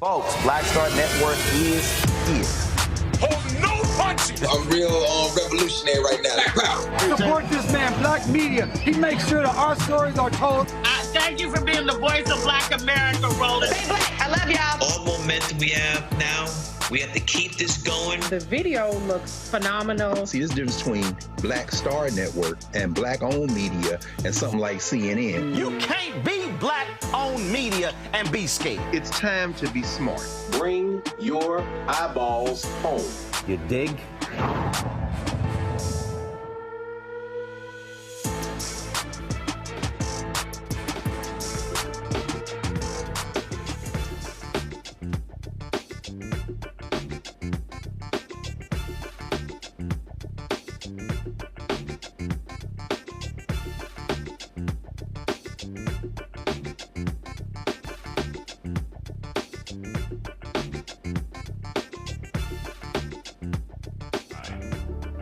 Folks, Black Star Network is here. Hold no punches! I'm real revolutionary right now. Support this man, Black Media. He makes sure that our stories are told. Thank you for being the voice of Black America, Roland. Stay black. I love y'all. All momentum we have now, we have to keep this going. The video looks phenomenal. See, there's a difference between Black Star Network and Black-owned media and something like CNN. You can't be Black-owned media and be scared. It's time to be smart. Bring your eyeballs home. You dig?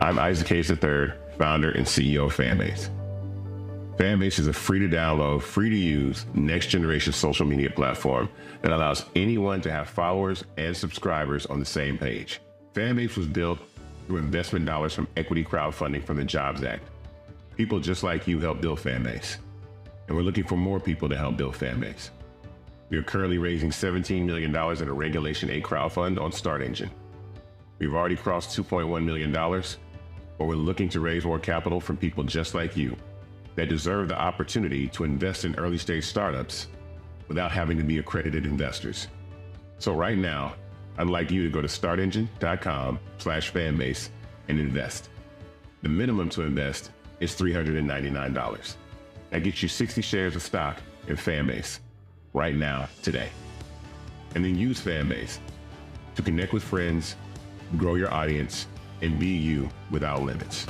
I'm Isaac Hayes III, founder and CEO of Fanbase. Fanbase is a free-to-download, free-to-use, next-generation social media platform that allows anyone to have followers and subscribers on the same page. Fanbase was built through investment dollars from equity crowdfunding from the Jobs Act. People just like you helped build Fanbase, and we're looking for more people to help build Fanbase. We are currently raising $17 million in a Regulation A crowdfund on Start Engine. We've already crossed $2.1 million, but we're looking to raise more capital from people just like you that deserve the opportunity to invest in early stage startups without having to be accredited investors. So right now, I'd like you to go to startengine.com/fanbase and invest. The minimum to invest is $399. That gets you 60 shares of stock in Fanbase right now, today. And then use Fanbase to connect with friends, grow your audience, and be you without limits.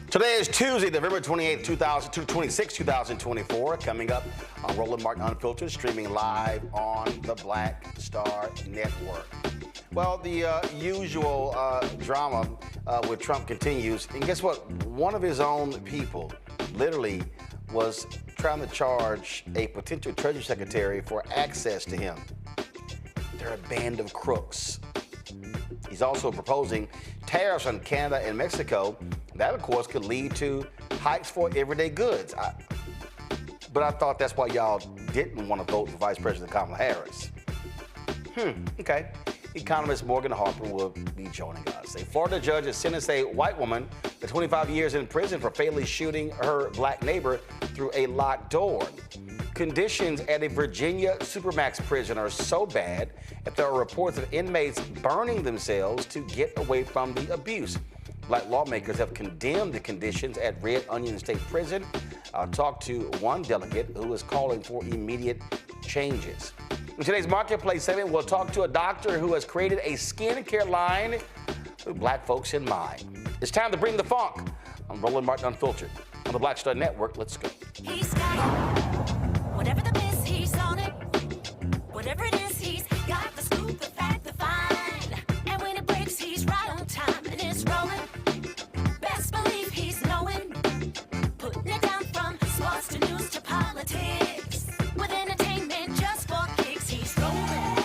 Today is Tuesday, November 28th, 2024. Coming up on Roland Martin Unfiltered, streaming live on the Black Star Network. Well, the usual drama with Trump continues. And guess what? One of his own people literally was trying to charge a potential Treasury Secretary for access to him. They're a band of crooks. He's also proposing tariffs on Canada and Mexico. That, of course, could lead to hikes for everyday goods. But I thought that's why y'all didn't want to vote for Vice President Kamala Harris. Okay. Economist Morgan Harper will be joining us. A Florida judge has sentenced a white woman to 25 years in prison for fatally shooting her black neighbor through a locked door. Conditions at a Virginia Supermax prison are so bad that there are reports of inmates burning themselves to get away from the abuse. Black lawmakers have condemned the conditions at Red Onion State Prison. I'll talk to one delegate who is calling for immediate changes. In today's Marketplace segment, we'll talk to a doctor who has created a skincare line with black folks in mind. It's time to bring the funk. I'm Roland Martin Unfiltered on the Black Star Network. Let's go. He's got it. Whatever the miss, he's on it. Whatever it is, he's got the scoop, the fact, the find. And when it breaks, he's right on time and it's rolling. Best believe he's knowing. Putting it down from sports to news to politics. With entertainment just for kicks, he's rolling.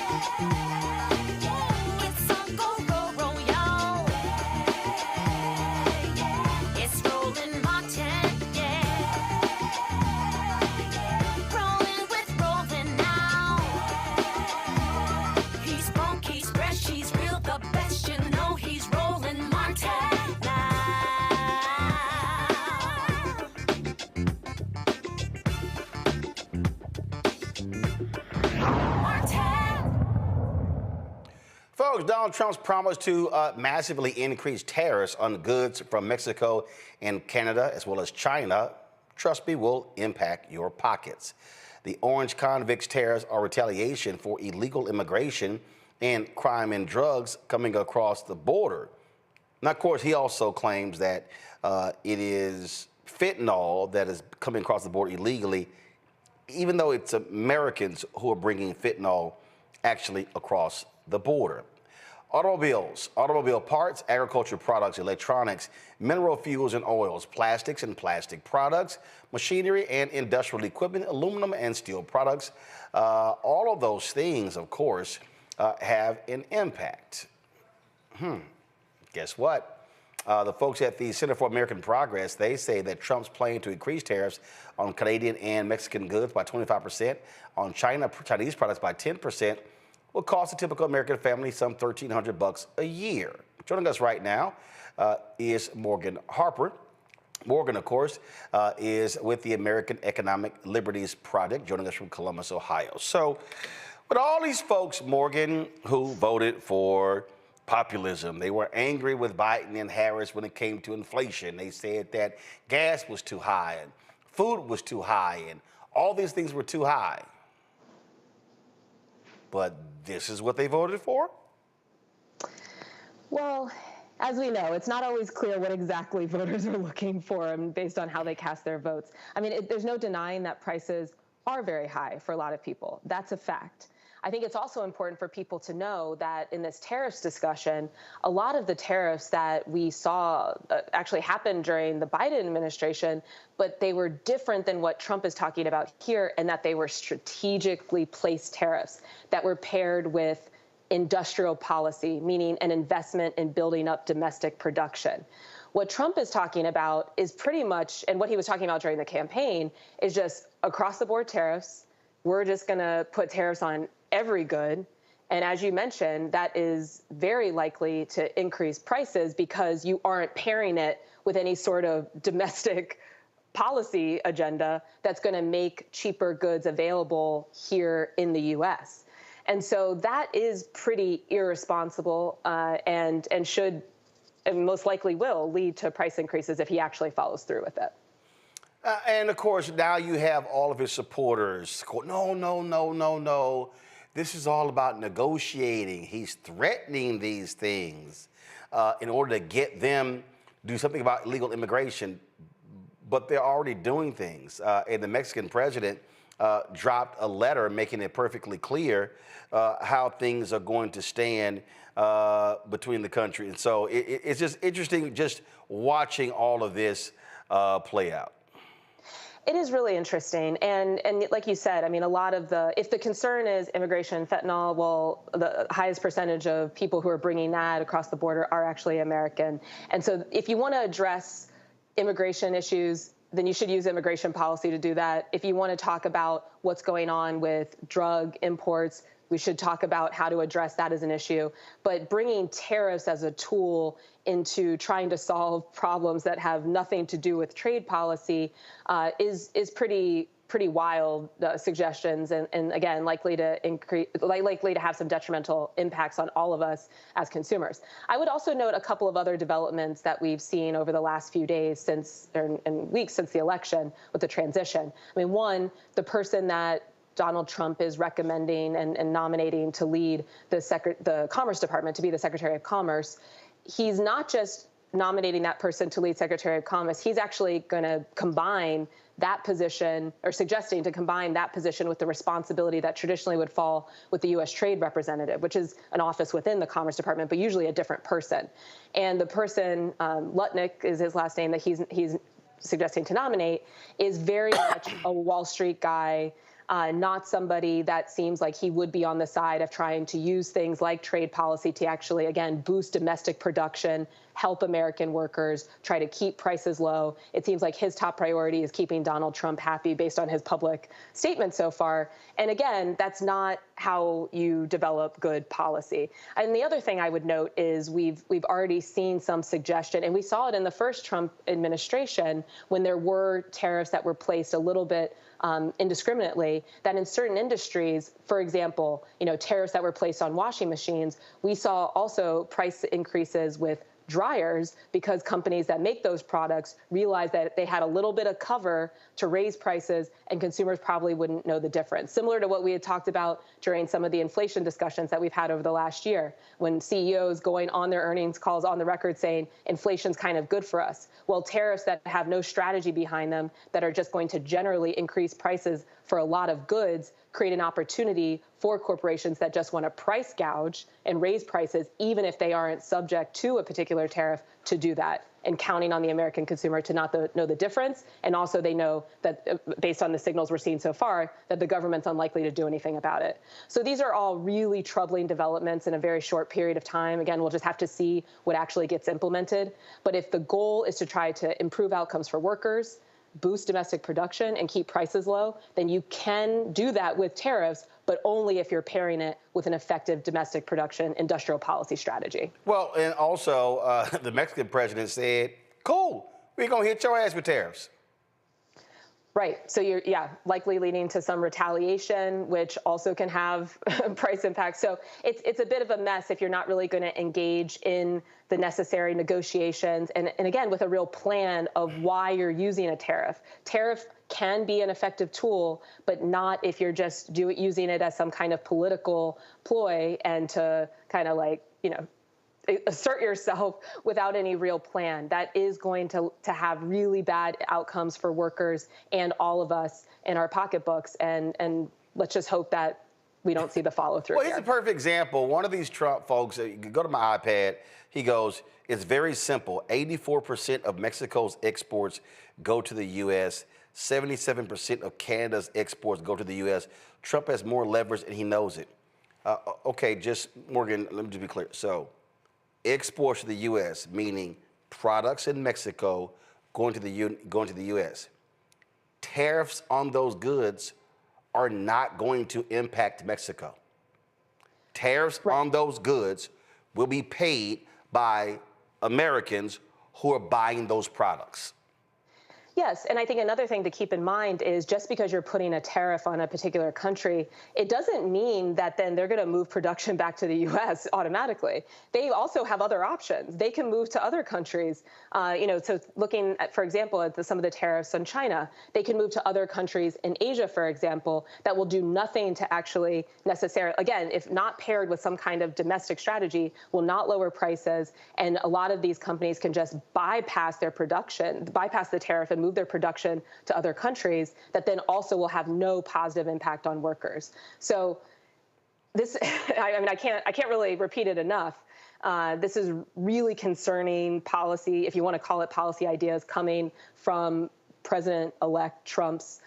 It's on go, roll, y'all. It's Roland Martin, rolling with Roland now. He's funky, he's fresh, he's real, the best, you know he's Roland Martin now. Folks, Donald Trump's promise to massively increase tariffs on goods from Mexico and Canada, as well as China, trust me, will impact your pockets. The orange convicts tariffs are retaliation for illegal immigration and crime and drugs coming across the border. Now, of course, he also claims that it is fentanyl that is coming across the border illegally, even though it's Americans who are bringing fentanyl actually across the border. Automobiles, automobile parts, agriculture products, electronics, mineral fuels and oils, plastics and plastic products, machinery and industrial equipment, aluminum and steel products. All of those things, of course, have an impact. Guess what? The folks at the Center for American Progress, they say that Trump's plan to increase tariffs on Canadian and Mexican goods by 25%, on Chinese products by 10%, will cost a typical American family some $1,300 a year. Joining us right now is Morgan Harper. Morgan, of course, is with the American Economic Liberties Project, joining us from Columbus, Ohio. So, with all these folks, Morgan, who voted for populism, they were angry with Biden and Harris when it came to inflation. They said that gas was too high and food was too high and all these things were too high. But this is what they voted for? Well, as we know, it's not always clear what exactly voters are looking for based on how they cast their votes. I mean, there's no denying that prices are very high for a lot of people. That's a fact. I think it's also important for people to know that in this tariffs discussion, a lot of the tariffs that we saw actually happened during the Biden administration, but they were different than what Trump is talking about here, and that they were strategically placed tariffs that were paired with industrial policy, meaning an investment in building up domestic production. What Trump is talking about is pretty much, and what he was talking about during the campaign, is just across the board tariffs. We're just going to put tariffs on every good. And as you mentioned, that is very likely to increase prices because you aren't pairing it with any sort of domestic policy agenda that's going to make cheaper goods available here in the U.S. And so that is pretty irresponsible and should, and most likely will, lead to price increases if he actually follows through with it. And of course, now you have all of his supporters go, no. This is all about negotiating. He's threatening these things in order to get them to do something about illegal immigration. But they're already doing things. And the Mexican president dropped a letter making it perfectly clear how things are going to stand between the country. And so it's just interesting just watching all of this play out. It is really interesting. And like you said, I mean, a lot of if the concern is immigration, fentanyl, well, the highest percentage of people who are bringing that across the border are actually American. And so if you want to address immigration issues, then you should use immigration policy to do that. If you want to talk about what's going on with drug imports, we should talk about how to address that as an issue. But bringing tariffs as a tool into trying to solve problems that have nothing to do with trade policy is pretty wild suggestions, and again likely to have some detrimental impacts on all of us as consumers. I would also note a couple of other developments that we've seen over the last few days and weeks since the election with the transition. I mean, one, the person that Donald Trump is recommending and nominating to lead the Commerce Department, to be the Secretary of Commerce, he's not just nominating that person to lead Secretary of Commerce, he's actually going to combine that position, or suggesting to combine that position with the responsibility that traditionally would fall with the U.S. Trade Representative, which is an office within the Commerce Department, but usually a different person. And the person, Lutnick is his last name, that he's suggesting to nominate, is very much a Wall Street guy, not somebody that seems like he would be on the side of trying to use things like trade policy to actually, again, boost domestic production, help American workers, try to keep prices low. It seems like his top priority is keeping Donald Trump happy based on his public statements so far. And again, that's not how you develop good policy. And the other thing I would note is we've already seen some suggestion, and we saw it in the first Trump administration when there were tariffs that were placed a little bit indiscriminately, that in certain industries, for example, tariffs that were placed on washing machines, we saw also price increases with dryers because companies that make those products realized that they had a little bit of cover to raise prices and consumers probably wouldn't know the difference. Similar to what we had talked about during some of the inflation discussions that we've had over the last year, when CEOs going on their earnings calls on the record saying inflation's kind of good for us. Well, tariffs that have no strategy behind them, that are just going to generally increase prices for a lot of goods create an opportunity for corporations that just want to price gouge and raise prices, even if they aren't subject to a particular tariff, to do that, and counting on the American consumer to not know the difference. And also they know that, based on the signals we're seeing so far, that the government's unlikely to do anything about it. So these are all really troubling developments in a very short period of time. Again, we'll just have to see what actually gets implemented. But if the goal is to try to improve outcomes for workers, boost domestic production, and keep prices low, then you can do that with tariffs, but only if you're pairing it with an effective domestic production industrial policy strategy. Well, and also the Mexican president said, cool, we're going to hit your ass with tariffs. Right. So you're, likely leading to some retaliation, which also can have price impacts. So it's a bit of a mess if you're not really going to engage in the necessary negotiations. And again, with a real plan of why you're using a tariff. Tariff can be an effective tool, but not if you're just using it as some kind of political ploy and to kind of assert yourself without any real plan. That is going to have really bad outcomes for workers and all of us in our pocketbooks. And let's just hope that we don't see the follow through. Well, here's a perfect example. One of these Trump folks, you can go to my iPad, he goes, it's very simple. 84% of Mexico's exports go to the U.S. 77% of Canada's exports go to the U.S. Trump has more leverage and he knows it. Okay, Morgan, let me just be clear. So, exports to the U.S., meaning products in Mexico going to the U.S. Tariffs on those goods are not going to impact Mexico. Tariffs on those goods will be paid by Americans who are buying those products. Yes, and I think another thing to keep in mind is just because you're putting a tariff on a particular country, it doesn't mean that then they're going to move production back to the U.S. automatically. They also have other options. They can move to other countries. So looking at, for example, at some of the tariffs on China, they can move to other countries in Asia, for example, that will do nothing to actually necessarily, again, if not paired with some kind of domestic strategy, will not lower prices. And a lot of these companies can just bypass their production, bypass the tariff and move their production to other countries that then also will have no positive impact on workers. So this, I can't really repeat it enough. This is really concerning policy, if you want to call it policy ideas, coming from President-elect Trump's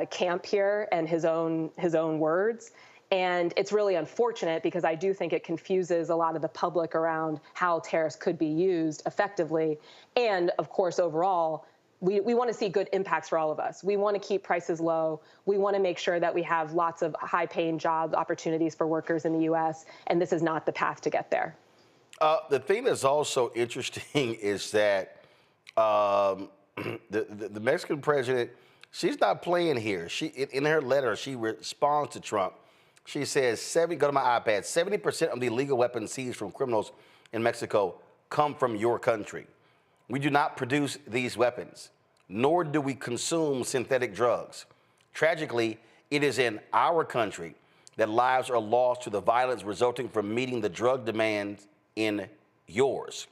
camp here and his own words. And it's really unfortunate because I do think it confuses a lot of the public around how tariffs could be used effectively. And of course, overall, we want to see good impacts for all of us. We want to keep prices low. We want to make sure that we have lots of high-paying job opportunities for workers in the U.S., and this is not the path to get there. The thing that's also interesting is that the Mexican president, she's not playing here. In her letter, she responds to Trump. She says, go to my iPad, 70% of the illegal weapons seized from criminals in Mexico come from your country. We do not produce these weapons, nor do we consume synthetic drugs. Tragically, it is in our country that lives are lost to the violence resulting from meeting the drug demands in yours.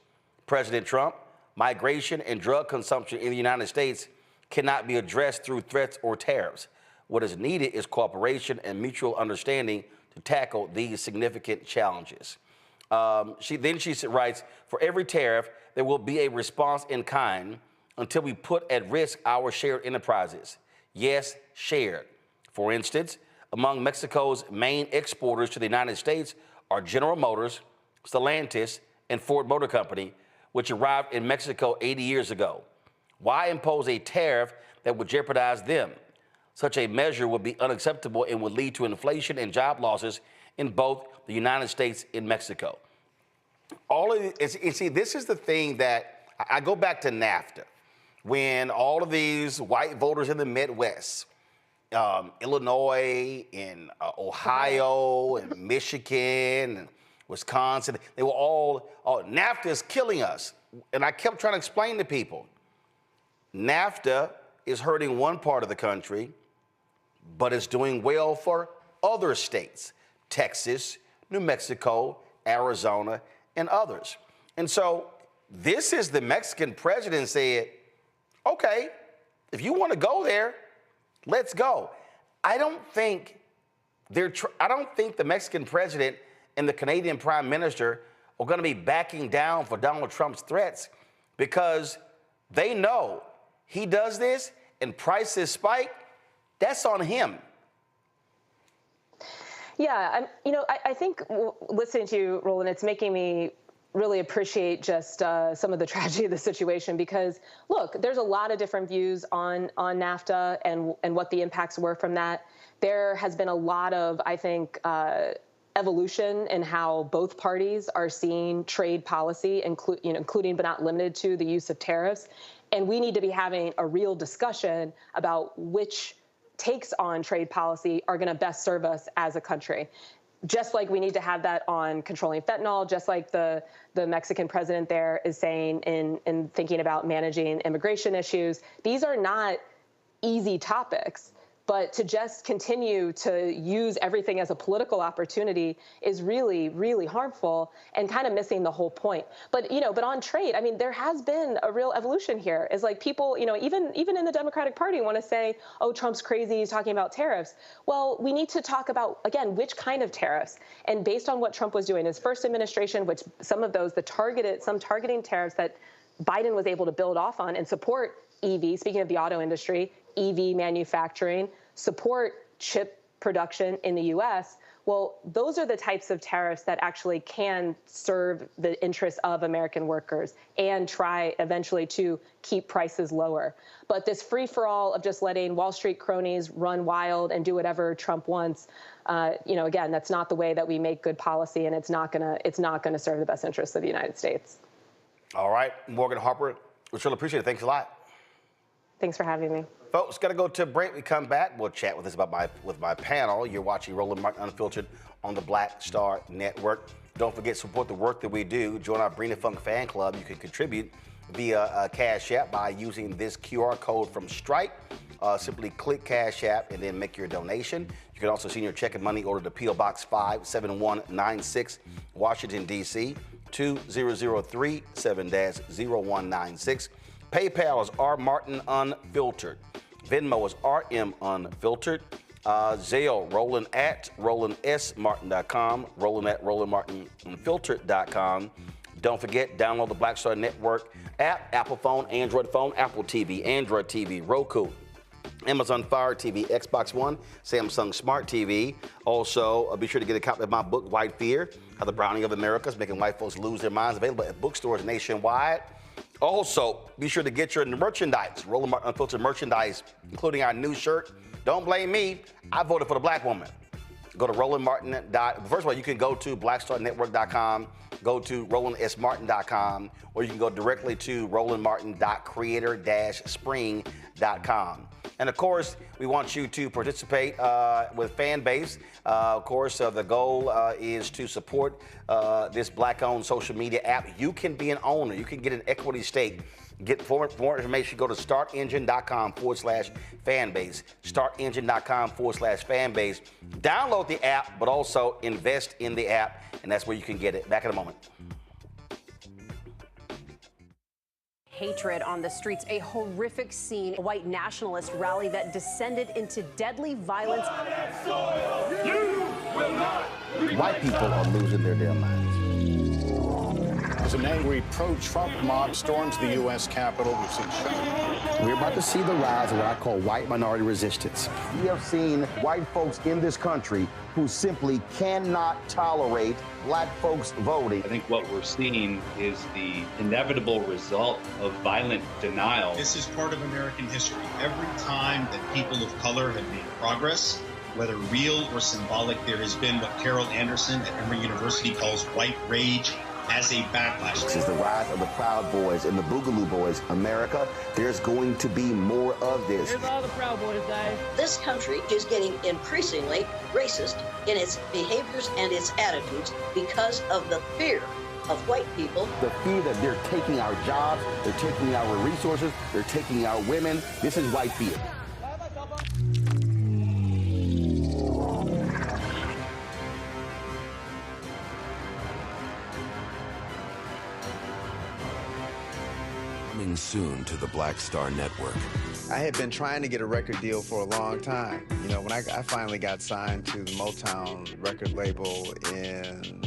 President Trump, migration and drug consumption in the United States cannot be addressed through threats or tariffs. What is needed is cooperation and mutual understanding to tackle these significant challenges. She writes, for every tariff, there will be a response in kind until we put at risk our shared enterprises. Yes, shared. For instance, among Mexico's main exporters to the United States are General Motors, Stellantis, and Ford Motor Company, which arrived in Mexico 80 years ago. Why impose a tariff that would jeopardize them? Such a measure would be unacceptable and would lead to inflation and job losses in both the United States and Mexico. All of it, you see, this is the thing that I go back to NAFTA, when all of these white voters in the Midwest, Illinois and Ohio and Michigan and Wisconsin, they were all, NAFTA is killing us. And I kept trying to explain to people, NAFTA is hurting one part of the country, but it's doing well for other states, Texas, New Mexico, Arizona, and others. And so this is the Mexican president said, okay, if you want to go there, let's go. I don't think the Mexican president and the Canadian prime minister are going to be backing down for Donald Trump's threats, because they know he does this and prices spike. That's on him. Yeah, I think listening to you, Roland, it's making me really appreciate just some of the tragedy of the situation, because, look, there's a lot of different views on NAFTA and what the impacts were from that. There has been a lot of, I think, evolution in how both parties are seeing trade policy, including but not limited to the use of tariffs. And we need to be having a real discussion about which takes on trade policy are going to best serve us as a country. Just like we need to have that on controlling fentanyl, just like the Mexican president there is saying in thinking about managing immigration issues. These are not easy topics. But to just continue to use everything as a political opportunity is really, really harmful and kind of missing the whole point. But, but on trade, I mean, there has been a real evolution here. It's like people, even in the Democratic Party want to say, oh, Trump's crazy, he's talking about tariffs. Well, we need to talk about, again, which kind of tariffs. And based on what Trump was doing in his first administration, which some of those, some targeting tariffs that Biden was able to build off on and support EV, speaking of the auto industry, EV manufacturing, support chip production in the U.S., well, those are the types of tariffs that actually can serve the interests of American workers and try eventually to keep prices lower. But this free-for-all of just letting Wall Street cronies run wild and do whatever Trump wants, again, that's not the way that we make good policy, and it's not gonna serve the best interests of the United States. All right, Morgan Harper, we really appreciate it. Thanks a lot. Thanks for having me. Folks, got to go to a break. We come back, we'll chat with my panel. You're watching Roland Martin Unfiltered on the Black Star Network. Don't forget to support the work that we do. Join our Brina Funk fan club. You can contribute via Cash App by using this QR code from Stripe. Simply click Cash App and then make your donation. You can also send your check and money order to P.O. Box 57196, Washington, D.C., 20037 7-0196. PayPal is R Martin Unfiltered. Venmo is RM Unfiltered. Zelle, Roland at RolandSMartin.com. Roland at RolandMartinUnfiltered.com. Don't forget, download the Black Star Network app, Apple phone, Android phone, Apple TV, Android TV, Roku, Amazon Fire TV, Xbox One, Samsung Smart TV. Also, be sure to get a copy of my book, White Fear, How the Browning of America is Making White Folks Lose Their Minds, available at bookstores nationwide. Also, be sure to get your merchandise, Roland Martin Unfiltered merchandise, including our new shirt. Don't blame me. I voted for the black woman. Go to First of all, you can go to blackstarnetwork.com, go to RolandSMartin.com, or you can go directly to RolandMartin.creator-spring.com. And of course, we want you to participate with Fanbase. Of course, the goal is to support this black-owned social media app. You can be an owner. You can get an equity stake. Get more information, go to startengine.com/fanbase. Startengine.com/fanbase. Download the app, but also invest in the app, and that's where you can get it. Back in a moment. Hatred on the streets, a horrific scene, a white nationalist rally that descended into deadly violence. White people are losing their damn minds. As an angry pro-Trump mob storms the U.S. Capitol, we've seen shooting. We're about to see the rise of what I call white minority resistance. We have seen white folks in this country who simply cannot tolerate black folks voting. I think what we're seeing is the inevitable result of violent denial. This is part of American history. Every time that people of color have made progress, whether real or symbolic, there has been what Carol Anderson at Emory University calls white rage as a backlash. This is the rise of the Proud Boys and the Boogaloo Boys. America, there's going to be more of this. Here's all the Proud Boys, guys. This country is getting increasingly racist in its behaviors and its attitudes because of the fear of white people. The fear that they're taking our jobs, they're taking our resources, they're taking our women. This is white fear. Coming soon to the Black Star Network. I had been trying to get a record deal for a long time. You know, when I finally got signed to the Motown record label in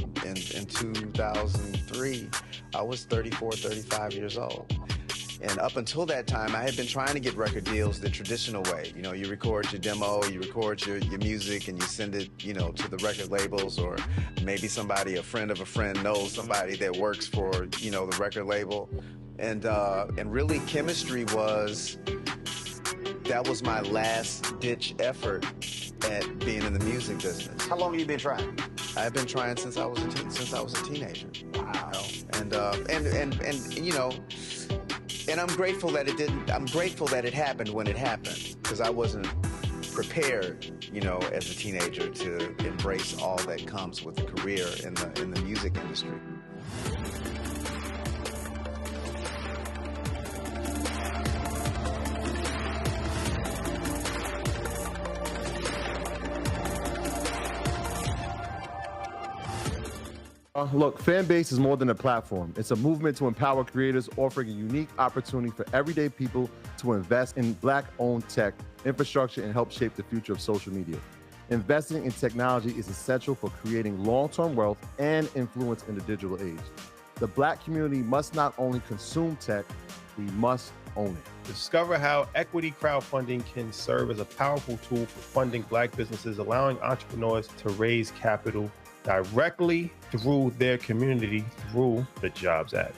2003, I was 34, 35 years old. And up until that time, I had been trying to get record deals the traditional way. You know, you record your demo, you record your music, and you send it, you know, to the record labels, or maybe somebody, a friend of a friend, knows somebody that works for, you know, the record label. And really, chemistry was, that was my last-ditch effort at being in the music business. How long have you been trying? I've been trying since I was a teenager. Wow. And you know. And I'm grateful that it didn't. I'm grateful that it happened when it happened, because I wasn't prepared, you know, as a teenager to embrace all that comes with a career in the music industry. Look, Fanbase is more than a platform. It's a movement to empower creators, offering a unique opportunity for everyday people to invest in Black-owned tech, infrastructure, and help shape the future of social media. Investing in technology is essential for creating long-term wealth and influence in the digital age. The Black community must not only consume tech, we must own it. Discover how equity crowdfunding can serve as a powerful tool for funding Black businesses, allowing entrepreneurs to raise capital directly through their community through the Jobs Act.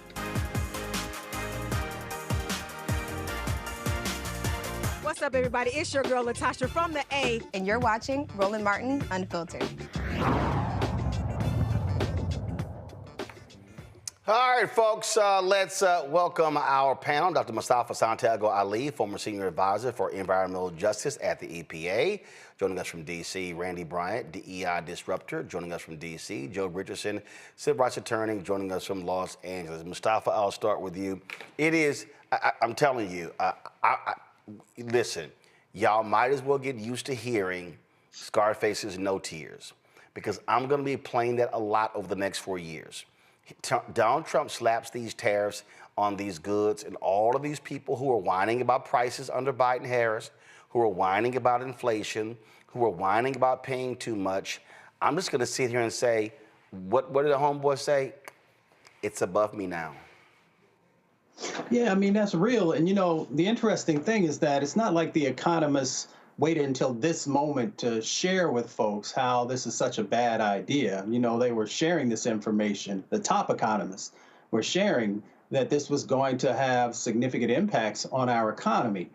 What's up, everybody? It's your girl, Latasha from the A. And you're watching Roland Martin Unfiltered. All right, folks, let's welcome our panel. Dr. Mustafa Santiago Ali, former senior advisor for environmental justice at the EPA. Joining us from D.C., Randy Bryant, DEI disruptor. Joining us from D.C., Joe Richardson, civil rights attorney. Joining us from Los Angeles. Mustafa, I'll start with you. It is, I'm telling you, listen, y'all might as well get used to hearing Scarface's No Tears, because I'm going to be playing that a lot over the next 4 years. Donald Trump slaps these tariffs on these goods, and all of these people who are whining about prices under Biden-Harris, who are whining about inflation, who are whining about paying too much, I'm just going to sit here and say, what did the homeboy say? It's above me now. Yeah, I mean, that's real. And, you know, the interesting thing is that it's not like the economists waited until this moment to share with folks how this is such a bad idea. You know, they were sharing this information. The top economists were sharing that this was going to have significant impacts on our economy.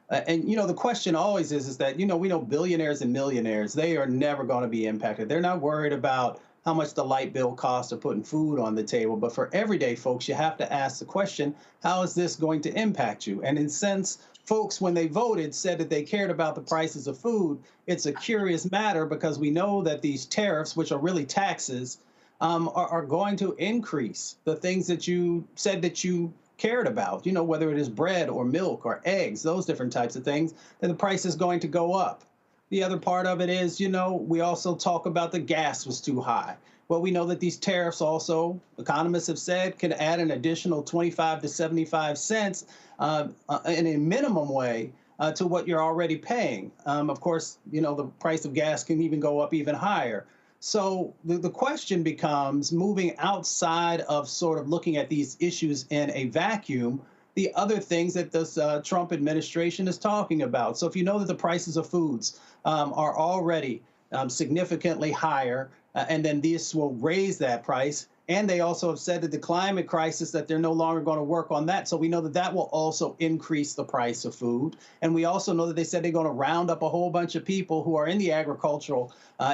And, you know, the question always is that, you know, we know billionaires and millionaires, they are never going to be impacted. They're not worried about how much the light bill costs of putting food on the table. But for everyday folks, you have to ask the question, how is this going to impact you? And in a sense, folks, when they voted, said that they cared about the prices of food. It's a curious matter because we know that these tariffs, which are really taxes, are going to increase the things that you said that you cared about, you know, whether it is bread or milk or eggs, those different types of things, then the price is going to go up. The other part of it is, you know, we also talk about the gas was too high. Well, we know that these tariffs also, economists have said, can add an additional 25 to 75 cents in a minimum way to what you're already paying. Of course, you know, the price of gas can even go up even higher. So the question becomes, moving outside of sort of looking at these issues in a vacuum, the other things that this Trump administration is talking about. So if you know that the prices of foods are already significantly higher, and then this will raise that price. And they also have said that the climate crisis, that they're no longer going to work on that. So we know that that will also increase the price of food. And we also know that they said they're going to round up a whole bunch of people who are in the agricultural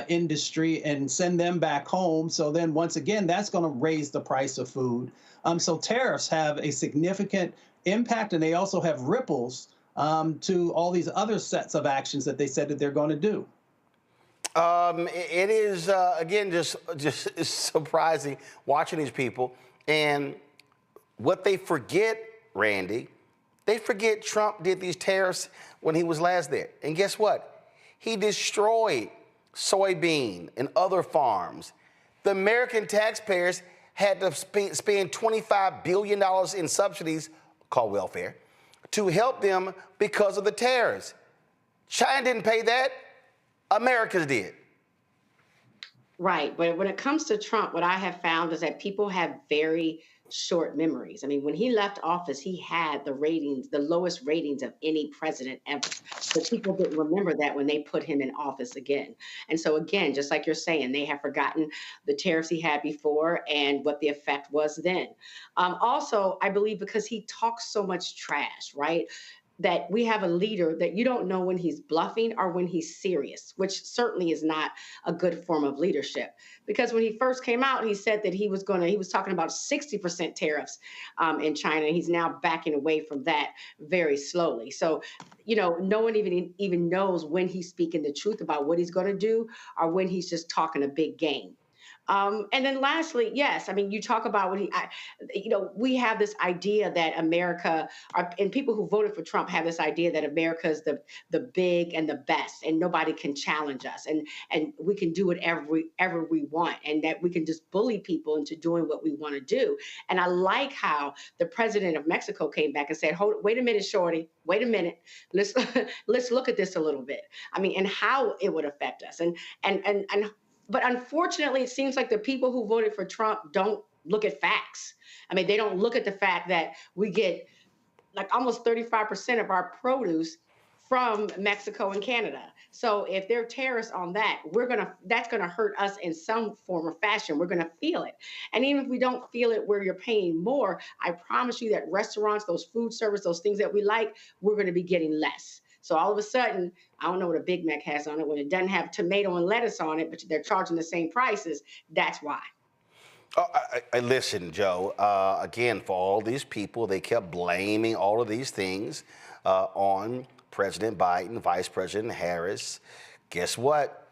industry and send them back home. So then once again, that's going to raise the price of food. So tariffs have a significant impact, and they also have ripples to all these other sets of actions that they said that they're going to do. It is, again, just surprising watching these people. And what they forget, Randy, they forget Trump did these tariffs when he was last there. And guess what? He destroyed soybean and other farms. The American taxpayers had to spend $25 billion in subsidies called welfare, to help them because of the tariffs. China didn't pay that. Americans did. Right. But when it comes to Trump, what I have found is that people have very short memories. I mean, when he left office, he had the ratings, the lowest ratings of any president ever. But people didn't remember that when they put him in office again. And so, again, just like you're saying, they have forgotten the tariffs he had before and what the effect was then. Also, I believe because he talks so much trash, right? That we have a leader that you don't know when he's bluffing or when he's serious, which certainly is not a good form of leadership. Because when he first came out, he said that he was talking about 60% tariffs in China, and he's now backing away from that very slowly. So, no one even knows when he's speaking the truth about what he's going to do or when he's just talking a big game. And then lastly, yes, I mean, you talk about we have this idea that America, and people who voted for Trump have this idea that America is the big and the best, and nobody can challenge us, and we can do whatever we want, and that we can just bully people into doing what we want to do. And I like how the president of Mexico came back and said, wait a minute, shorty, wait a minute, let's look at this a little bit. I mean, and how it would affect us, But unfortunately, it seems like the people who voted for Trump don't look at facts. I mean, they don't look at the fact that we get like almost 35% of our produce from Mexico and Canada. So if there are tariffs on that, that's gonna hurt us in some form or fashion. We're gonna feel it. And even if we don't feel it where you're paying more, I promise you that restaurants, those food service, those things that we like, we're gonna be getting less. So all of a sudden, I don't know what a Big Mac has on it. When it doesn't have tomato and lettuce on it, but they're charging the same prices, that's why. Oh, listen, Joe, again, for all these people, they kept blaming all of these things on President Biden, Vice President Harris. Guess what?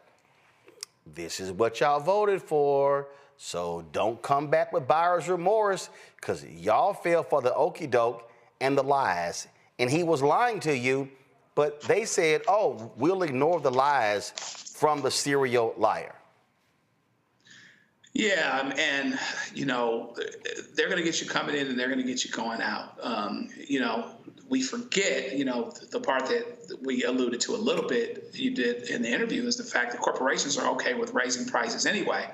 This is what y'all voted for. So don't come back with buyer's remorse, because y'all fell for the okie doke and the lies. And he was lying to you. But they said, oh, we'll ignore the lies from the serial liar. Yeah, and, they're going to get you coming in and they're going to get you going out. We forget, the part that we alluded to a little bit, you did in the interview, is the fact that corporations are okay with raising prices anyway,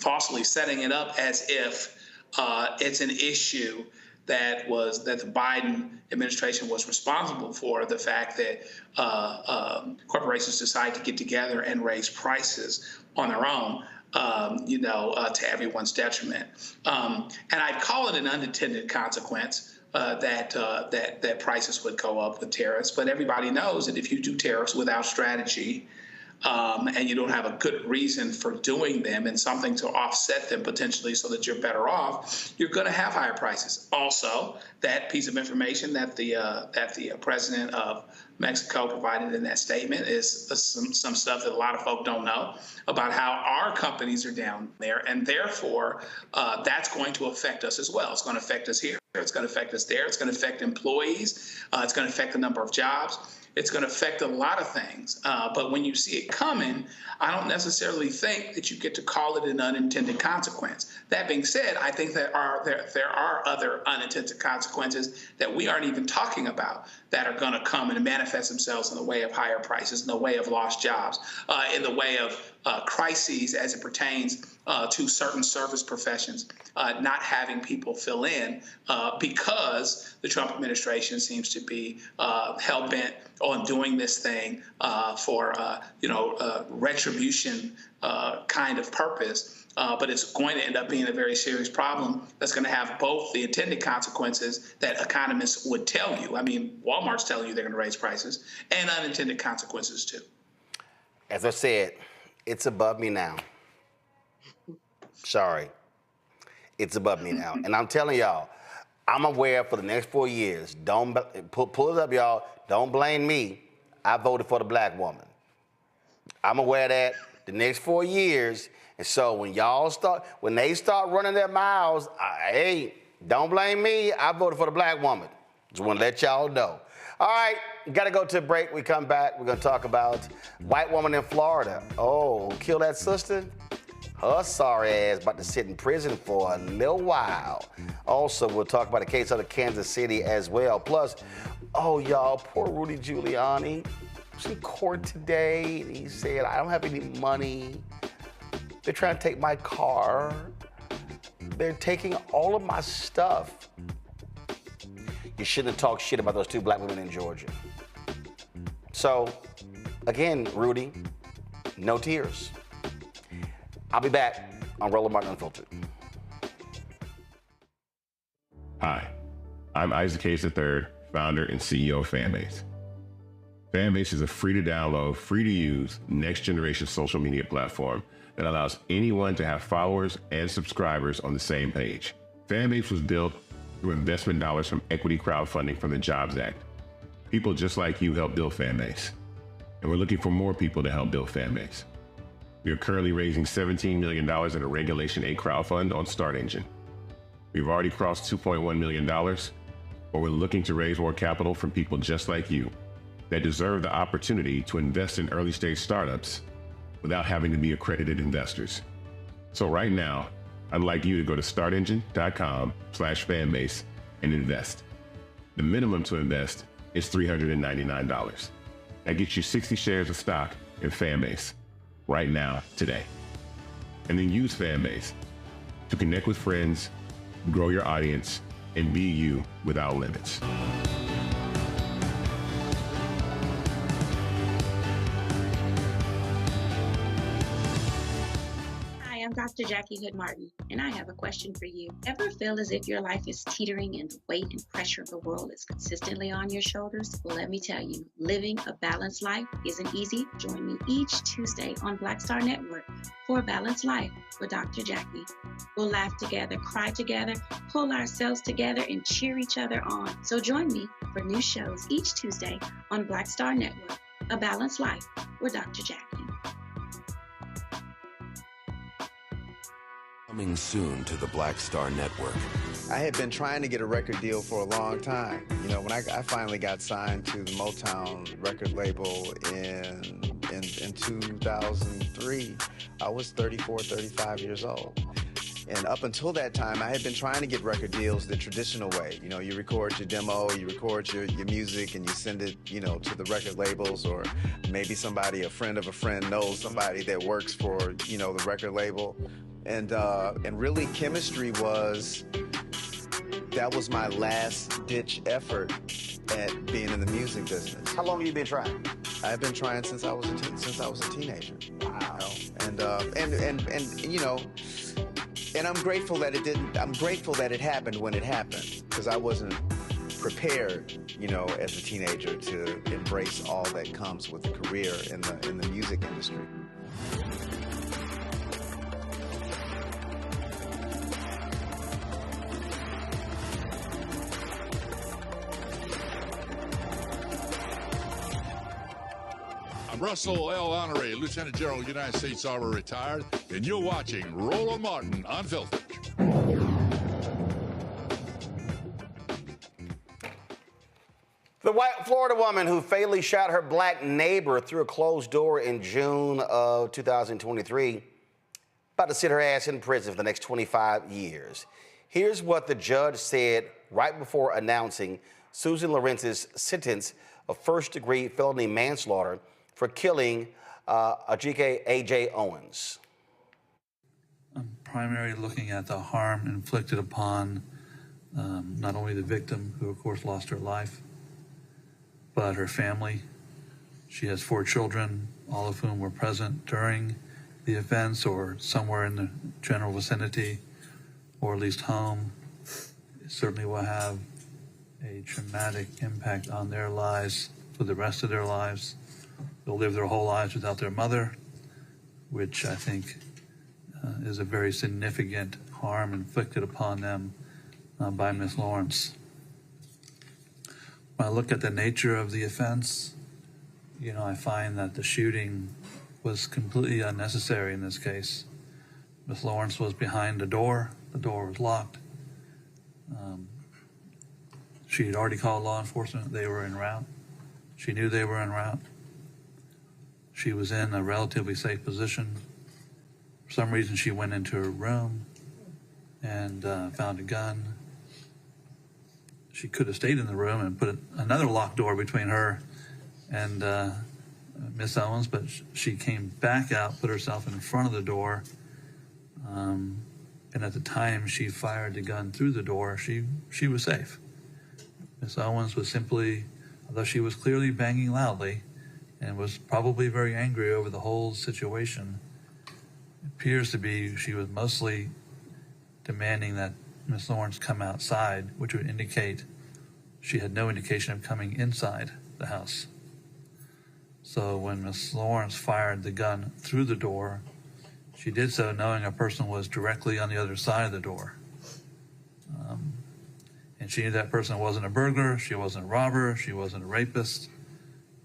falsely setting it up as if it's an issue that the Biden administration was responsible for, the fact that corporations decide to get together and raise prices on their own, to everyone's detriment. And I'd call it an unintended consequence that prices would go up with tariffs. But everybody knows that if you do tariffs without strategy, and you don't have a good reason for doing them and something to offset them potentially so that you're better off, you're going to have higher prices. Also, that piece of information that the president of Mexico provided in that statement is some stuff that a lot of folk don't know about how our companies are down there, and therefore that's going to affect us as well. It's going to affect us here. It's going to affect us there. It's going to affect employees. It's going to affect the number of jobs. It's going to affect a lot of things. But when you see it coming, I don't necessarily think that you get to call it an unintended consequence. That being said, I think there are other unintended consequences that we aren't even talking about that are going to come and manifest themselves in the way of higher prices, in the way of lost jobs, in the way of crises as it pertains to certain service professions, not having people fill in because the Trump administration seems to be hell-bent on doing this thing for retribution kind of purpose. But it's going to end up being a very serious problem that's going to have both the intended consequences that economists would tell you. I mean, Walmart's telling you they're going to raise prices, and unintended consequences too. As I said, it's above me now. Sorry. It's above me now. And I'm telling y'all, I'm aware for the next 4 years, don't pull it up, y'all. Don't blame me. I voted for the black woman. I'm aware of that the next 4 years. And so when they start running their mouths, hey, don't blame me. I voted for the black woman. Just want to let y'all know. All right, got to go to a break. We come back. We're going to talk about white woman in Florida. Oh, kill that sister? Her sorry ass about to sit in prison for a little while. Also, we'll talk about a case out of Kansas City as well. Plus, oh, y'all, poor Rudy Giuliani. He was in court today, and he said, I don't have any money. They're trying to take my car. They're taking all of my stuff. You shouldn't have talked shit about those two black women in Georgia. So, again, Rudy, no tears. I'll be back on Roland Martin Unfiltered. Hi, I'm Isaac Hayes III, founder and CEO of Fanbase. Fanbase is a free-to-download, free-to-use, next-generation social media platform that allows anyone to have followers and subscribers on the same page. Fanbase was built through investment dollars from equity crowdfunding from the Jobs Act. People just like you help build Fanbase, and we're looking for more people to help build Fanbase. We are currently raising $17 million in a Regulation A crowdfund on Start Engine. We've already crossed $2.1 million, but we're looking to raise more capital from people just like you that deserve the opportunity to invest in early-stage startups without having to be accredited investors. So right now, I'd like you to go to startengine.com/fanbase and invest. The minimum to invest is $399. That gets you 60 shares of stock in Fanbase right now, today. And then use Fanbase to connect with friends, grow your audience, and be you without limits. I'm Dr. Jackie Hood Martin, and I have a question for you. Ever feel as if your life is teetering and the weight and pressure of the world is consistently on your shoulders? Well, let me tell you, living a balanced life isn't easy. Join me each Tuesday on Black Star Network for A Balanced Life with Dr. Jackie. We'll laugh together, cry together, pull ourselves together, and cheer each other on. So join me for new shows each Tuesday on Black Star Network, A Balanced Life with Dr. Jackie. Coming soon to the Black Star Network. I had been trying to get a record deal for a long time. You know, when I finally got signed to the Motown record label in 2003, I was 34, 35 years old. And up until that time, I had been trying to get record deals the traditional way. You know, you record your demo, you record your music, and you send it, you know, to the record labels, or maybe somebody, a friend of a friend, knows somebody that works for, you know, the record label. And really, chemistry was my last-ditch effort at being in the music business. How long have you been trying? I've been trying since I was a teenager. Wow. You know? And you know, and I'm grateful that it didn't. I'm grateful that it happened when it happened, because I wasn't prepared, you know, as a teenager to embrace all that comes with a career in the music industry. Russell L. Honoré, Lieutenant General, United States Army, retired, and you're watching Roland Martin Unfiltered. The white Florida woman who fatally shot her black neighbor through a closed door in June of 2023, about to sit her ass in prison for the next 25 years. Here's what the judge said right before announcing Susan Lawrence's sentence of first-degree felony manslaughter for killing Ajike A.J. Owens. I'm primarily looking at the harm inflicted upon not only the victim, who of course lost her life, but her family. She has 4 children, all of whom were present during the offense or somewhere in the general vicinity, or at least home. It certainly will have a traumatic impact on their lives for the rest of their lives. They'll live their whole lives without their mother, which I think is a very significant harm inflicted upon them by Ms. Lawrence. When I look at the nature of the offense, you know, I find that the shooting was completely unnecessary in this case. Ms. Lawrence was behind the door was locked. She had already called law enforcement. They were en route. She knew they were en route. She was in a relatively safe position. For some reason, she went into her room and found a gun. She could have stayed in the room and put another locked door between her and Miss Owens, but she came back out, put herself in front of the door, and at the time she fired the gun through the door, she was safe. Miss Owens was simply, although she was clearly banging loudly and was probably very angry over the whole situation, it appears to be she was mostly demanding that Miss Lawrence come outside, which would indicate she had no indication of coming inside the house. So when Miss Lawrence fired the gun through the door, she did so knowing a person was directly on the other side of the door. And she knew that person wasn't a burglar, she wasn't a robber, she wasn't a rapist.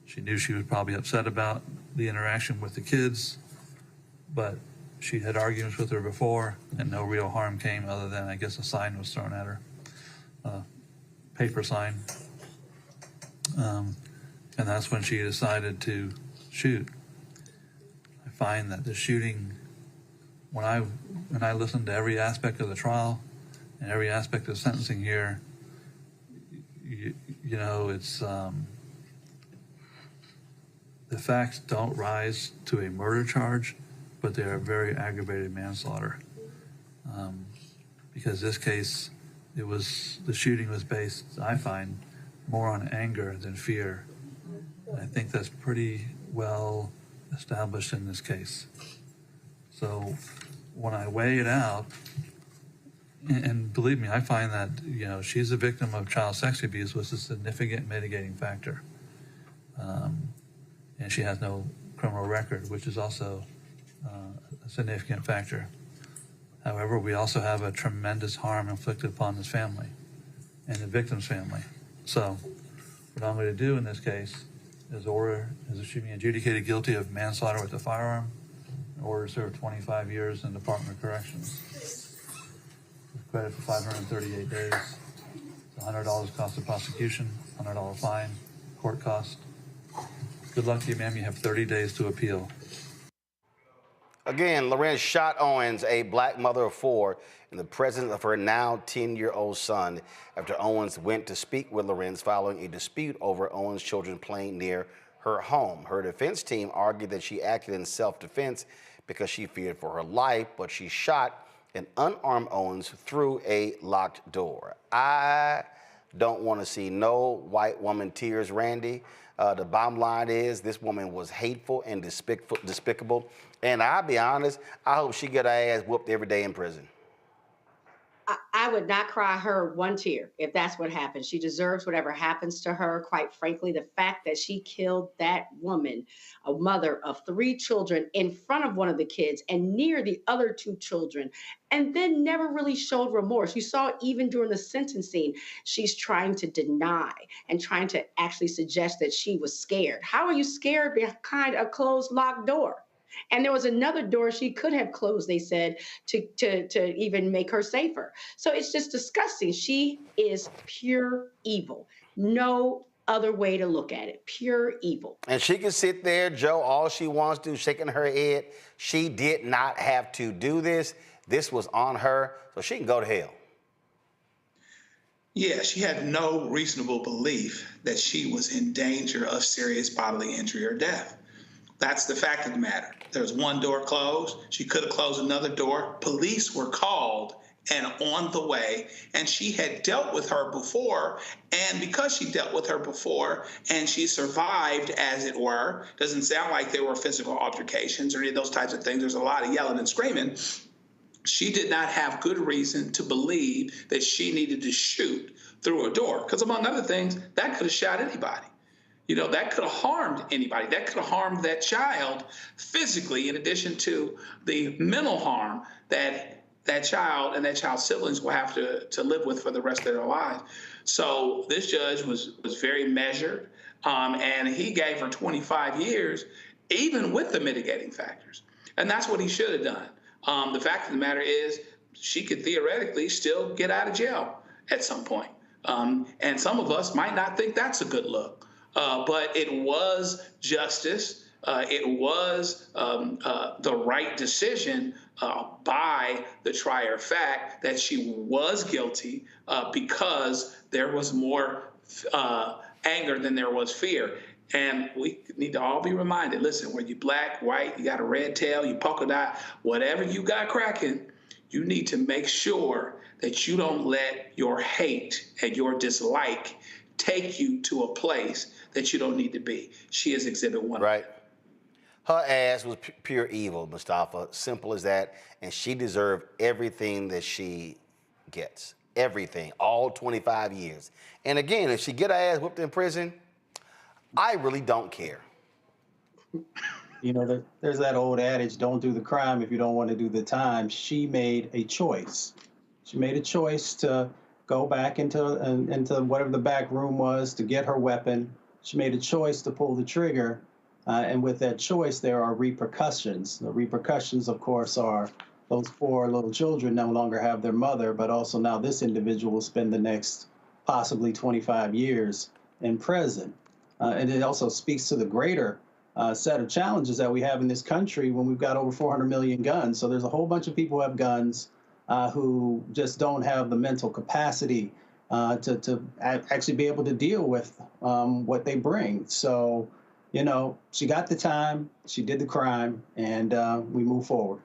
She knew she was probably upset about the interaction with the kids, but she had arguments with her before, and no real harm came other than, I guess, a sign was thrown at her, a paper sign. And that's when she decided to shoot. I find that the shooting, when I listened to every aspect of the trial and every aspect of sentencing here, you know, it's the facts don't rise to a murder charge, but they are very aggravated manslaughter. Because this case, the shooting was based, I find, more on anger than fear. I think that's pretty well established in this case. So when I weigh it out, and believe me, I find that, you know, she's a victim of child sex abuse was a significant mitigating factor. And she has no criminal record, which is also a significant factor. However, we also have a tremendous harm inflicted upon this family and the victim's family. So what I'm going to do in this case is she be adjudicated guilty of manslaughter with a firearm, in order to serve 25 years in the Department of Corrections. With credit for 538 days, $100 cost of prosecution, $100 fine, court cost. Good luck to you, ma'am. You have 30 days to appeal. Again, Lorenz shot Owens, a black mother of 4, in the presence of her now 10-year-old son after Owens went to speak with Lorenz following a dispute over Owens' children playing near her home. Her defense team argued that she acted in self-defense because she feared for her life, but she shot an unarmed Owens through a locked door. I don't want to see no white woman tears, Randy. The bottom line is this woman was hateful and despicable. And I'll be honest, I hope she get her ass whooped every day in prison. I would not cry her one tear if that's what happened. She deserves whatever happens to her. Quite frankly, the fact that she killed that woman, a mother of 3 children, in front of one of the kids and near the other 2 children, and then never really showed remorse. You saw even during the sentencing, she's trying to deny and trying to actually suggest that she was scared. How are you scared behind a closed, locked door? And there was another door she could have closed, they said, to even make her safer. So it's just disgusting. She is pure evil. No other way to look at it. Pure evil. And she can sit there, Joe, all she wants to do, shaking her head. She did not have to do this. This was on her, so she can go to hell. Yeah, she had no reasonable belief that she was in danger of serious bodily injury or death. That's the fact of the matter. There was one door closed. She could have closed another door. Police were called and on the way, and she had dealt with her before. And because she dealt with her before and she survived, as it were, doesn't sound like there were physical altercations or any of those types of things. There's a lot of yelling and screaming. She did not have good reason to believe that she needed to shoot through a door, because among other things, that could have shot anybody. You know, that could have harmed anybody. That could have harmed that child physically, in addition to the mental harm that that child and that child's siblings will have to live with for the rest of their lives. So this judge was very measured, and he gave her 25 years, even with the mitigating factors. And that's what he should have done. The fact of the matter is she could theoretically still get out of jail at some point. And some of us might not think that's a good look. But it was justice it was the right decision by the trier fact that she was guilty because there was more anger than there was fear. And we need to all be reminded, listen, whether you black, white, you got a red tail, you polka dot, whatever you got cracking, you need to make sure that you don't let your hate and your dislike take you to a place that you don't need to be. She is Exhibit 1. Right. Her ass was pure evil, Mustafa. Simple as that. And she deserved everything that she gets. Everything. All 25 years. And again, if she get her ass whipped in prison, I really don't care. You know, there's that old adage, don't do the crime if you don't want to do the time. She made a choice. She made a choice to go back into whatever the back room was to get her weapon. She made a choice to pull the trigger. And with that choice, there are repercussions. The repercussions, of course, are those poor little children no longer have their mother, but also now this individual will spend the next possibly 25 years in prison. And it also speaks to the greater set of challenges that we have in this country when we've got over 400 million guns. So there's a whole bunch of people who have guns who just don't have the mental capacity to actually be able to deal with what they bring. So, you know, she got the time, she did the crime, and we move forward.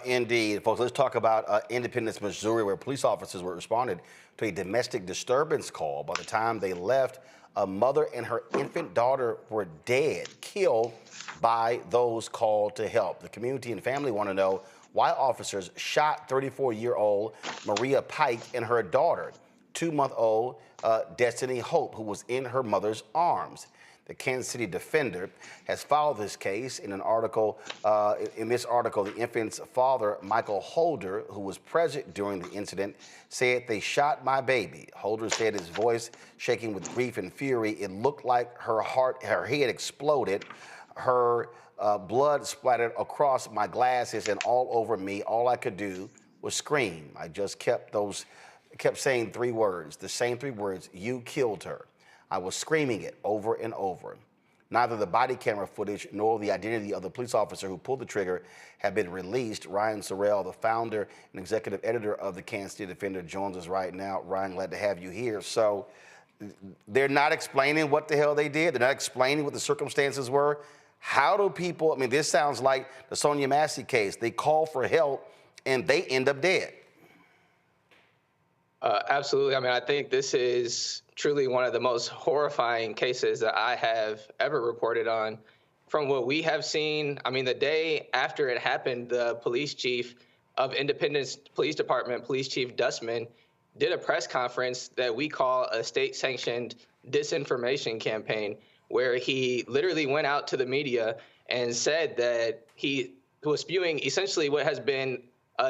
Indeed. Folks, let's talk about Independence, Missouri, where police officers were responded to a domestic disturbance call. By the time they left, a mother and her infant daughter were dead, killed by those called to help. The community and family want to know why officers shot 34-year-old Maria Pike and her daughter, 2-month-old Destiny Hope, who was in her mother's arms. The Kansas City Defender has followed this case. In an article, in this article, the infant's father, Michael Holder, who was present during the incident, said, "They shot my baby." Holder said, his voice shaking with grief and fury, "It looked like her head exploded. Her blood splattered across my glasses and all over me. All I could do was scream. I just kept saying 3 words, the same 3 words, you killed her. I was screaming it over and over." Neither the body camera footage nor the identity of the police officer who pulled the trigger have been released. Ryan Sorrell, the founder and executive editor of the Kansas City Defender, joins us right now. Ryan, glad to have you here. So they're not explaining what the hell they did. They're not explaining what the circumstances were. How do people, I mean, this sounds like the Sonia Massey case. They call for help and they end up dead. Absolutely. I mean, I think this is truly one of the most horrifying cases that I have ever reported on. From what we have seen, I mean, the day after it happened, the police chief of Independence Police Department, Police Chief Dustman, did a press conference that we call a state-sanctioned disinformation campaign, where he literally went out to the media and said that he was spewing essentially what has been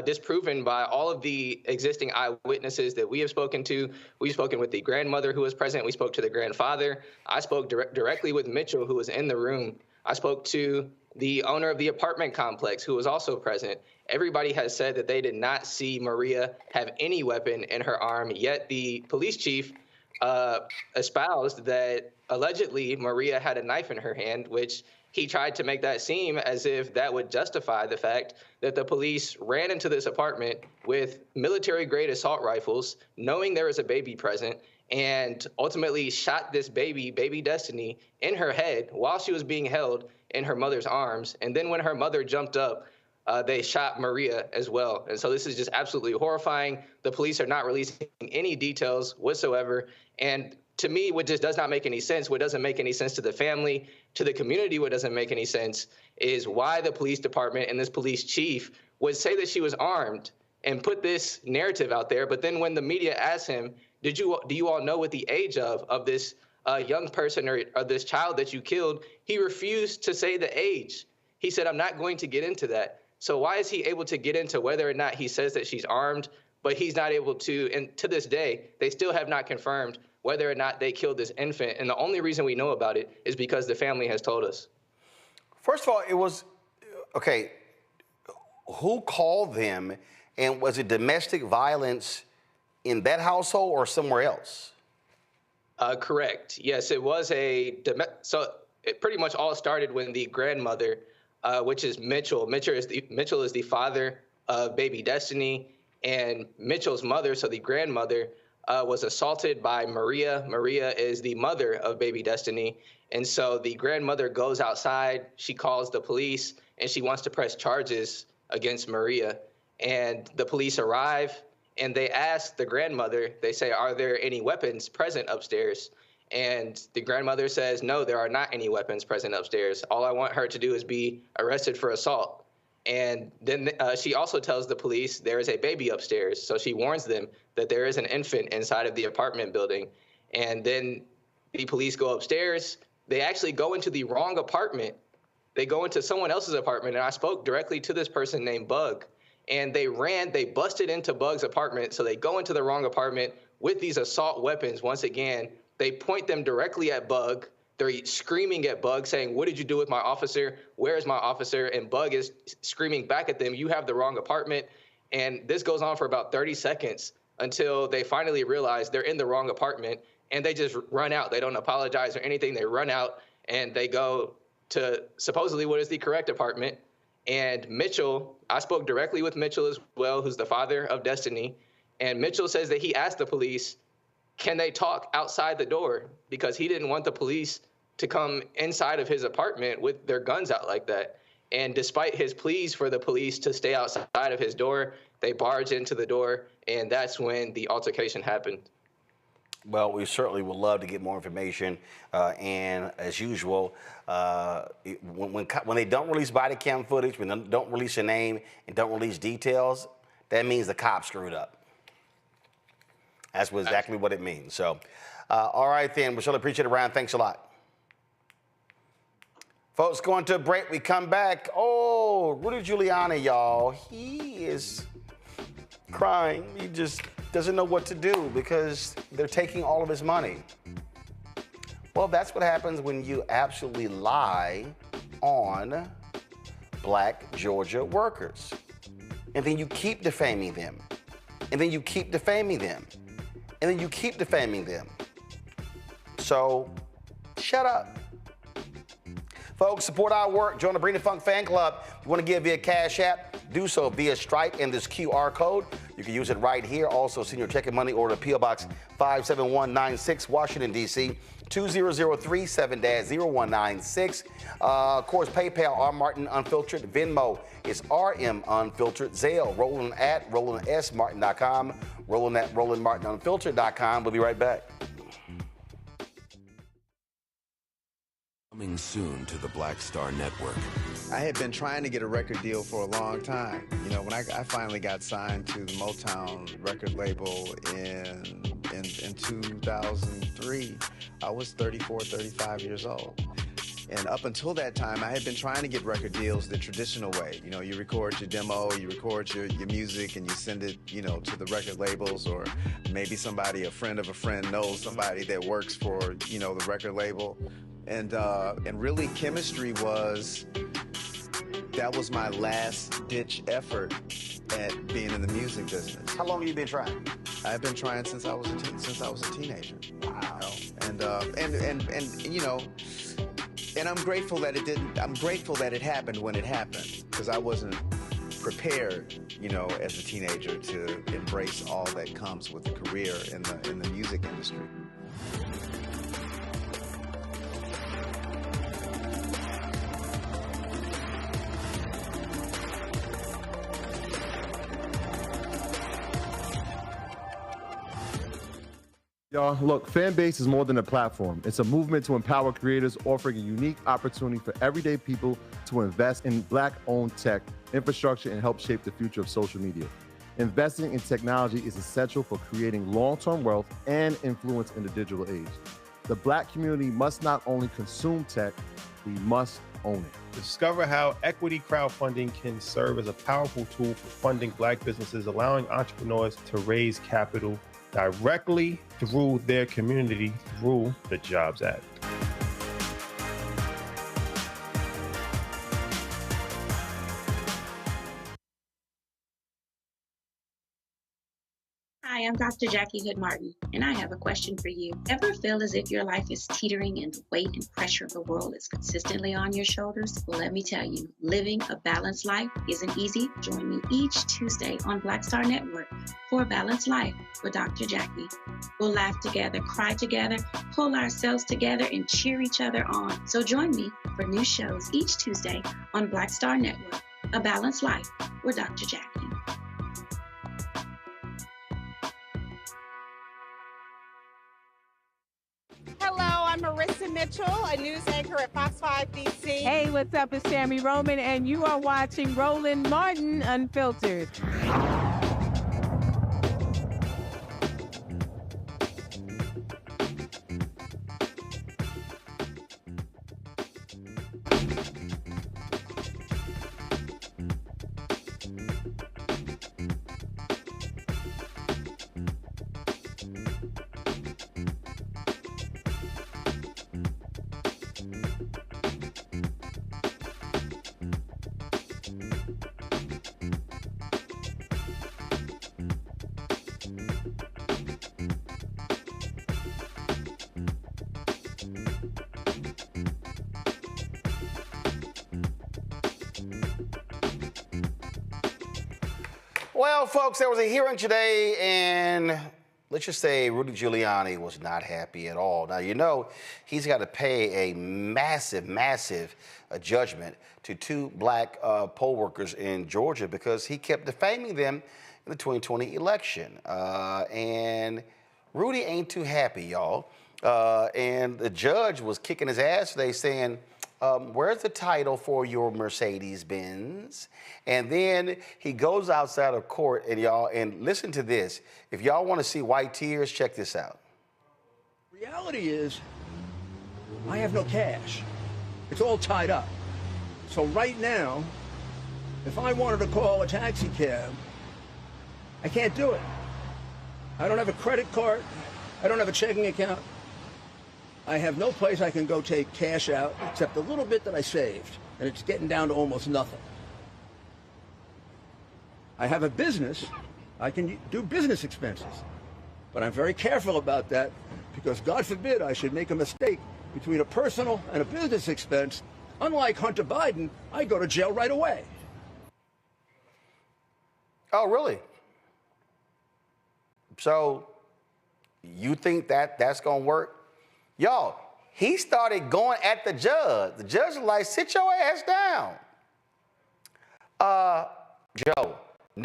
disproven by all of the existing eyewitnesses that we have spoken to. We've spoken with the grandmother who was present. We spoke to the grandfather. I spoke directly with Mitchell, who was in the room. I spoke to the owner of the apartment complex, who was also present. Everybody has said that they did not see Maria have any weapon in her arm, yet the police chief espoused that allegedly Maria had a knife in her hand, which he tried to make that seem as if that would justify the fact that the police ran into this apartment with military-grade assault rifles, knowing there was a baby present, and ultimately shot this baby Destiny, in her head while she was being held in her mother's arms. And then when her mother jumped up, they shot Maria as well. And so this is just absolutely horrifying. The police are not releasing any details whatsoever. And to me, what just does not make any sense, what doesn't make any sense to the family, to the community, what doesn't make any sense is why the police department and this police chief would say that she was armed and put this narrative out there. But then when the media asked him, do you all know what the age of this young person or this child that you killed, he refused to say the age. He said, I'm not going to get into that. So why is he able to get into whether or not he says that she's armed, but he's not able to, and to this day, they still have not confirmed whether or not they killed this infant. And the only reason we know about it is because the family has told us. First of all, it was, okay, who called them, and was it domestic violence in that household or somewhere else? Correct. Yes, it was so it pretty much all started when the grandmother, which is Mitchell. Mitchell is the father of baby Destiny, and Mitchell's mother, so the grandmother, was assaulted by Maria. Maria is the mother of baby Destiny. And so the grandmother goes outside, she calls the police, and she wants to press charges against Maria. And the police arrive, and they ask the grandmother, they say, are there any weapons present upstairs? And the grandmother says, no, there are not any weapons present upstairs. All I want her to do is be arrested for assault. And then she also tells the police there is a baby upstairs. So she warns them that there is an infant inside of the apartment building. And then the police go upstairs. They actually go into the wrong apartment. They go into someone else's apartment. And I spoke directly to this person named Bug. And they busted into Bug's apartment. So they go into the wrong apartment with these assault weapons. Once again, they point them directly at Bug. They're screaming at Bug, saying, what did you do with my officer? Where is my officer? And Bug is screaming back at them, you have the wrong apartment. And this goes on for about 30 seconds until they finally realize they're in the wrong apartment, and they just run out. They don't apologize or anything. They run out, and they go to supposedly what is the correct apartment. And Mitchell, I spoke directly with Mitchell as well, who's the father of Destiny. And Mitchell says that he asked the police, can they talk outside the door? Because he didn't want the police to come inside of his apartment with their guns out like that. And despite his pleas for the police to stay outside of his door, they barge into the door, and that's when the altercation happened. Well, we certainly would love to get more information. And as usual, when they don't release body cam footage, when they don't release a name and don't release details, that means the cops screwed up. That's exactly what it means. So, all right, then. We certainly appreciate it, Ryan. Thanks a lot. Folks, going to a break. We come back. Oh, Rudy Giuliani, y'all. He is crying. He just doesn't know what to do because they're taking all of his money. Well, that's what happens when you absolutely lie on Black Georgia workers. And then you keep defaming them. And then you keep defaming them. And then you keep defaming them. So, shut up. Folks, support our work. Join the Bring the Funk fan club. If you want to give via Cash App, do so via Stripe and this QR code. You can use it right here. Also, send your check and money order to P.O. Box 57196, Washington, D.C. 20037 7-0196. Of course, PayPal, R. Martin Unfiltered. Venmo is RM Unfiltered. Zelle, Roland at RolandSMartin.com. Roland at RolandMartinUnfiltered.com. We'll be right back. Coming soon to the Black Star Network. I had been trying to get a record deal for a long time. You know, when I finally got signed to the Motown record label in 2003, I was 34, 35 years old. And up until that time, I had been trying to get record deals the traditional way. You know, you record your demo, you record your music, and you send it, you know, to the record labels, or maybe somebody, a friend of a friend, knows somebody that works for, you know, the record label. And really, chemistry was my last-ditch effort at being in the music business. How long have you been trying? I've been trying since I was a teenager. Wow. You know? And you know, and I'm grateful that it didn't. I'm grateful that it happened when it happened, because I wasn't prepared, you know, as a teenager to embrace all that comes with a career in the music industry. Y'all, look, Fanbase is more than a platform. It's a movement to empower creators, offering a unique opportunity for everyday people to invest in Black-owned tech, infrastructure, and help shape the future of social media. Investing in technology is essential for creating long-term wealth and influence in the digital age. The Black community must not only consume tech, we must own it. Discover how equity crowdfunding can serve as a powerful tool for funding Black businesses, allowing entrepreneurs to raise capital directly through their community through the Jobs Act. Hi, I'm Dr. Jackie Hood Martin, and I have a question for you. Ever feel as if your life is teetering and the weight and pressure of the world is consistently on your shoulders? Well, let me tell you, living a balanced life isn't easy. Join me each Tuesday on Black Star Network for A Balanced Life with Dr. Jackie. We'll laugh together, cry together, pull ourselves together, and cheer each other on. So join me for new shows each Tuesday on Black Star Network, A Balanced Life with Dr. Jackie. Hello, I'm Marissa Mitchell, a news anchor at Fox 5 DC. Hey, what's up? It's Tammy Roman, and you are watching Roland Martin Unfiltered. Well, folks, there was a hearing today, and let's just say Rudy Giuliani was not happy at all. Now, you know, he's got to pay a massive judgment to two black poll workers in Georgia because he kept defaming them in the 2020 election. And Rudy ain't too happy, y'all. And the judge was kicking his ass today saying, where's the title for your Mercedes-Benz? And then he goes outside of court, and y'all, and listen to this. If y'all want to see white tears, check this out. Reality is, I have no cash. It's all tied up. So right now, if I wanted to call a taxi cab, I can't do it. I don't have a credit card. I don't have a checking account. I have no place I can go take cash out except a little bit that I saved, and it's getting down to almost nothing. I have a business. I can do business expenses, but I'm very careful about that because God forbid I should make a mistake between a personal and a business expense. Unlike Hunter Biden, I go to jail right away. Oh, really? So you think that that's going to work? Y'all, he started going at the judge. The judge was like, sit your ass down. Joe,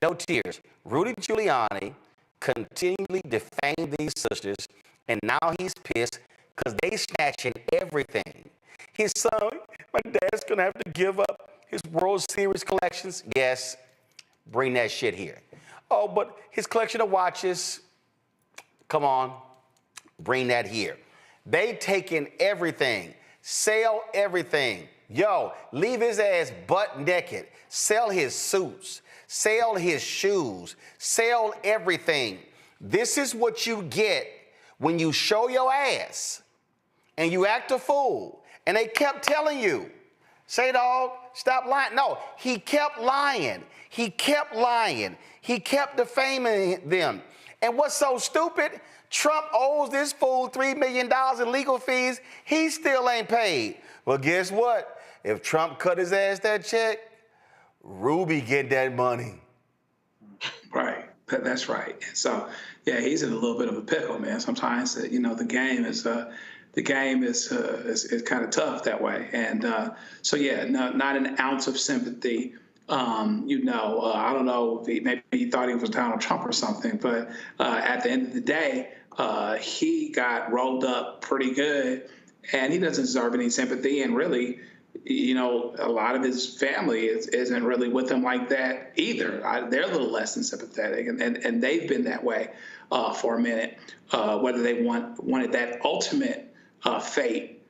no tears. Rudy Giuliani continually defamed these sisters, and now he's pissed because they snatching everything. His son, my dad's going to have to give up his World Series collections. Yes, bring that shit here. Oh, but his collection of watches, come on, bring that here. They taking everything, sell everything. Yo, leave his ass butt naked. Sell his suits, sell his shoes, sell everything. This is what you get when you show your ass and you act a fool. And they kept telling you, say, dog, stop lying. No, he kept lying. He kept lying. He kept defaming them. And what's so stupid? Trump owes this fool $3 million in legal fees. He still ain't paid. Well, guess what? If Trump cut his ass that check, Ruby get that money. Right. That's right. And so, yeah, he's in a little bit of a pickle, man. Sometimes, you know, the game is kind of tough that way. And so, yeah, no, not an ounce of sympathy. I don't know, maybe he thought he was Donald Trump or something, but at the end of the day, he got rolled up pretty good, and he doesn't deserve any sympathy. And really, you know, a lot of his family isn't really with him like that either. They're a little less than sympathetic, and they've been that way for a minute. Whether they wanted that ultimate fate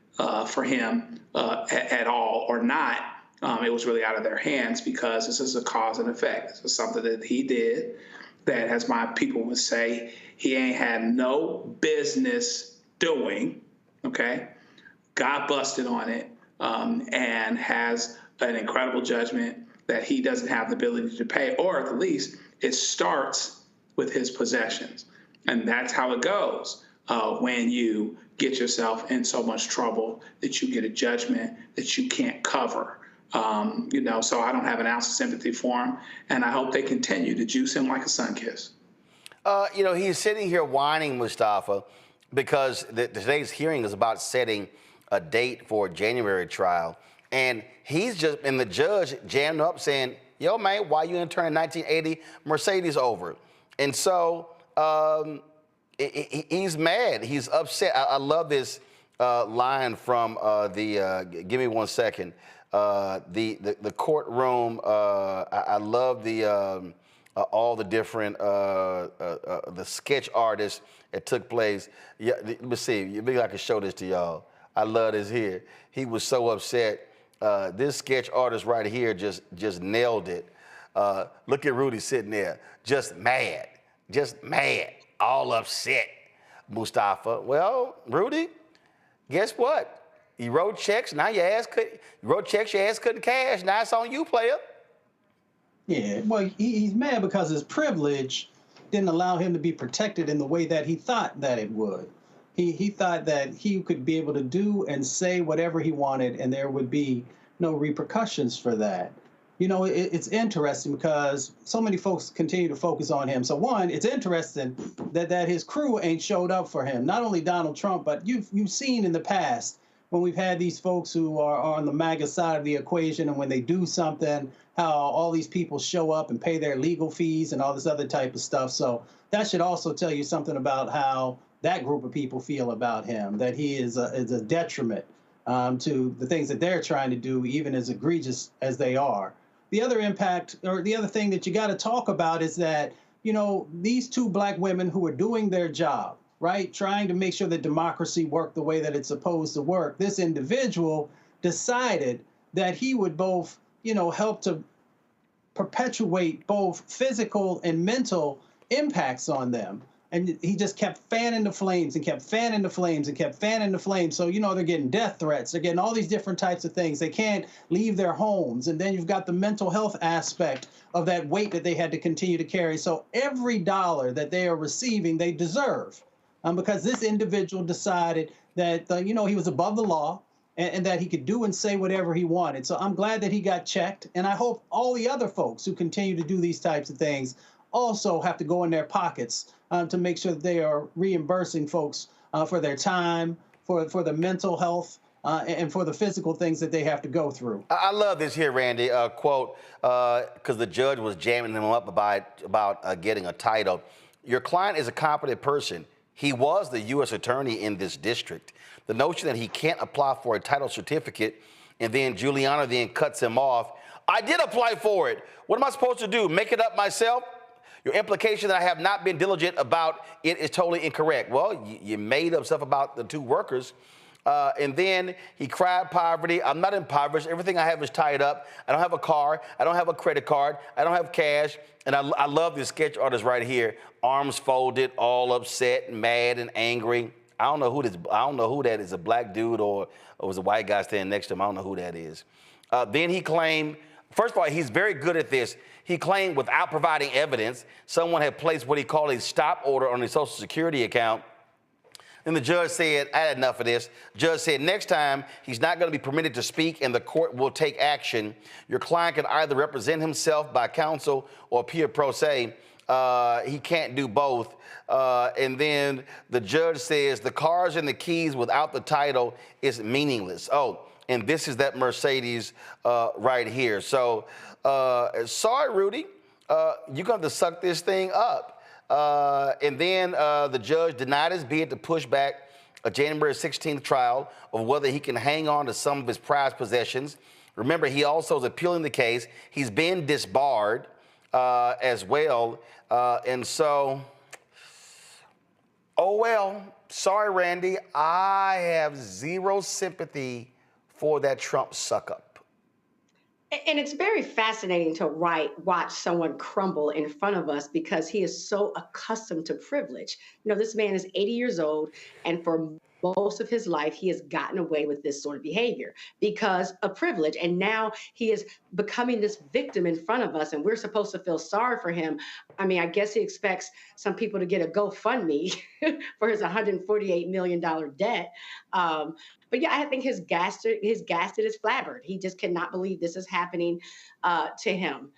for him at all or not, it was really out of their hands because this is a cause and effect. This is something that he did that, as my people would say, he ain't had no business doing, okay? Got busted on it and has an incredible judgment that he doesn't have the ability to pay, or at the least it starts with his possessions. And that's how it goes when you get yourself in so much trouble that you get a judgment that you can't cover. So I don't have an ounce of sympathy for him, and I hope they continue to juice him like a sun kiss. He's sitting here whining, Mustafa, because today's hearing is about setting a date for a January trial. And the judge jammed up saying, yo, man, why you didn't turn a 1980 Mercedes over? And so he's mad. He's upset. I love this line from give me 1 second. The courtroom. I love all the different the sketch artists that took place. Yeah, let me see. Maybe I can show this to y'all. I love this here. He was so upset. This sketch artist right here just nailed it. Look at Rudy sitting there, just mad, all upset. Mustafa. Well, Rudy, guess what? You wrote checks. Now your ass couldn't cash. Now it's on you, player. Yeah, well, he's mad because his privilege didn't allow him to be protected in the way that he thought that it would. He thought that he could be able to do and say whatever he wanted, and there would be no repercussions for that. It's interesting because so many folks continue to focus on him. So one, it's interesting that his crew ain't showed up for him. Not only Donald Trump, but you've seen in the past when we've had these folks who are on the MAGA side of the equation, and when they do something, how all these people show up and pay their legal fees and all this other type of stuff. So that should also tell you something about how that group of people feel about him, that he is a detriment to the things that they're trying to do, even as egregious as they are. The other impact, or the other thing that you got to talk about, is that, these two black women who are doing their job, right, trying to make sure that democracy worked the way that it's supposed to work, this individual decided that he would both, help to perpetuate both physical and mental impacts on them. And he just kept fanning the flames and kept fanning the flames and kept fanning the flames. So, they're getting death threats. They're getting all these different types of things. They can't leave their homes. And then you've got the mental health aspect of that weight that they had to continue to carry. So every dollar that they are receiving, they deserve. Because this individual decided that, he was above the law and that he could do and say whatever he wanted. So I'm glad that he got checked. And I hope all the other folks who continue to do these types of things also have to go in their pockets to make sure that they are reimbursing folks for their time, for the mental health, and for the physical things that they have to go through. I love this here, Randy, quote, because the judge was jamming him up about getting a title. Your client is a competent person. He was the U.S. attorney in this district. The notion that he can't apply for a title certificate and then Giuliani then cuts him off. I did apply for it. What am I supposed to do? Make it up myself? Your implication that I have not been diligent about it is totally incorrect. Well, you made up stuff about the two workers. And then he cried poverty. I'm not impoverished. Everything I have is tied up. I don't have a car. I don't have a credit card. I don't have cash. And I love this sketch artist right here. Arms folded, all upset, mad, and angry. I don't know who that is, a black dude or was a white guy standing next to him. I don't know who that is. Then he claimed, first of all, he's very good at this. He claimed without providing evidence, someone had placed what he called a stop order on his Social Security account. And the judge said, I had enough of this. Judge said, next time, he's not going to be permitted to speak and the court will take action. Your client can either represent himself by counsel or appear pro se. He can't do both. And then the judge says the cars and the keys without the title is meaningless. Oh, and this is that Mercedes right here. So sorry, Rudy, you're going to have to suck this thing up. And then the judge denied his bid to push back a January 16th trial of whether he can hang on to some of his prized possessions. Remember, he also is appealing the case. He's been disbarred as well. And so, oh well, sorry, Randy. I have zero sympathy for that Trump suck-up. And it's very fascinating to watch someone crumble in front of us because he is so accustomed to privilege. This man is 80 years old, and for most of his life, he has gotten away with this sort of behavior because of privilege. And now he is becoming this victim in front of us, and we're supposed to feel sorry for him. I mean, I guess he expects some people to get a GoFundMe for his $148 million debt. But yeah, I think his gasket is flabbered. He just cannot believe this is happening to him.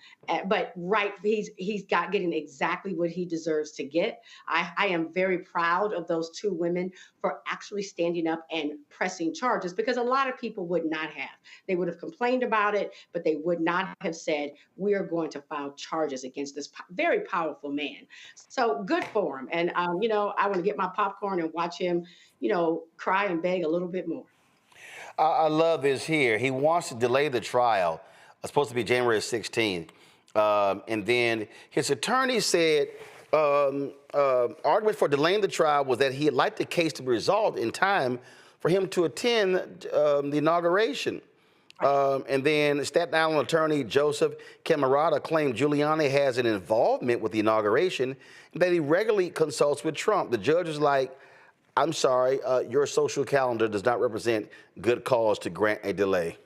But he's getting exactly what he deserves to get. I am very proud of those two women for actually standing up and pressing charges, because a lot of people would not have. They would have complained about it, but they would not have said, we are going to file charges against this very powerful man. So good for him. And, I want to get my popcorn and watch him, cry and beg a little bit more. I love this here. He wants to delay the trial. It's supposed to be January 16th. And then his attorney said argument for delaying the trial was that he'd like the case to be resolved in time for him to attend the inauguration. And then Staten Island attorney Joseph Camarata claimed Giuliani has an involvement with the inauguration and that he regularly consults with Trump. The judge was like, I'm sorry, your social calendar does not represent good cause to grant a delay.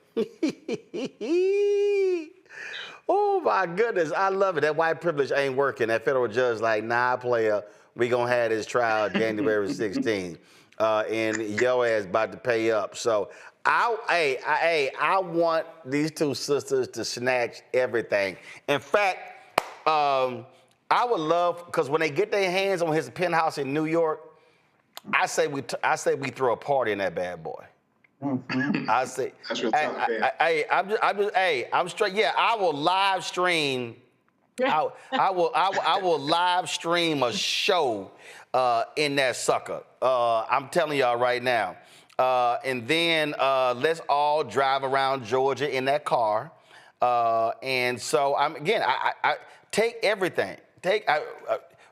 Oh my goodness, I love it. That white privilege ain't working. That federal judge like, nah, player, we gonna have this trial January 16th. And your ass about to pay up. So I want these two sisters to snatch everything. In fact, I would love, because when they get their hands on his penthouse in New York, I say we throw a party in that bad boy. Mm-hmm. I say, that's real tough, I'm straight. Yeah, I will live stream. I will live stream a show in that sucker. I'm telling y'all right now. And then let's all drive around Georgia in that car. And so I take everything.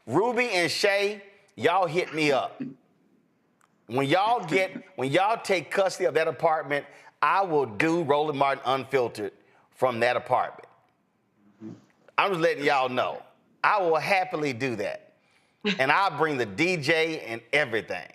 Ruby and Shay, y'all hit me up. When y'all take custody of that apartment, I will do Roland Martin Unfiltered from that apartment. I'm just letting y'all know. I will happily do that. And I'll bring the DJ and everything.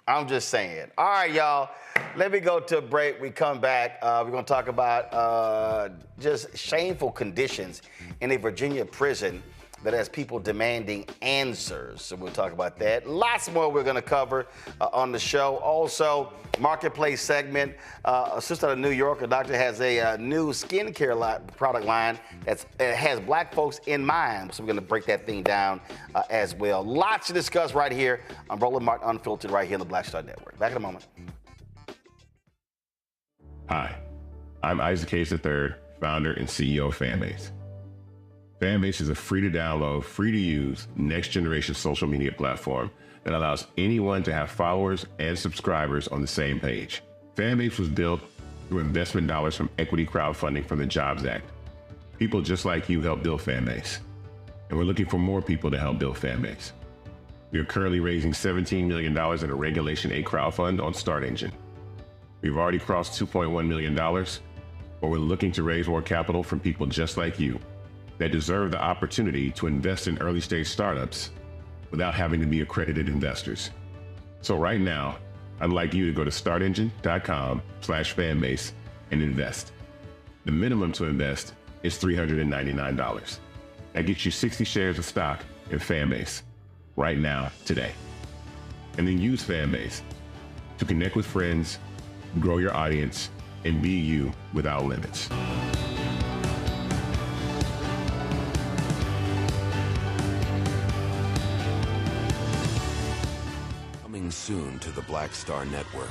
I'm just saying. All right, y'all. Let me go to a break. We come back. We're going to talk about just shameful conditions in a Virginia prison that has people demanding answers. So we'll talk about that. Lots more we're going to cover on the show. Also, marketplace segment. A sister out of New York, a doctor, has a new skincare product line that has black folks in mind. So we're going to break that thing down as well. Lots to discuss right here on Roland Martin Unfiltered right here on the Black Star Network. Back in a moment. Hi, I'm Isaac Hayes III, founder and CEO of Fanbase. Fanbase is a free-to-download, free-to-use, next-generation social media platform that allows anyone to have followers and subscribers on the same page. Fanbase was built through investment dollars from equity crowdfunding from the Jobs Act. People just like you helped build Fanbase, and we're looking for more people to help build Fanbase. We are currently raising $17 million in a Regulation A crowdfund on Start Engine. We've already crossed $2.1 million, but we're looking to raise more capital from people just like you that deserve the opportunity to invest in early-stage startups without having to be accredited investors. So right now, I'd like you to go to startengine.com/fanbase and invest. The minimum to invest is $399. That gets you 60 shares of stock in Fanbase right now, today. And then use Fanbase to connect with friends, grow your audience, and be you without limits. Soon to the Black Star Network.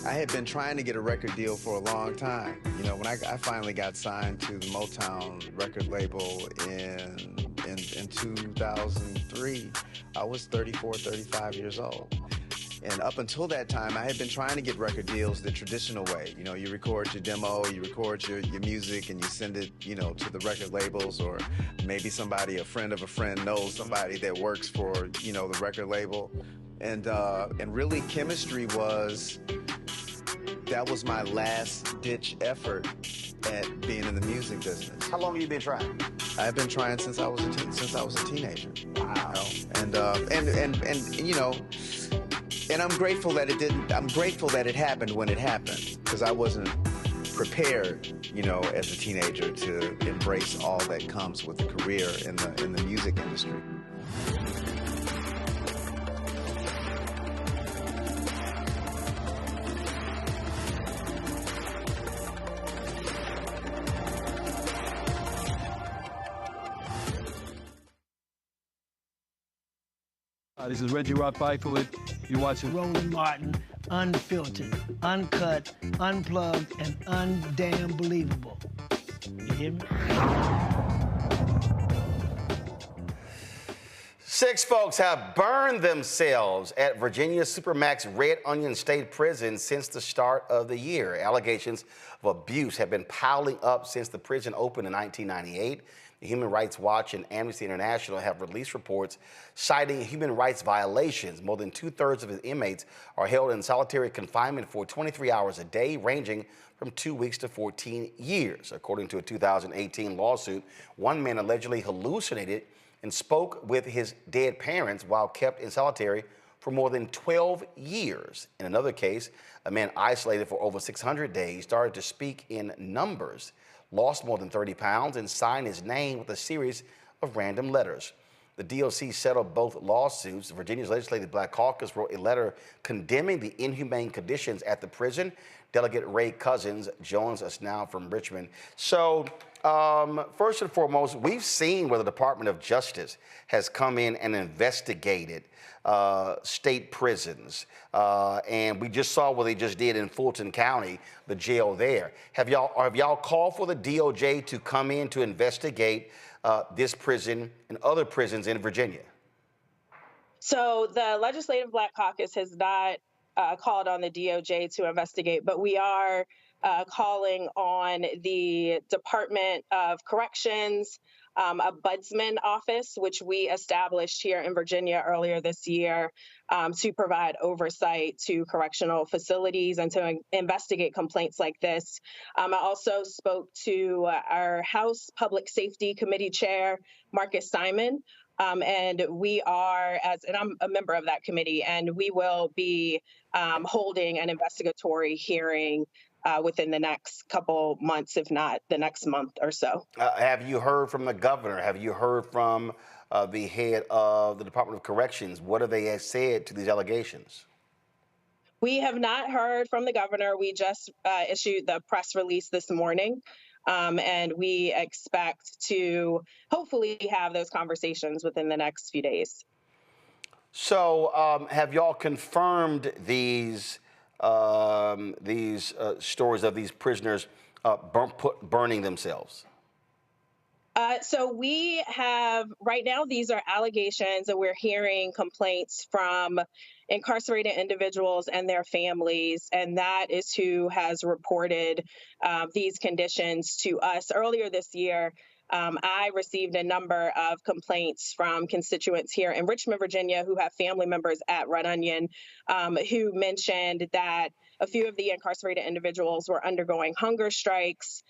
I had been trying to get a record deal for a long time. You know, when I finally got signed to the Motown record label in 2003, I was 34, 35 years old. And up until that time, I had been trying to get record deals the traditional way. You know, you record your demo, you record your music, and you send it, to the record labels, or maybe somebody, a friend of a friend, knows somebody that works for, the record label. And really, chemistry was my last-ditch effort at being in the music business. How long have you been trying? I've been trying since I was a teenager. Wow. And And I'm grateful that it didn't. I'm grateful that it happened when it happened, because I wasn't prepared, you know, as a teenager to embrace all that comes with a career in the music industry. This is Reggie Rock Byford. You're watching Roland Martin, unfiltered, uncut, unplugged, and undamn believable. You hear me? 6 folks have burned themselves at Virginia's Supermax Red Onion State Prison since the start of the year. Allegations of abuse have been piling up since the prison opened in 1998. The Human Rights Watch and Amnesty International have released reports citing human rights violations. More than 2/3 of the inmates are held in solitary confinement for 23 hours a day, ranging from 2 weeks to 14 years. According to a 2018 lawsuit, one man allegedly hallucinated and spoke with his dead parents while kept in solitary for more than 12 years. In another case, a man isolated for over 600 days started to speak in numbers, lost more than 30 pounds, and signed his name with a series of random letters. The DOC settled both lawsuits. Virginia's Legislative Black Caucus wrote a letter condemning the inhumane conditions at the prison. Delegate Ray Cousins joins us now from Richmond. So, first and foremost, we've seen where the Department of Justice has come in and investigated state prisons. And we just saw what they just did in Fulton County, the jail there. Have y'all called for the DOJ to come in to investigate this prison and other prisons in Virginia? So the Legislative Black Caucus has not called on the DOJ to investigate, but we are calling on the Department of Corrections, a Budsman office, which we established here in Virginia earlier this year, to provide oversight to correctional facilities and to investigate complaints like this. I also spoke to our House Public Safety Committee Chair, Marcus Simon, and we are, and I'm a member of that committee, and we will be holding an investigatory hearing within the next couple months, if not the next month or so. Have you heard from the governor? Have you heard from the head of the Department of Corrections? What have they said to these allegations? We have not heard from the governor. We just issued the press release this morning, and we expect to hopefully have those conversations within the next few days. So have y'all confirmed these stories of these prisoners burning themselves? So we have, right now, these are allegations, and we're hearing complaints from incarcerated individuals and their families, and that is who has reported these conditions to us. Earlier this year, I received a number of complaints from constituents here in Richmond, Virginia, who have family members at Red Onion, who mentioned that a few of the incarcerated individuals were undergoing hunger strikes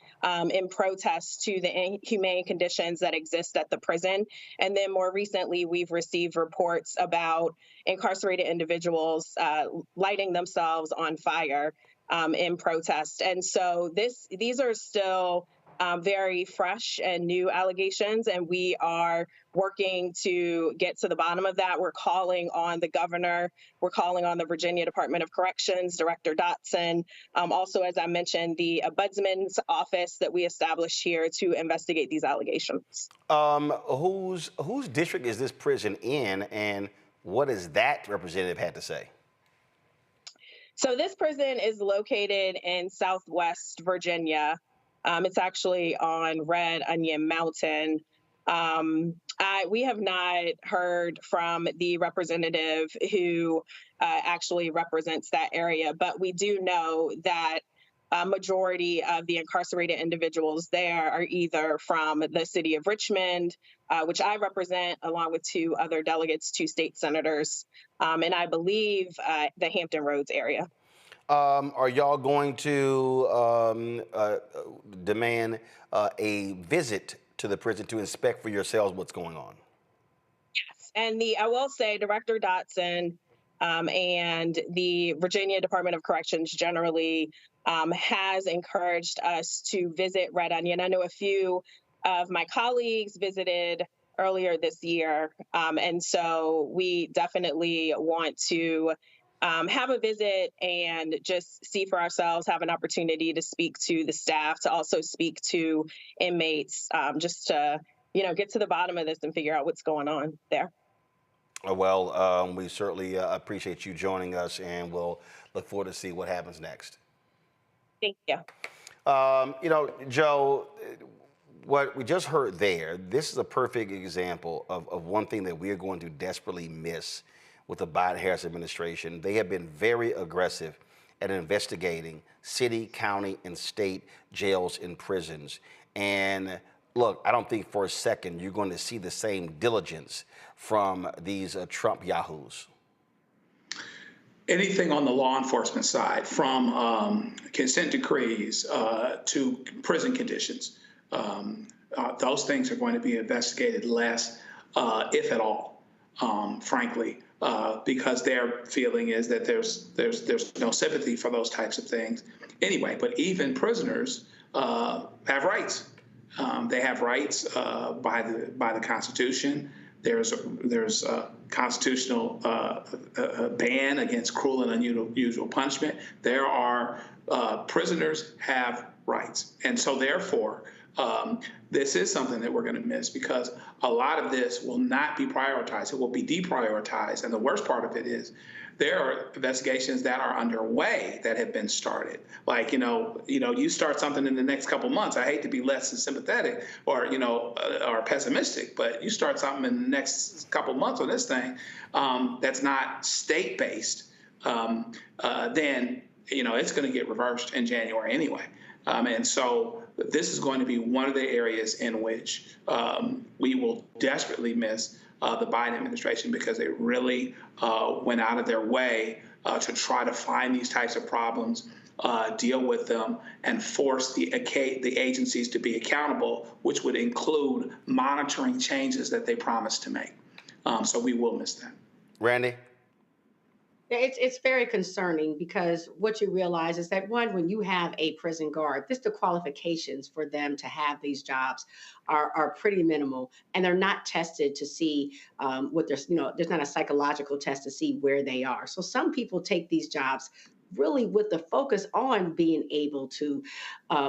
in protest to the inhumane conditions that exist at the prison. And then more recently, we've received reports about incarcerated individuals lighting themselves on fire in protest. And so these are still very fresh and new allegations, and we are working to get to the bottom of that. We're calling on the governor. We're calling on the Virginia Department of Corrections, Director Dotson. Also, as I mentioned, the Ombudsman's office that we established here to investigate these allegations. Whose district is this prison in, and what does that representative had to say? So this prison is located in Southwest Virginia. It's actually on Red Onion Mountain. We have not heard from the representative who actually represents that area, but we do know that a majority of the incarcerated individuals there are either from the city of Richmond, which I represent, along with 2 other delegates, 2 state senators, and I believe the Hampton Roads area. Are y'all going to demand a visit to the prison to inspect for yourselves what's going on? Yes, and I will say Director Dotson And the Virginia Department of Corrections generally has encouraged us to visit Red Onion. I know a few of my colleagues visited earlier this year. And so we definitely want to have a visit and just see for ourselves, have an opportunity to speak to the staff, to also speak to inmates, just to, get to the bottom of this and figure out what's going on there. Well, we certainly appreciate you joining us, and we'll look forward to see what happens next. Thank you. Joe, what we just heard there, this is a perfect example of one thing that we are going to desperately miss with the Biden-Harris administration. They have been very aggressive at investigating city, county, and state jails and prisons. And look, I don't think for a second you're going to see the same diligence from these Trump yahoos. Anything on the law enforcement side, from consent decrees to prison conditions, those things are going to be investigated less, if at all, frankly, because their feeling is that there's no sympathy for those types of things anyway. But even prisoners have rights. They have rights by the Constitution. There's a constitutional ban against cruel and unusual punishment. There are prisoners have rights, and so therefore this is something that we're going to miss, because a lot of this will not be prioritized. It will be deprioritized, and the worst part of it is there are investigations that are underway that have been started. Like, you start something in the next couple months. I hate to be less than sympathetic or pessimistic, but you start something in the next couple months on this thing that's not state-based, then, it's going to get reversed in January anyway. And so this is going to be one of the areas in which we will desperately miss the Biden administration, because they really went out of their way to try to find these types of problems, deal with them, and force the agencies to be accountable, which would include monitoring changes that they promised to make. So we will miss that. Randy? It's very concerning, because what you realize is that, one, when you have a prison guard, the qualifications for them to have these jobs are pretty minimal, and they're not tested to see what there's not a psychological test to see where they are. So some people take these jobs really with the focus on being able to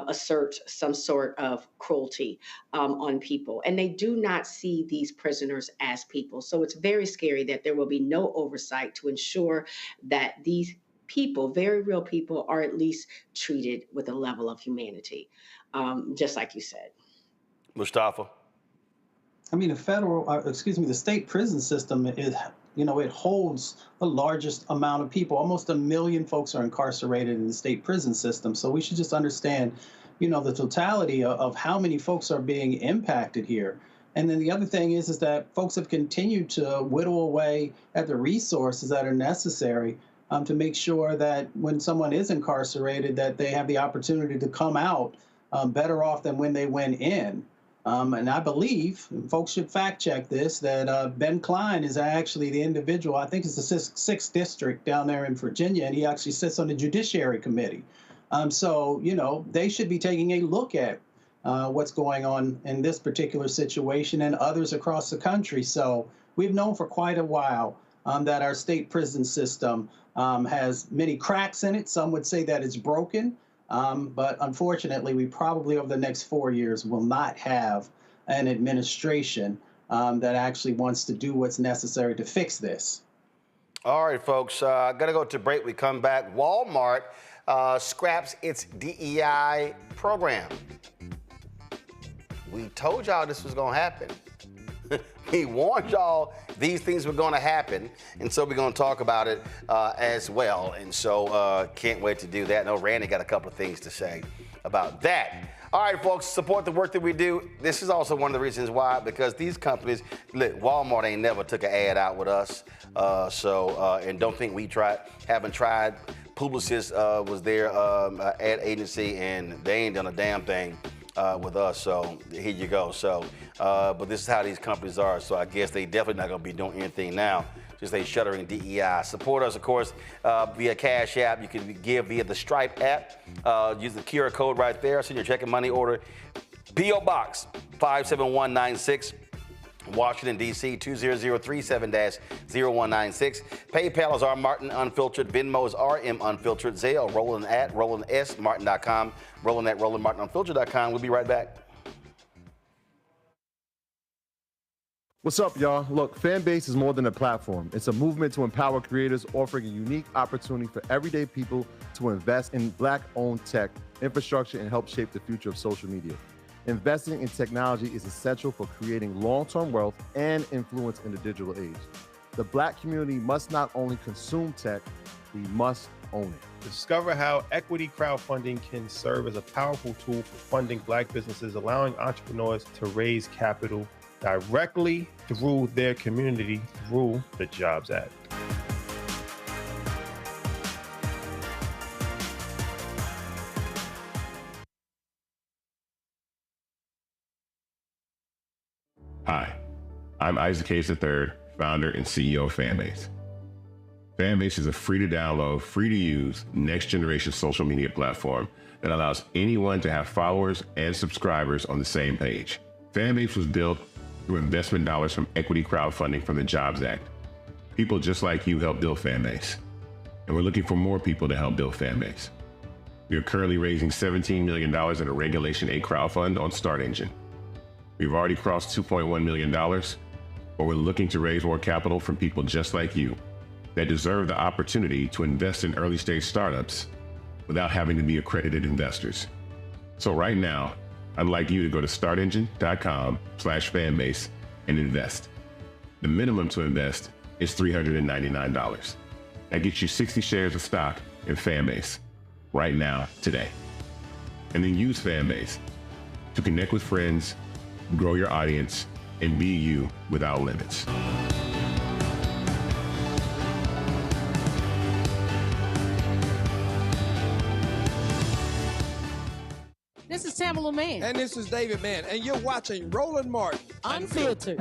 assert some sort of cruelty on people. And they do not see these prisoners as people. So it's very scary that there will be no oversight to ensure that these people, very real people, are at least treated with a level of humanity, just like you said. Mustafa? I mean, the state prison system is, it holds the largest amount of people. Almost 1 million folks are incarcerated in the state prison system. So we should just understand, the totality of how many folks are being impacted here. And then the other thing is that folks have continued to whittle away at the resources that are necessary to make sure that when someone is incarcerated, that they have the opportunity to come out better off than when they went in. And I believe, and folks should fact check this, that Ben Klein is actually the individual, I think it's the 6th district down there in Virginia, and he actually sits on the Judiciary Committee. So, they should be taking a look at what's going on in this particular situation and others across the country. So we've known for quite a while that our state prison system has many cracks in it. Some would say that it's broken. But unfortunately, we probably over the next 4 years will not have an administration that actually wants to do what's necessary to fix this. All right, folks, got to go to break. We come back. Walmart scraps its DEI program. We told y'all this was going to happen. We warned y'all these things were going to happen, and so we're going to talk about it as well. And so can't wait to do that. I know Randy got a couple of things to say about that. All right, folks, support the work that we do. This is also one of the reasons why, because these companies, look, Walmart ain't never took an ad out with us. And don't think we haven't tried. Publicis was their ad agency, and they ain't done a damn thing with us. So here you go. So, but this is how these companies are. So I guess they definitely not going to be doing anything now. just say Shuttering DEI. Support us, of course, via Cash App. You can give via the Stripe app. Use the QR code right there. Send your check and money order. P.O. Box 57196. Washington, D.C. 20037-0196. PayPal is R Martin Unfiltered. Venmo is RM Unfiltered. Zelle, Roland at RolandSMartin.com. Roland at RolandMartinUnfiltered.com. We'll be right back. What's up, y'all? Look, Fanbase is more than a platform. It's a movement to empower creators, offering a unique opportunity for everyday people to invest in Black-owned tech, infrastructure, and help shape the future of social media. Investing in technology is essential for creating long-term wealth and influence in the digital age. The Black community must not only consume tech, we must own it. Discover how equity crowdfunding can serve as a powerful tool for funding Black businesses, allowing entrepreneurs to raise capital directly through their community through the Jobs Act. Hi, I'm Isaac Hayes III, founder and CEO of Fanbase. Fanbase is a free-to-download, free-to-use, next-generation social media platform that allows anyone to have followers and subscribers on the same page. Fanbase was built through investment dollars from equity crowdfunding from the Jobs Act. People just like you helped build Fanbase, and we're looking for more people to help build Fanbase. We are currently raising $17 million in a Regulation A crowdfund on Start Engine. We've already crossed $2.1 million, but we're looking to raise more capital from people just like you that deserve the opportunity to invest in early-stage startups without having to be accredited investors. So right now, I'd like you to go to startengine.com/fanbase and invest. The minimum to invest is $399. That gets you 60 shares of stock in Fanbase right now, today. And then use Fanbase to connect with friends, grow your audience, and be you without limits. This is Tamala Mann. And this is David Mann. And you're watching Roland Martin Unfiltered.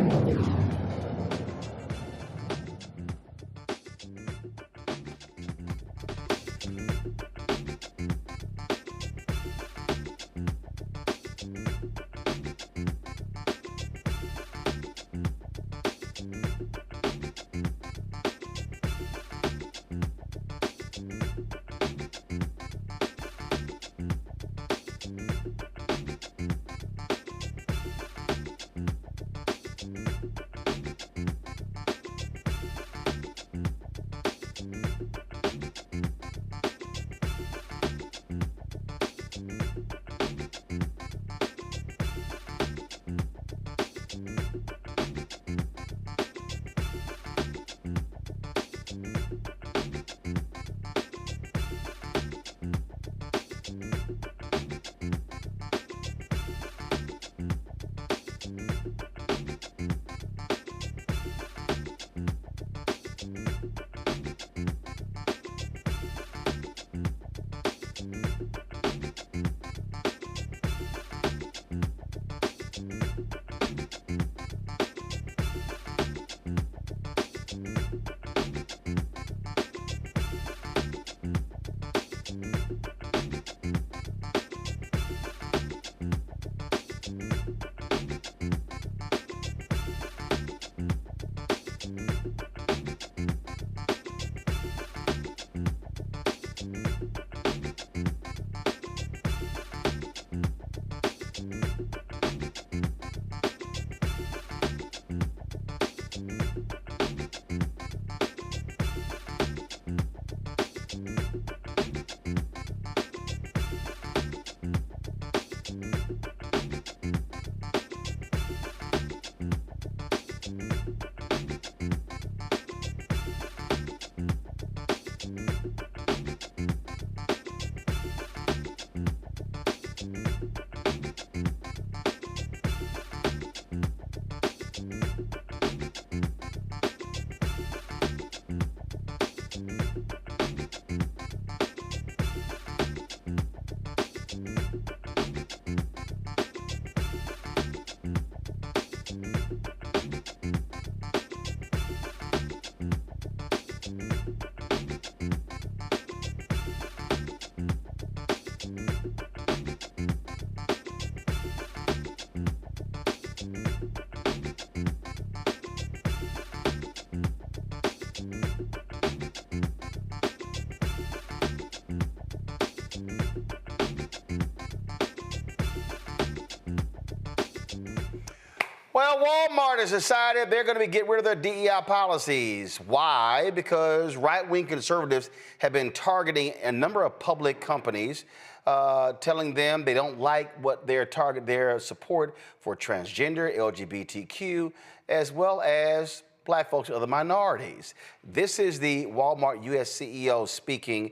Well, Walmart has decided they're going to get rid of their DEI policies. Why? Because right-wing conservatives have been targeting a number of public companies, telling them they don't like what their support for transgender, LGBTQ, as well as Black folks and other minorities. This is the Walmart U.S. CEO speaking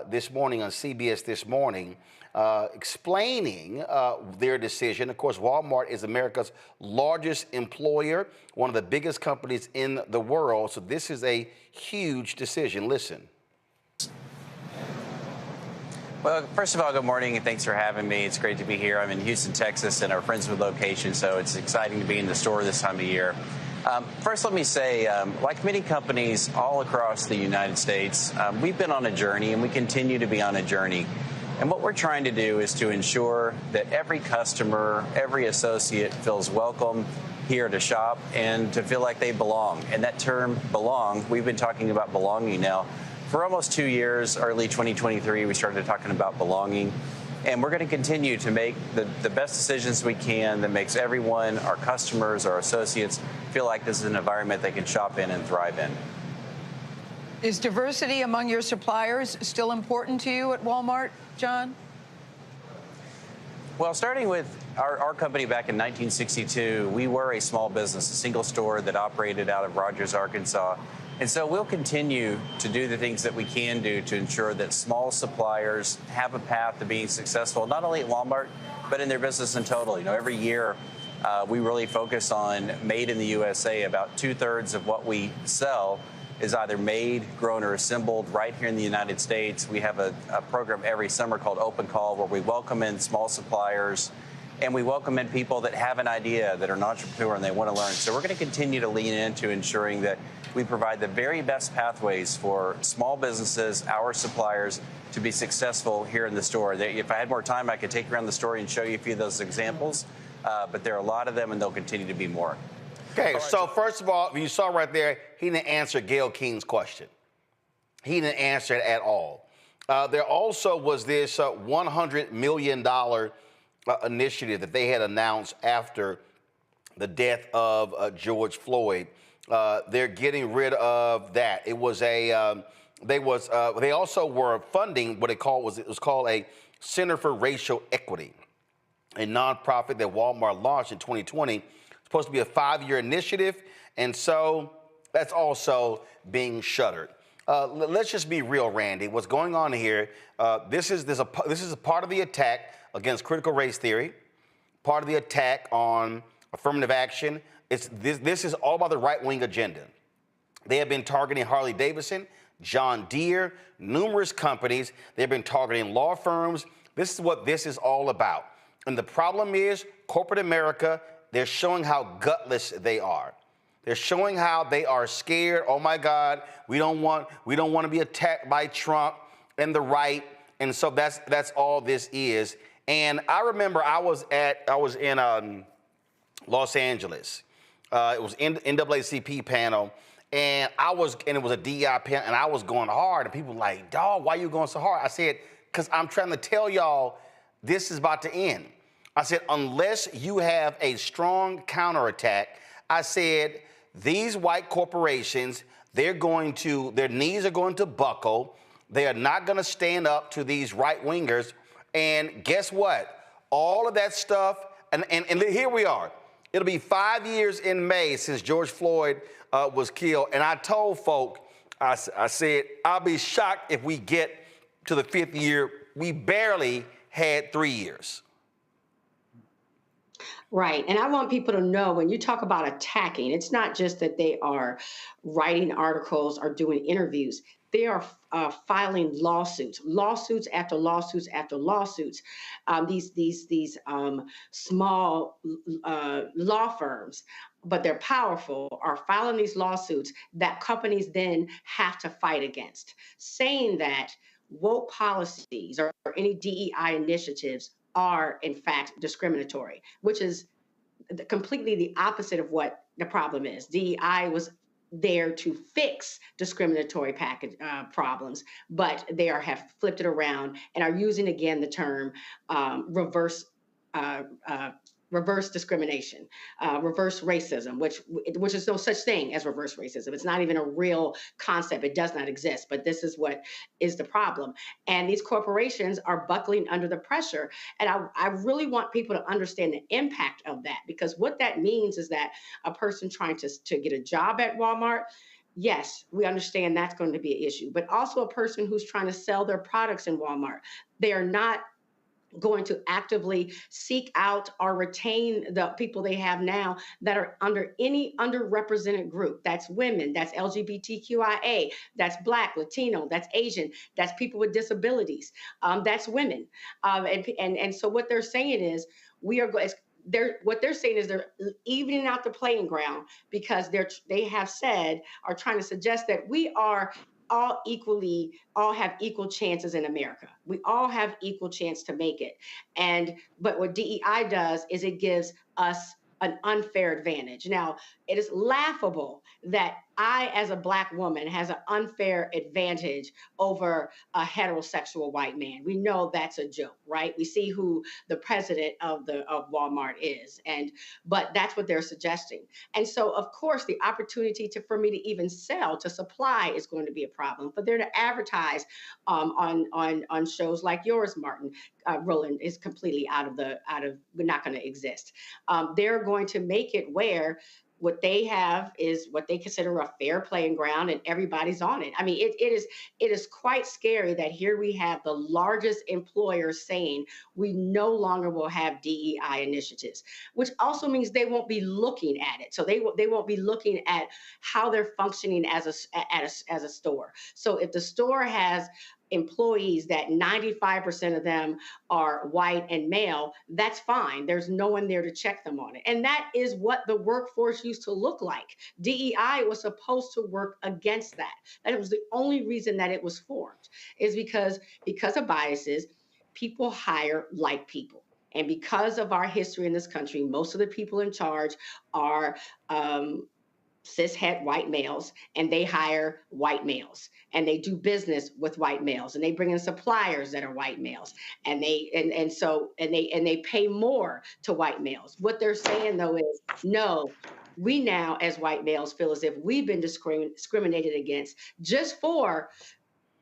this morning on CBS This Morning, explaining their decision. Of course, Walmart is America's largest employer, one of the biggest companies in the world. So this is a huge decision. Listen. Well, first of all, good morning and thanks for having me. It's great to be here. I'm in Houston, Texas, in our Friendswood location, so it's exciting to be in the store this time of year. First, let me say, like many companies all across the United States, we've been on a journey and we continue to be on a journey. And what we're trying to do is to ensure that every customer, every associate feels welcome here to shop and to feel like they belong. And that term belong, we've been talking about belonging now for almost 2 years. Early 2023, we started talking about belonging. And we're going to continue to make the best decisions we can that makes everyone, our customers, our associates, feel like this is an environment they can shop in and thrive in. Is diversity among your suppliers still important to you at Walmart, John? Well, starting with our company back in 1962, we were a small business, a single store that operated out of Rogers, Arkansas. And so we'll continue to do the things that we can do to ensure that small suppliers have a path to being successful, not only at Walmart, but in their business in total. You know, every year we really focus on made in the USA. About 2/3 of what we sell is either made, grown, or assembled right here in the United States. We have a program every summer called Open Call, where we welcome in small suppliers and we welcome in people that have an idea, that are an entrepreneur and they want to learn. So we're going to continue to lean into ensuring that we provide the very best pathways for small businesses, our suppliers, to be successful here in the store. If I had more time, I could take you around the store and show you a few of those examples, but there are a lot of them and there'll continue to be more. Okay, so first of all, you saw right there, he didn't answer Gayle King's question. He didn't answer it at all. There also was this $100 million initiative that they had announced after the death of George Floyd. They're getting rid of that. It was they also were funding what it was called a Center for Racial Equity, a nonprofit that Walmart launched in 2020. Supposed to be a 5-year initiative, and so that's also being shuttered. Let's just be real, Randy. What's going on here? This is a part of the attack against critical race theory, part of the attack on affirmative action. This is all about the right-wing agenda. They have been targeting Harley Davidson, John Deere, numerous companies. They've been targeting law firms. This is what this is all about. And the problem is corporate America. They're showing how gutless they are. They're showing how they are scared. Oh my God, we don't want to be attacked by Trump and the right. And so that's all this is. And I remember I was in Los Angeles. It was NAACP panel, and it was a DEI panel, and I was going hard. And people were like, dog, why are you going so hard? I said, because I'm trying to tell y'all this is about to end. I said, unless you have a strong counterattack, I said, these white corporations, their knees are going to buckle. They are not going to stand up to these right-wingers. And guess what? All of that stuff, and here we are. It'll be 5 years in May since George Floyd was killed. And I told folk, I said, I'll be shocked if we get to the 5th year. We barely had 3 years. Right. And I want people to know, when you talk about attacking, it's not just that they are writing articles or doing interviews. They are filing lawsuits after lawsuits after lawsuits. These small law firms, but they're powerful, are filing these lawsuits that companies then have to fight against, saying that woke policies or any DEI initiatives are in fact discriminatory, which is completely the opposite of what the problem is. DEI was there to fix discriminatory problems, but they have flipped it around and are using again the term reverse reverse discrimination, reverse racism, which is no such thing as reverse racism. It's not even a real concept. It does not exist. But this is what is the problem. And these corporations are buckling under the pressure. And I really want people to understand the impact of that, because what that means is that a person trying to get a job at Walmart, yes, we understand that's going to be an issue, but also a person who's trying to sell their products in Walmart. They are not going to actively seek out or retain the people they have now that are under any underrepresented group. That's women, that's LGBTQIA, that's Black, Latino, that's Asian, that's people with disabilities, that's women. And so what they're saying is what they're saying is they're evening out the playing ground, because they have said, are trying to suggest that we are all have equal chances in America. We all have equal chance to make it. But what DEI does is it gives us an unfair advantage. Now, it is laughable that I, as a Black woman, has an unfair advantage over a heterosexual white man. We know that's a joke, right? We see who the president of Walmart is, but that's what they're suggesting. And so, of course, the opportunity for me to even sell, to supply, is going to be a problem. But they're to advertise on shows like yours, Martin, Roland, is completely not going to exist. They're going to make it where what they have is what they consider a fair playing ground, and everybody's on it. I mean, it is quite scary that here we have the largest employer saying we no longer will have DEI initiatives, which also means they won't be looking at it. So they won't be looking at how they're functioning as a store. So if the store has employees that 95% of them are white and male, that's fine. There's no one there to check them on it. And that is what the workforce used to look like. DEI was supposed to work against that. That was the only reason that it was formed, is because of biases, people hire like people. And because of our history in this country, most of the people in charge are cishet white males, and they hire white males, and they do business with white males, and they bring in suppliers that are white males, and they pay more to white males. What they're saying though is, no, we now as white males feel as if we've been discriminated against just for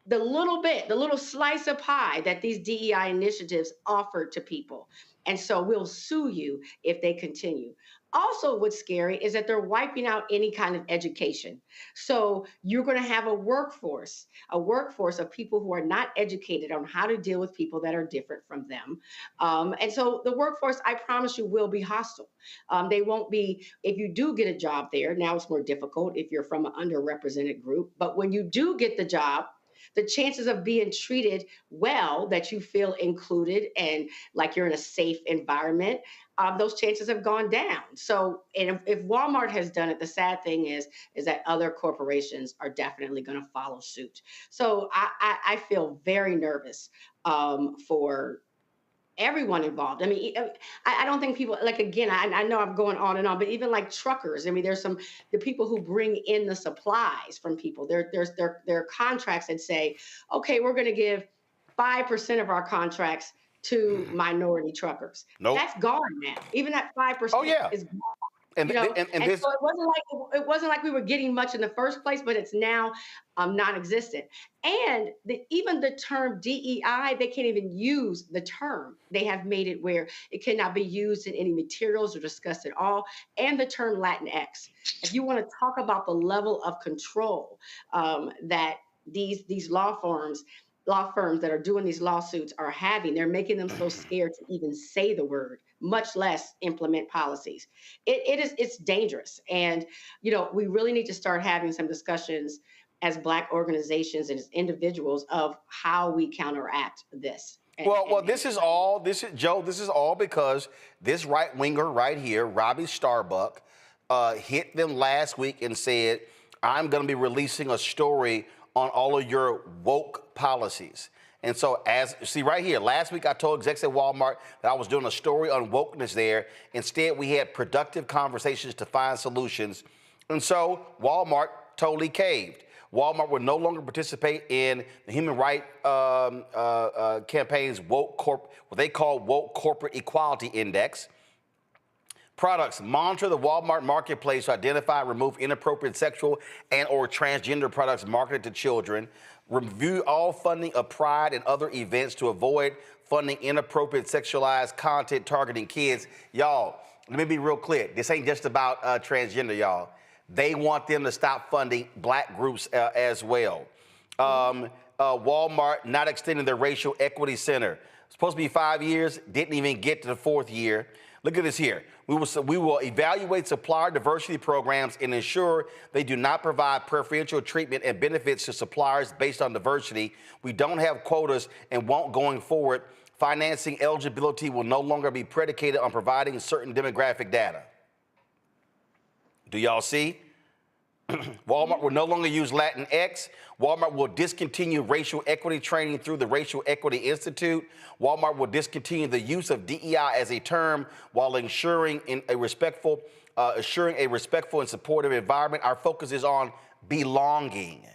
the little slice of pie that these DEI initiatives offered to people. And so we'll sue you if they continue. Also, what's scary is that they're wiping out any kind of education. So you're going to have a workforce of people who are not educated on how to deal with people that are different from them. And so the workforce, I promise you, will be hostile. They won't be, if you do get a job there, now it's more difficult if you're from an underrepresented group. But when you do get the job, the chances of being treated well, that you feel included and like you're in a safe environment, those chances have gone down. So, and if Walmart has done it, the sad thing is that other corporations are definitely going to follow suit. So I feel very nervous for everyone involved. I mean, I don't think people, like, again, I know I'm going on and on, but even like truckers, I mean, there's the people who bring in the supplies from people. There are contracts that say, okay, we're going to give 5% of our contracts to minority truckers. Nope. That's gone now. Even that 5% is gone. And so it wasn't like we were getting much in the first place, but it's now non-existent. And even the term DEI, they can't even use the term. They have made it where it cannot be used in any materials or discussed at all. And the term Latinx. If you want to talk about the level of control that these law firms that are doing these lawsuits are having, they're making them so scared to even say the word, much less implement policies. It's dangerous. And, we really need to start having some discussions as Black organizations and as individuals of how we counteract this. This is all because this right-winger right here, Robbie Starbuck, hit them last week and said, I'm going to be releasing a story on all of your woke policies. And so right here, last week I told execs at Walmart that I was doing a story on wokeness there. Instead, we had productive conversations to find solutions. And so Walmart totally caved. Walmart will no longer participate in the human rights campaign's what they call woke corporate equality index. Products. Monitor the Walmart marketplace to identify and remove inappropriate sexual and or transgender products marketed to children. Review all funding of Pride and other events to avoid funding inappropriate sexualized content targeting kids. Y'all, let me be real clear. This ain't just about transgender, y'all. They want them to stop funding black groups as well. Walmart not extending their racial equity center. Supposed to be 5 years, didn't even get to the 4th year. Look at this here. We will evaluate supplier diversity programs and ensure they do not provide preferential treatment and benefits to suppliers based on diversity. We don't have quotas and won't going forward. Financing eligibility will no longer be predicated on providing certain demographic data. Do y'all see? Walmart will no longer use Latinx. Walmart will discontinue racial equity training through the Racial Equity Institute. Walmart will discontinue the use of DEI as a term while ensuring a respectful and supportive environment. Our focus is on belonging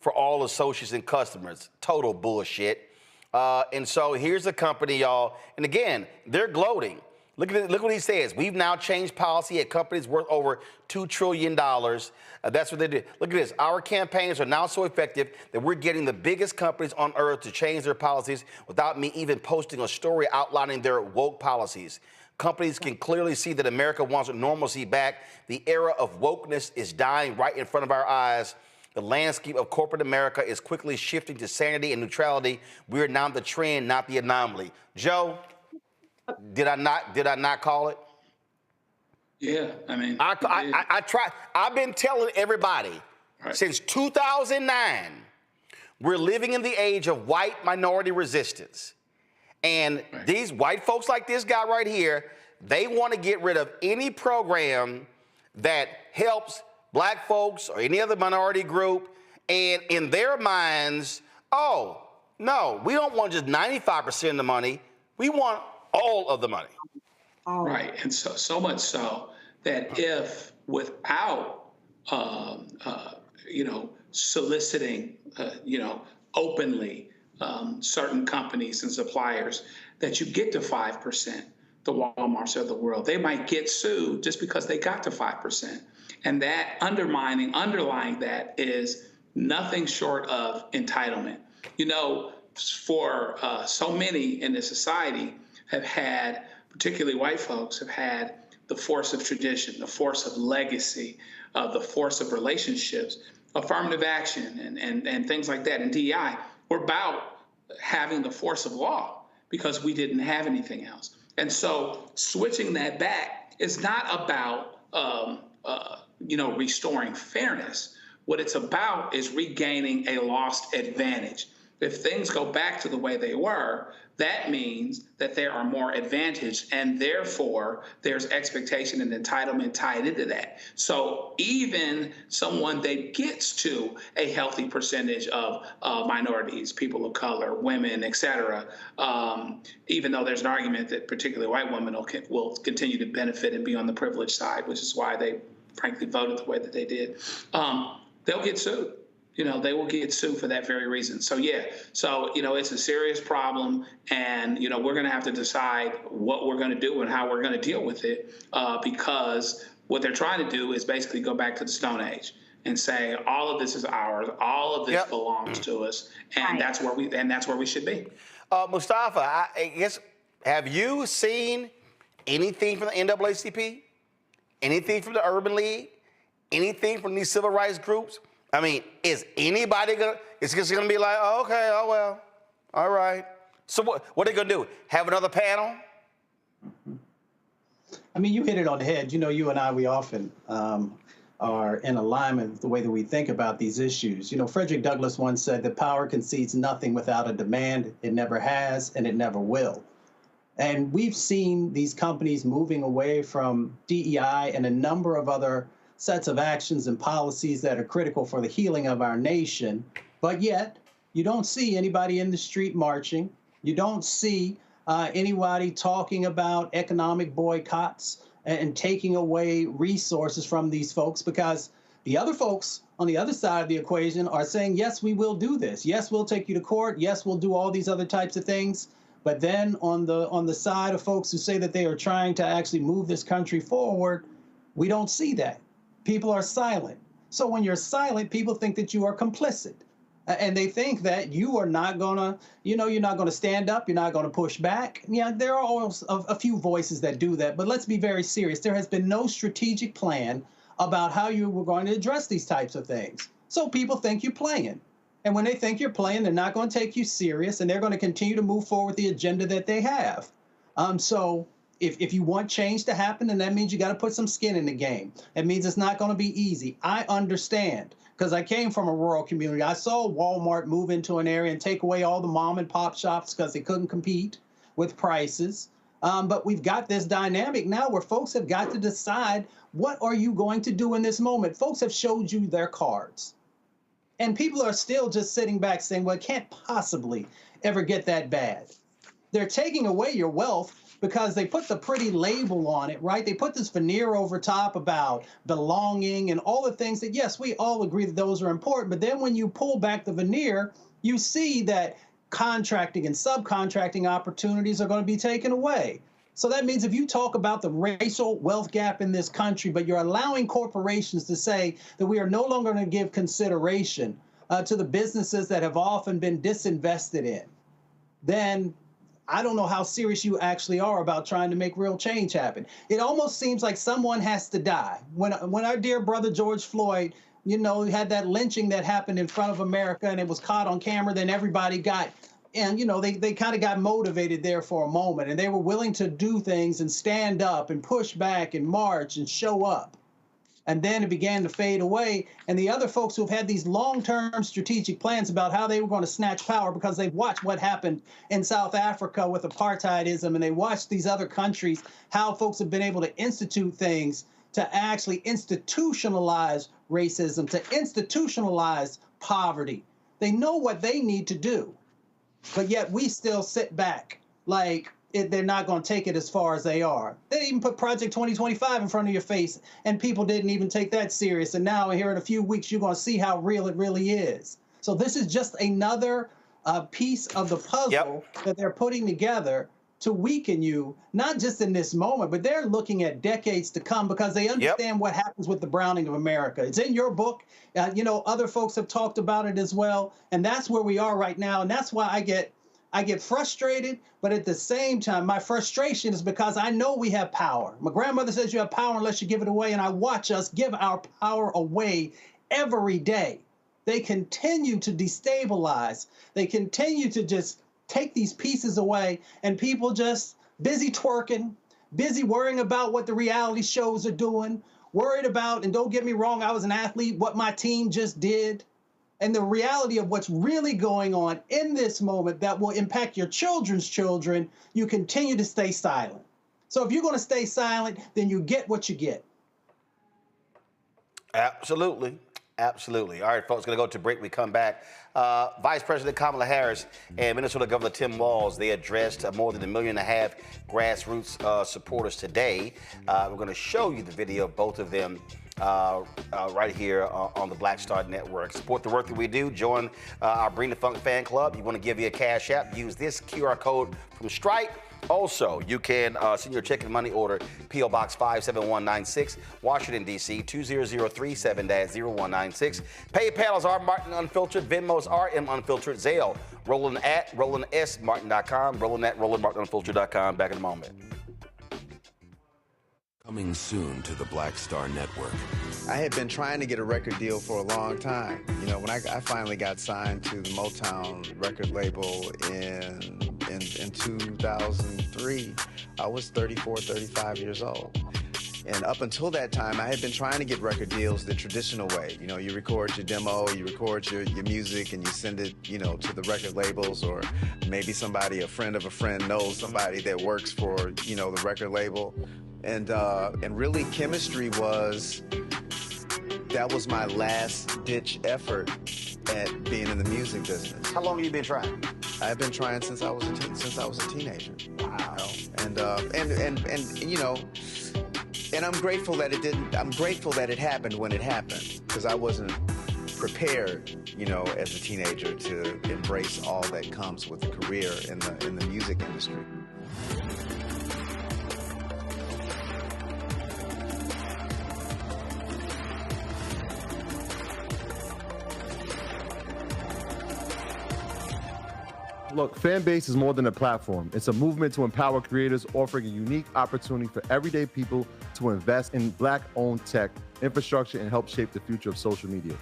for all associates and customers. Total bullshit. And so here's a company, y'all. And again, they're gloating. Look what he says. We've now changed policy at companies worth over $2 trillion. That's what they did. Look at this. Our campaigns are now so effective that we're getting the biggest companies on earth to change their policies without me even posting a story outlining their woke policies. Companies can clearly see that America wants normalcy back. The era of wokeness is dying right in front of our eyes. The landscape of corporate America is quickly shifting to sanity and neutrality. We're now the trend, not the anomaly. Joe, did I not call it? Yeah, I mean, I try. I've been telling everybody since 2009, we're living in the age of white minority resistance. And these white folks like this guy right here, they want to get rid of any program that helps black folks or any other minority group. And in their minds, oh, no, we don't want just 95% of the money. We want all of the money. Right, and so much so that if without, soliciting, openly certain companies and suppliers, that you get to 5%, the Walmarts of the world, they might get sued just because they got to 5%. And that underlying that is nothing short of entitlement. For so many in this society have had, particularly white folks, have had the force of tradition, the force of legacy, the force of relationships, affirmative action, and things like that. And DEI, we're about having the force of law because we didn't have anything else. And so switching that back is not about, restoring fairness. What it's about is regaining a lost advantage. If things go back to the way they were, that means that there are more advantaged, and therefore there's expectation and entitlement tied into that. So even someone that gets to a healthy percentage of minorities, people of color, women, et cetera, even though there's an argument that particularly white women will continue to benefit and be on the privileged side, which is why they frankly voted the way that they did, they'll get sued. They will get sued for that very reason. So, it's a serious problem. And, we're going to have to decide what we're going to do and how we're going to deal with it, because what they're trying to do is basically go back to the Stone Age and say, all of this is ours. All of this belongs to us. And that's where we should be. Mustafa, I guess, have you seen anything from the NAACP? Anything from the Urban League? Anything from these civil rights groups? I mean, is anybody it's just gonna be like, oh, okay, oh well, all right. So what are they gonna do? Have another panel? I mean, you hit it on the head. You and I, we often are in alignment with the way that we think about these issues. Frederick Douglass once said that power concedes nothing without a demand. It never has, and it never will. And we've seen these companies moving away from DEI and a number of other sets of actions and policies that are critical for the healing of our nation. But yet, you don't see anybody in the street marching. You don't see anybody talking about economic boycotts and taking away resources from these folks, because the other folks on the other side of the equation are saying, yes, we will do this. Yes, we'll take you to court. Yes, we'll do all these other types of things. But then on the side of folks who say that they are trying to actually move this country forward, we don't see that. People are silent. So when you're silent, people think that you are complicit. And they think that you are not gonna, you're not gonna stand up, you're not gonna push back. Yeah, there are always a few voices that do that, but let's be very serious. There has been no strategic plan about how you were going to address these types of things. So people think you're playing. And when they think you're playing, they're not going to take you serious, and they're going to continue to move forward the agenda that they have. So if you want change to happen, then that means you got to put some skin in the game. It means it's not going to be easy. I understand, because I came from a rural community. I saw Walmart move into an area and take away all the mom and pop shops because they couldn't compete with prices. But we've got this dynamic now where folks have got to decide, what are you going to do in this moment? Folks have showed you their cards. And people are still just sitting back saying, well, it can't possibly ever get that bad. They're taking away your wealth because they put the pretty label on it, right? They put this veneer over top about belonging and all the things that, yes, we all agree that those are important. But then when you pull back the veneer, you see that contracting and subcontracting opportunities are going to be taken away. So that means if you talk about the racial wealth gap in this country, but you're allowing corporations to say that we are no longer going to give consideration to the businesses that have often been disinvested in, then I don't know how serious you actually are about trying to make real change happen. It almost seems like someone has to die. When our dear brother George Floyd, had that lynching that happened in front of America and it was caught on camera, then everybody got, and they kind of got motivated there for a moment, and they were willing to do things and stand up and push back and march and show up. And then it began to fade away. And the other folks who've had these long-term strategic plans about how they were going to snatch power, because they've watched what happened in South Africa with apartheidism, and they watched these other countries, how folks have been able to institute things to actually institutionalize racism, to institutionalize poverty. They know what they need to do. But yet we still sit back like they're not going to take it as far as they are. They even put Project 2025 in front of your face, and people didn't even take that serious. And now here in a few weeks, you're going to see how real it really is. So this is just another piece of the puzzle that they're putting together to weaken you, not just in this moment, but they're looking at decades to come, because they understand what happens with the browning of America. It's in your book. Other folks have talked about it as well. And that's where we are right now. And that's why I get frustrated, but at the same time, my frustration is because I know we have power. My grandmother says you have power unless you give it away, and I watch us give our power away every day. They continue to destabilize. They continue to just take these pieces away, and people just busy twerking, busy worrying about what the reality shows are doing, worried about, and don't get me wrong, I was an athlete, what my team just did. And the reality of what's really going on in this moment that will impact your children's children, you continue to stay silent. So if you're going to stay silent, then you get what you get. Absolutely. Absolutely. All right, folks, going to go to break. We come back. Vice President Kamala Harris and Minnesota Governor Tim Walz, they addressed more than 1.5 million grassroots supporters today. We're going to show you the video of both of them right here on the Black Star Network. Support the work that we do. Join our Bring the Funk fan club. You want to give you a cash app, use this QR code from Stripe. Also, you can send your check and money order, P.O. Box 57196, Washington, D.C., 20037-0196. PayPal is R. Martin Unfiltered. Venmo is RM Unfiltered. Zelle, Roland at RolandSMartin.com. Roland at RolandMartinUnfiltered.com. Back in a moment. Coming soon to the Black Star Network. I had been trying to get a record deal for a long time. When I finally got signed to the Motown record label in 2003, I was 34, 35 years old. And up until that time, I had been trying to get record deals the traditional way. You record your demo, you record your music, and you send it, to the record labels, or maybe a friend of a friend knows somebody that works for, the record label. And really, chemistry was my last ditch effort at being in the music business. How long have you been trying? I've been trying since I was a teenager. Wow. And I'm grateful that it didn't. I'm grateful that it happened when it happened, because I wasn't prepared, as a teenager to embrace all that comes with a career in the music industry. Look, Fanbase is more than a platform. It's a movement to empower creators, offering a unique opportunity for everyday people to invest in Black-owned tech, infrastructure, and help shape the future of social media.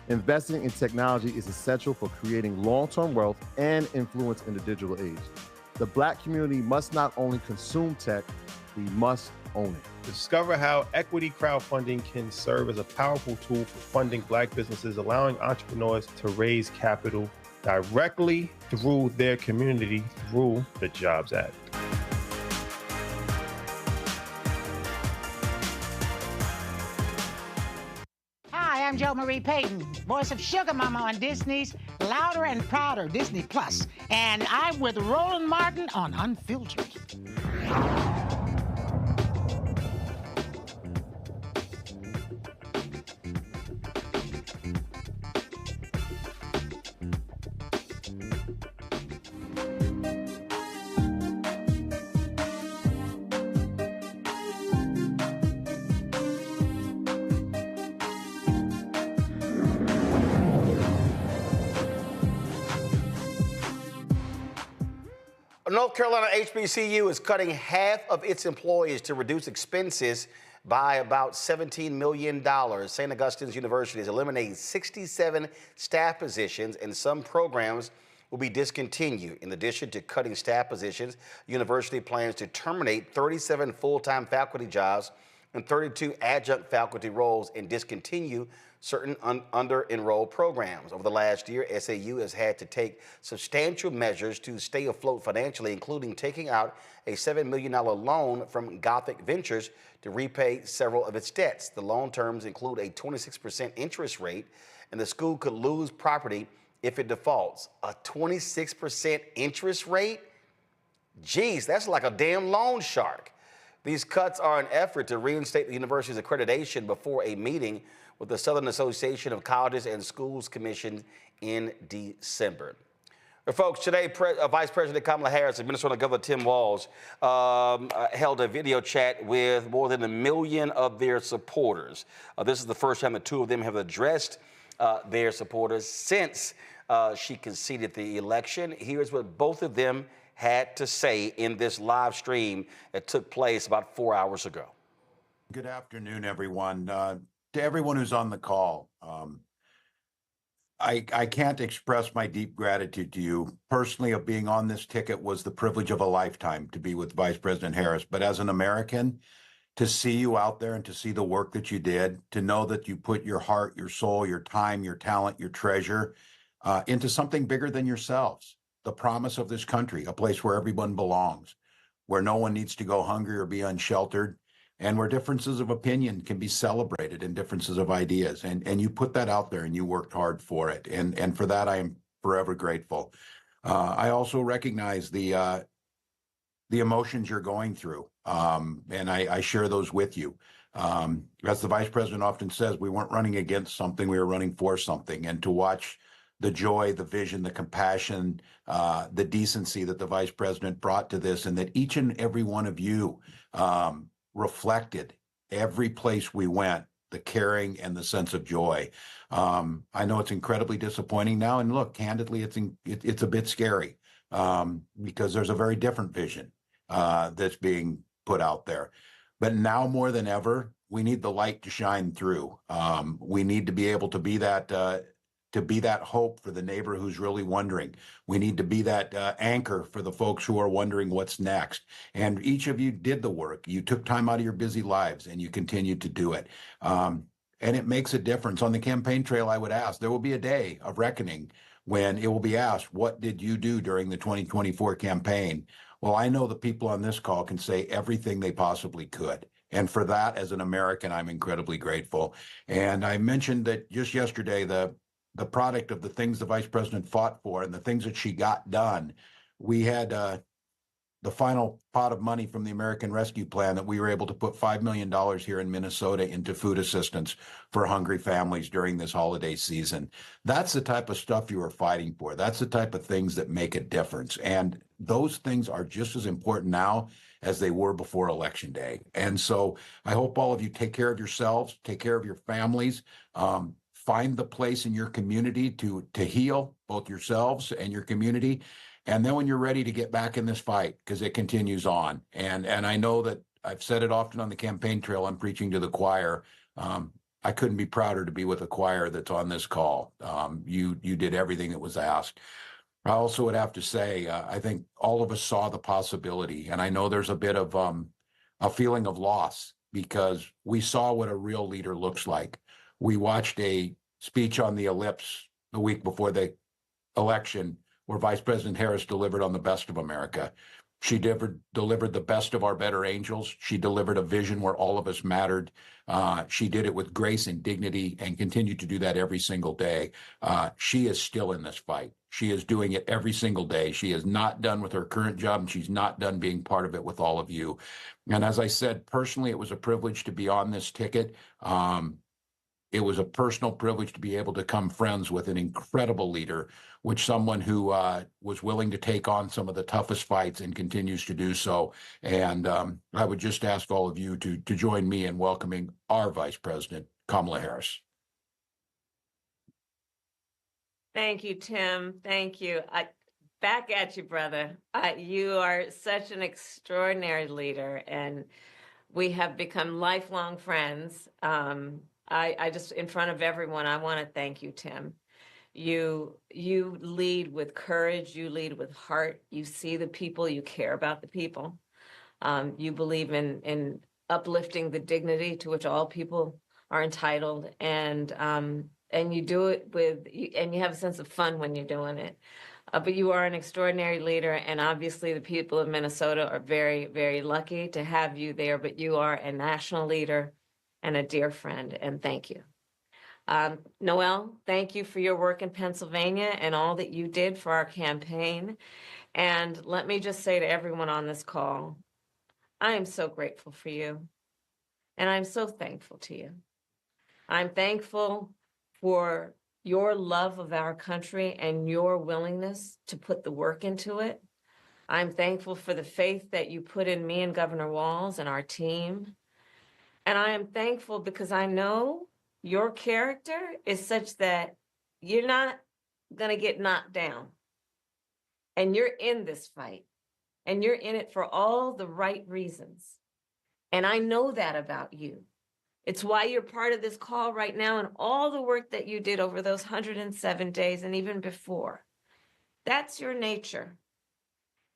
Investing in technology is essential for creating long-term wealth and influence in the digital age. The Black community must not only consume tech, we must own it. Discover how equity crowdfunding can serve as a powerful tool for funding Black businesses, allowing entrepreneurs to raise capital directly through their community through the Jobs Act. Hi, I'm Jo Marie Payton, voice of Sugar Mama on Disney's Louder and Prouder Disney Plus, and I'm with Roland Martin on Unfiltered. North Carolina HBCU is cutting half of its employees to reduce expenses by about $17 million. St. Augustine's University is eliminating 67 staff positions, and some programs will be discontinued. In addition to cutting staff positions, the university plans to terminate 37 full-time faculty jobs and 32 adjunct faculty roles and discontinue certain under-enrolled programs. Over the last year, SAU has had to take substantial measures to stay afloat financially, including taking out a $7 million loan from Gothic Ventures to repay several of its debts. The loan terms include a 26% interest rate, and the school could lose property if it defaults. A 26% interest rate? Geez, that's like a damn loan shark. These cuts are an effort to reinstate the university's accreditation before a meeting with the Southern Association of Colleges and Schools Commission in December. Folks, today, Vice President Kamala Harris and Minnesota Governor Tim Walz held a video chat with more than 1 million of their supporters. This is the first time the two of them have addressed their supporters since she conceded the election. Here's what both of them had to say in this live stream that took place about 4 hours ago. Good afternoon, everyone. To everyone who's on the call, I can't express my deep gratitude to you. Personally, of being on this ticket was the privilege of a lifetime to be with Vice President Harris. But as an American, to see you out there and to see the work that you did, to know that you put your heart, your soul, your time, your talent, your treasure into something bigger than yourselves, the promise of this country, a place where everyone belongs, where no one needs to go hungry or be unsheltered, and where differences of opinion can be celebrated and differences of ideas. And you put that out there and you worked hard for it. And for that, I am forever grateful. I also recognize the emotions you're going through. And I share those with you. As the Vice President often says, we weren't running against something, we were running for something. And to watch the joy, the vision, the compassion, the decency that the Vice President brought to this, and that each and every one of you reflected every place we went, the caring and the sense of joy. I know it's incredibly disappointing now, and look, candidly, it's a bit scary because there's a very different vision that's being put out there. But now more than ever, we need the light to shine through. We need to be able to be that hope for the neighbor who's really wondering. We need to be that anchor for the folks who are wondering what's next. And each of you did the work. You took time out of your busy lives and you continued to do it. And it makes a difference. On the campaign trail, I would ask, there will be a day of reckoning when it will be asked, what did you do during the 2024 campaign? Well, I know the people on this call can say everything they possibly could. And for that, as an American, I'm incredibly grateful. And I mentioned that just yesterday, the product of the things the Vice President fought for and the things that she got done. We had the final pot of money from the American Rescue Plan that we were able to put $5 million here in Minnesota into food assistance for hungry families during this holiday season. That's the type of stuff you are fighting for. That's the type of things that make a difference. And those things are just as important now as they were before Election Day. And so I hope all of you take care of yourselves, take care of your families, find the place in your community to heal both yourselves and your community. And then when you're ready to get back in this fight, because it continues on. And I know that I've said it often on the campaign trail, I'm preaching to the choir. I couldn't be prouder to be with a choir that's on this call. You did everything that was asked. I also would have to say, I think all of us saw the possibility. And I know there's a bit of a feeling of loss because we saw what a real leader looks like. We watched a speech on the Ellipse the week before the election where Vice President Harris delivered on the best of America. She delivered the best of our better angels. She delivered a vision where all of us mattered. She did it with grace and dignity and continued to do that every single day. She is still in this fight. She is doing it every single day. She is not done with her current job, and she's not done being part of it with all of you. And as I said, personally, it was a privilege to be on this ticket. It was a personal privilege to be able to become friends with an incredible leader, which someone who was willing to take on some of the toughest fights and continues to do so. And I would just ask all of you to join me in welcoming our Vice President, Kamala Harris. Thank you, Tim. Thank you. Back at you, brother. You are such an extraordinary leader, and we have become lifelong friends. I just, in front of everyone, I want to thank you, Tim. You lead with courage. You lead with heart. You see the people. You care about the people. You believe in uplifting the dignity to which all people are entitled, and you do it and you have a sense of fun when you're doing it. But you are an extraordinary leader, and obviously the people of Minnesota are very, very lucky to have you there. But you are a national leader and a dear friend, and thank you. Noel, thank you for your work in Pennsylvania and all that you did for our campaign. And let me just say to everyone on this call, I am so grateful for you, and I'm so thankful to you. I'm thankful for your love of our country and your willingness to put the work into it. I'm thankful for the faith that you put in me and Governor Walz and our team. And I am thankful because I know your character is such that you're not going to get knocked down. And you're in this fight. And you're in it for all the right reasons. And I know that about you. It's why you're part of this call right now and all the work that you did over those 107 days and even before. That's your nature.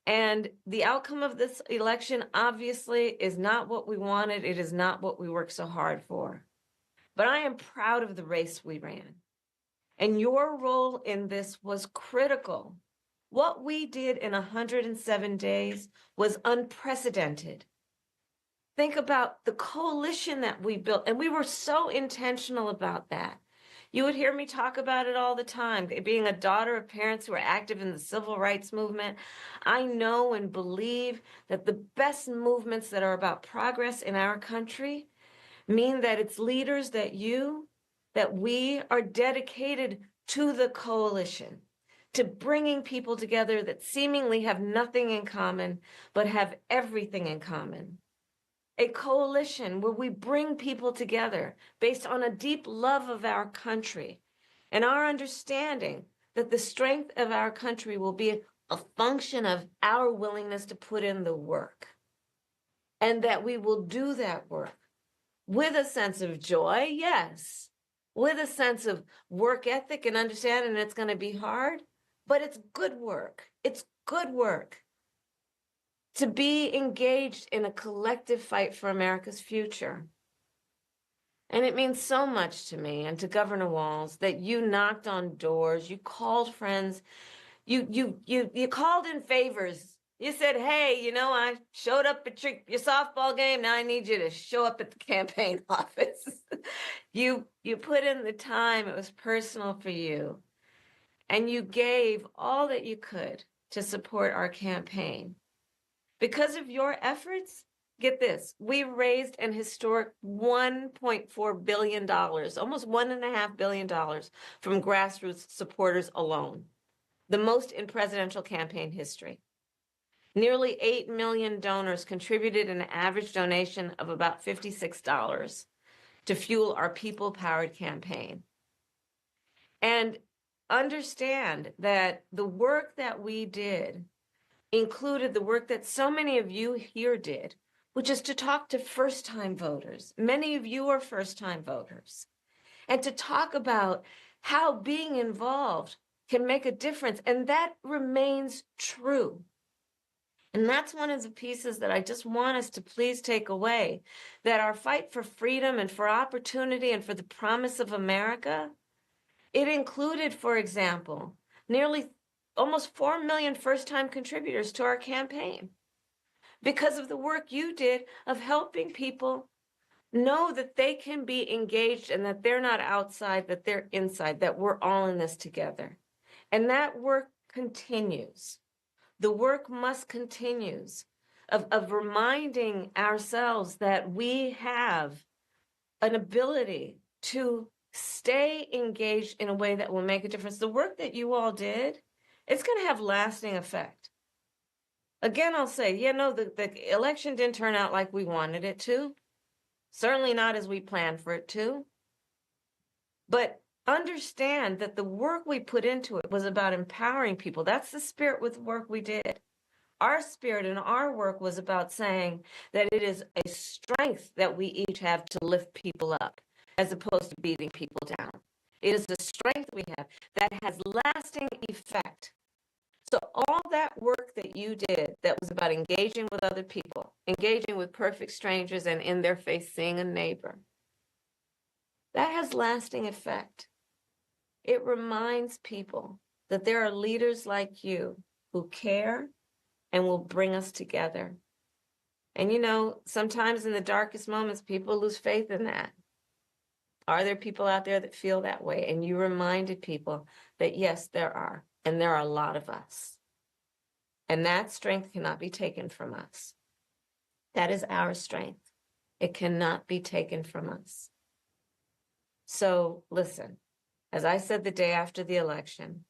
And the outcome of this election obviously is not what we wanted. It is not what we worked so hard for. But I am proud of the race we ran. And your role in this was critical. What we did in 107 days was unprecedented. Think about the coalition that we built, and we were so intentional about that. You would hear me talk about it all the time. Being a daughter of parents who are active in the civil rights movement, I know and believe that the best movements that are about progress in our country mean that it's leaders that we are dedicated to the coalition, to bringing people together that seemingly have nothing in common, but have everything in common. A coalition where we bring people together based on a deep love of our country and our understanding that the strength of our country will be a function of our willingness to put in the work, and that we will do that work with a sense of joy, yes, with a sense of work ethic and understanding it's going to be hard, but it's good work. It's good work. To be engaged in a collective fight for America's future. And it means so much to me and to Governor Walz that you knocked on doors, you called friends, you called in favors. You said, hey, I showed up at your softball game. Now I need you to show up at the campaign office. You put in the time. It was personal for you. And you gave all that you could to support our campaign. Because of your efforts, get this, we raised an historic $1.4 billion, almost $1.5 billion from grassroots supporters alone, the most in presidential campaign history. Nearly 8 million donors contributed an average donation of about $56 to fuel our people-powered campaign. And understand that the work that we did included the work that so many of you here did, which is to talk to first-time voters. Many of you are first-time voters. And to talk about how being involved can make a difference. And that remains true. And that's one of the pieces that I just want us to please take away, that our fight for freedom and for opportunity and for the promise of America, it included, for example, nearly almost 4 million first-time contributors to our campaign because of the work you did of helping people know that they can be engaged and that they're not outside, that they're inside, that we're all in this together. And that work continues. The work must continue of reminding ourselves that we have an ability to stay engaged in a way that will make a difference. The work that you all did, it's going to have lasting effect. Again, I'll say, the election didn't turn out like we wanted it to. Certainly not as we planned for it to. But understand that the work we put into it was about empowering people. That's the spirit with the work we did. Our spirit and our work was about saying that it is a strength that we each have to lift people up, as opposed to beating people down. It is the strength we have that has lasting effect. So all that work that you did that was about engaging with other people, engaging with perfect strangers and in their face seeing a neighbor, that has lasting effect. It reminds people that there are leaders like you who care and will bring us together. And sometimes in the darkest moments, people lose faith in that. Are there people out there that feel that way? And you reminded people that yes, there are. And there are a lot of us. And that strength cannot be taken from us. That is our strength. It cannot be taken from us. So listen, as I said the day after the election,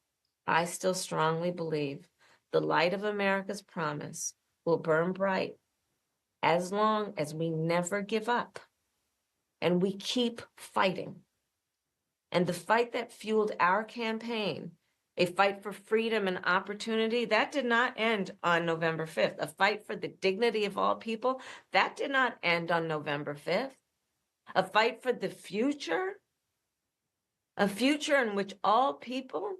I still strongly believe the light of America's promise will burn bright as long as we never give up and we keep fighting. And the fight that fueled our campaign, a fight for freedom and opportunity, that did not end on November 5th. A fight for the dignity of all people, that did not end on November 5th. A fight for the future, a future in which all people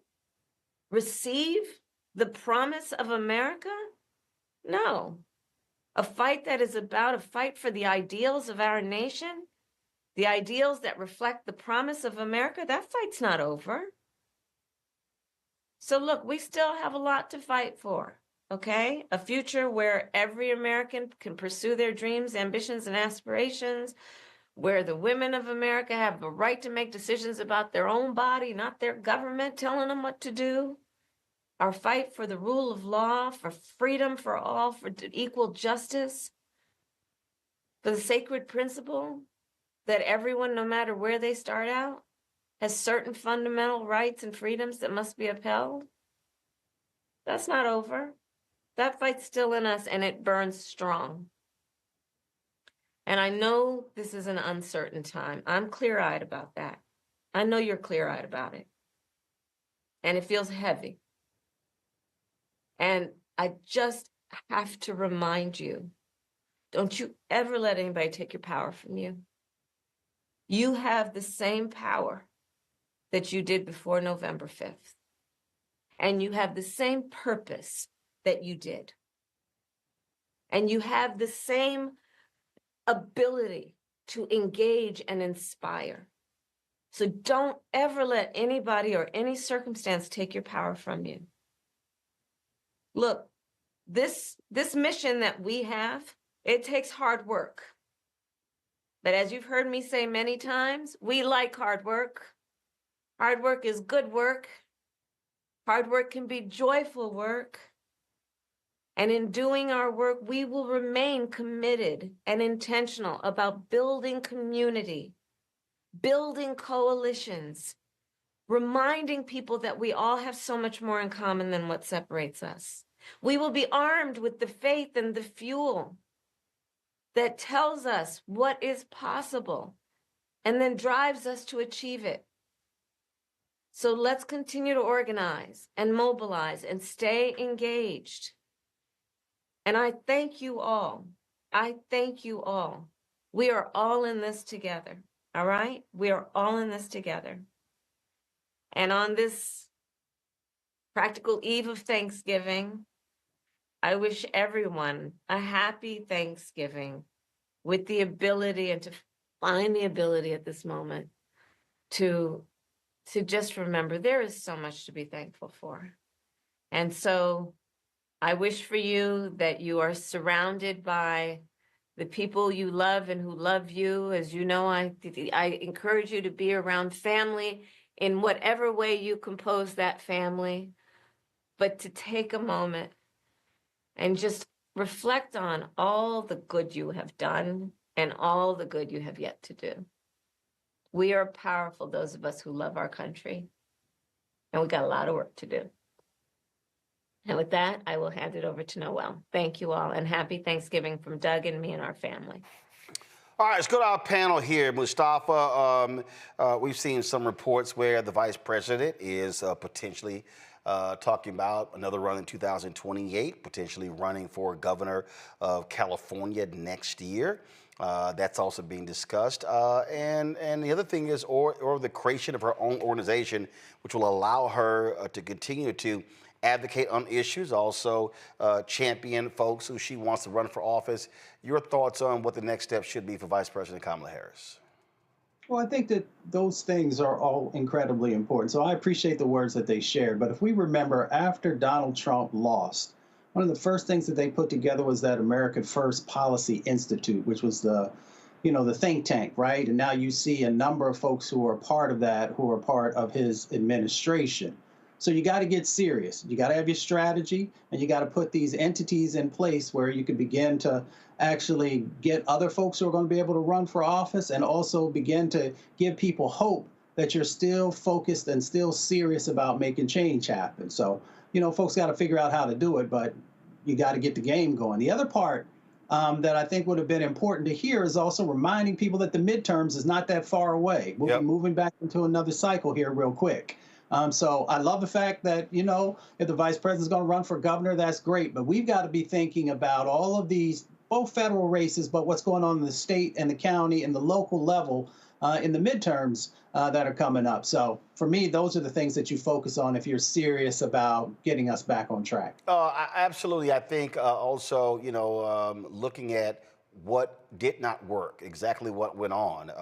receive the promise of America? No. A fight that is about a fight for the ideals of our nation, the ideals that reflect the promise of America, that fight's not over. So look, we still have a lot to fight for, okay? A future where every American can pursue their dreams, ambitions, and aspirations, where the women of America have the right to make decisions about their own body, not their government telling them what to do. Our fight for the rule of law, for freedom for all, for equal justice, for the sacred principle that everyone, no matter where they start out, has certain fundamental rights and freedoms that must be upheld. That's not over. That fight's still in us, and it burns strong. And I know this is an uncertain time. I'm clear-eyed about that. I know you're clear-eyed about it. And it feels heavy. And I just have to remind you, don't you ever let anybody take your power from you. You have the same power that you did before November 5th. And you have the same purpose that you did. And you have the same ability to engage and inspire. So don't ever let anybody or any circumstance take your power from you. Look, this mission that we have, it takes hard work. But as you've heard me say many times, we like hard work. Hard work is good work. Hard work can be joyful work. And in doing our work, we will remain committed and intentional about building community, building coalitions, reminding people that we all have so much more in common than what separates us. We will be armed with the faith and the fuel that tells us what is possible and then drives us to achieve it. So let's continue to organize and mobilize and stay engaged. And I thank you all. I thank you all. We are all in this together, all right? We are all in this together. And on this practical eve of Thanksgiving, I wish everyone a happy Thanksgiving with the ability and to find the ability at this moment to just remember there is so much to be thankful for. And so I wish for you that you are surrounded by the people you love and who love you. As you know, I encourage you to be around family in whatever way you compose that family, but to take a moment and just reflect on all the good you have done and all the good you have yet to do. We are powerful, those of us who love our country, and we got a lot of work to do. And with that, I will hand it over to Noel. Thank you all, and happy Thanksgiving from Doug and me and our family. All right, let's go to our panel here. Mustafa, we've seen some reports where the vice president is potentially talking about another run in 2028, potentially running for governor of California next year. That's also being discussed. And the other thing is, or the creation of her own organization, which will allow her to continue to advocate on issues, also champion folks who she wants to run for office. Your thoughts on what the next step should be for Vice President Kamala Harris? Well, I think that those things are all incredibly important. So I appreciate the words that they shared. But if we remember, after Donald Trump lost, one of the first things that they put together was that America First Policy Institute, which was the think tank, right? And now you see a number of folks who are part of that, who are part of his administration. So you got to get serious. You got to have your strategy, and you got to put these entities in place where you can begin to actually get other folks who are going to be able to run for office, and also begin to give people hope that you're still focused and still serious about making change happen. So, folks got to figure out how to do it, but you got to get the game going. The other part that I think would have been important to hear is also reminding people that the midterms is not that far away. We'll be moving back into another cycle here real quick. So I love the fact that, if the vice president's going to run for governor, that's great. But we've got to be thinking about all of these, both federal races, but what's going on in the state and the county and the local level in the midterms that are coming up. So for me, those are the things that you focus on if you're serious about getting us back on track. Absolutely. I think also, looking at what did not work, exactly what went on.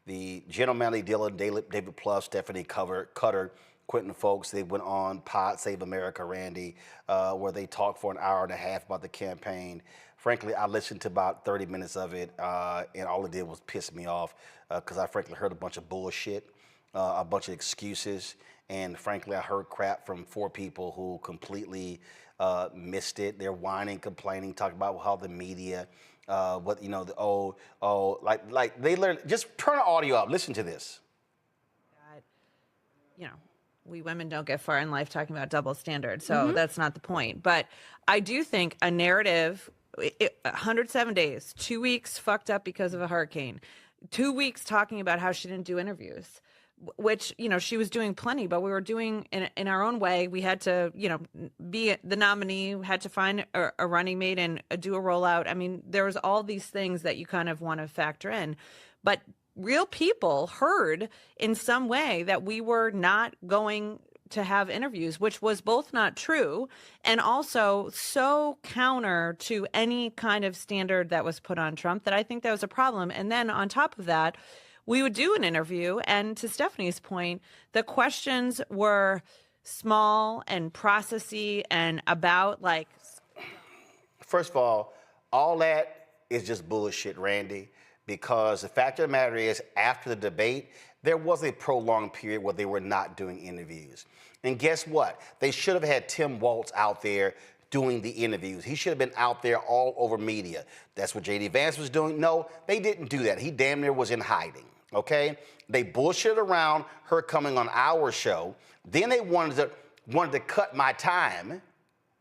The General Manley Dillon, David Plouffe, Stephanie Cutter, Quentin Folks, they went on Pod Save America, Randy, where they talked for an hour and a half about the campaign. Frankly, I listened to about 30 minutes of it, and all it did was piss me off because I frankly heard a bunch of bullshit, a bunch of excuses, and frankly, I heard crap from 4 people who completely missed it. They're whining, complaining, talking about how the media, like they learn. Just turn the audio up. Listen to this. We women don't get far in life talking about double standards, so that's not the point. But I do think a narrative, 107 days, 2 weeks fucked up because of a hurricane, 2 weeks talking about how she didn't do interviews, which, she was doing plenty, but we were doing in our own way. We had to, be the nominee, had to find a running mate and do a rollout. I mean, there was all these things that you kind of want to factor in, but real people heard in some way that we were not going to have interviews, which was both not true and also so counter to any kind of standard that was put on Trump that I think that was a problem. And then on top of that, we would do an interview, and to Stephanie's point, the questions were small and processy and about like... First of all that is just bullshit, Randy, because the fact of the matter is, after the debate, there was a prolonged period where they were not doing interviews. And guess what? They should have had Tim Walz out there doing the interviews. He should have been out there all over media. That's what J.D. Vance was doing. No, they didn't do that. He damn near was in hiding, okay? They bullshit around her coming on our show. Then they wanted to cut my time,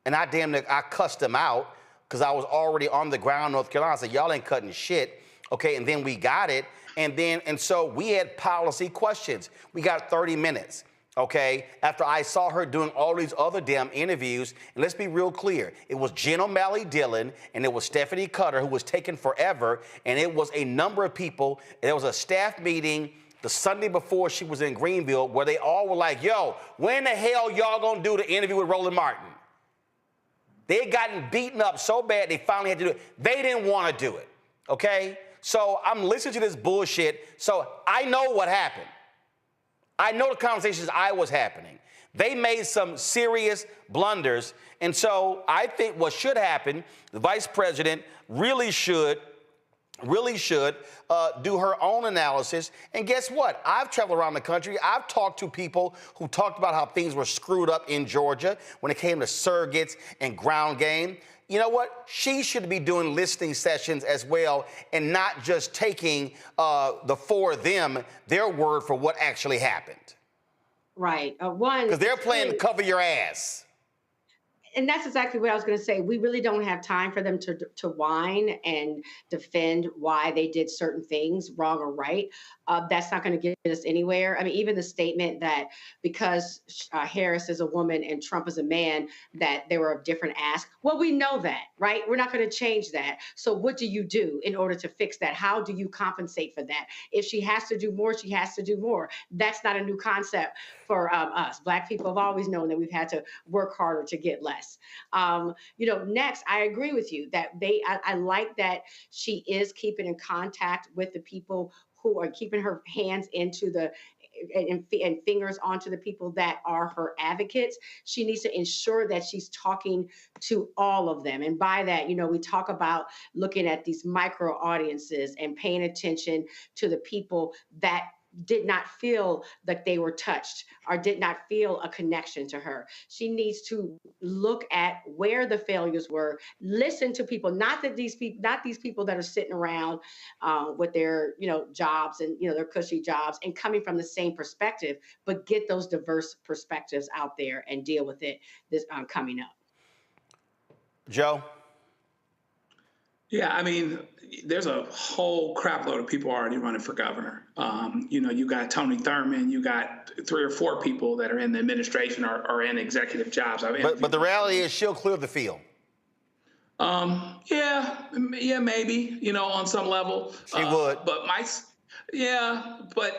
and I cussed them out because I was already on the ground in North Carolina. I said, y'all ain't cutting shit, okay? And then we got it, and so we had policy questions. We got 30 minutes. Okay, after I saw her doing all these other damn interviews, and let's be real clear, it was Jen O'Malley Dillon and it was Stephanie Cutter who was taking forever, and it was a number of people. There was a staff meeting the Sunday before she was in Greenville where they all were like, yo, when the hell y'all gonna do the interview with Roland Martin? They had gotten beaten up so bad they finally had to do it. They didn't want to do it, okay? So I'm listening to this bullshit, so I know what happened. I know the conversations I was happening. They made some serious blunders. And so I think what should happen, the vice president really should do her own analysis. And guess what? I've traveled around the country. I've talked to people who talked about how things were screwed up in Georgia when it came to surrogates and ground game. You know what? She should be doing listening sessions as well and not just taking the for them, their word for what actually happened. Right. One, because they're playing cover your ass. And that's exactly what I was going to say. We really don't have time for them to whine and defend why they did certain things, wrong or right. That's not going to get us anywhere. I mean, even the statement that because Harris is a woman and Trump is a man, that they were of different ask. Well, we know that, right? We're not going to change that. So what do you do in order to fix that? How do you compensate for that? If she has to do more, she has to do more. That's not a new concept for us. Black people have always known that we've had to work harder to get less. Next, I agree with you that I like that she is keeping in contact with the people who are keeping her hands into and fingers onto the people that are her advocates. She needs to ensure that she's talking to all of them. And by that, we talk about looking at these micro audiences and paying attention to the people that did not feel like they were touched or did not feel a connection to her. She needs to look at where the failures were, listen to people, not these people that are sitting around with their, jobs and, their cushy jobs and coming from the same perspective, but get those diverse perspectives out there and deal with it this coming up. Joe? Yeah, I mean, there's a whole crap load of people already running for governor. You got Tony Thurmond, you got 3 or 4 people that are in the administration or in executive jobs. But the reality is she'll clear the field. Yeah, maybe, on some level. She would. But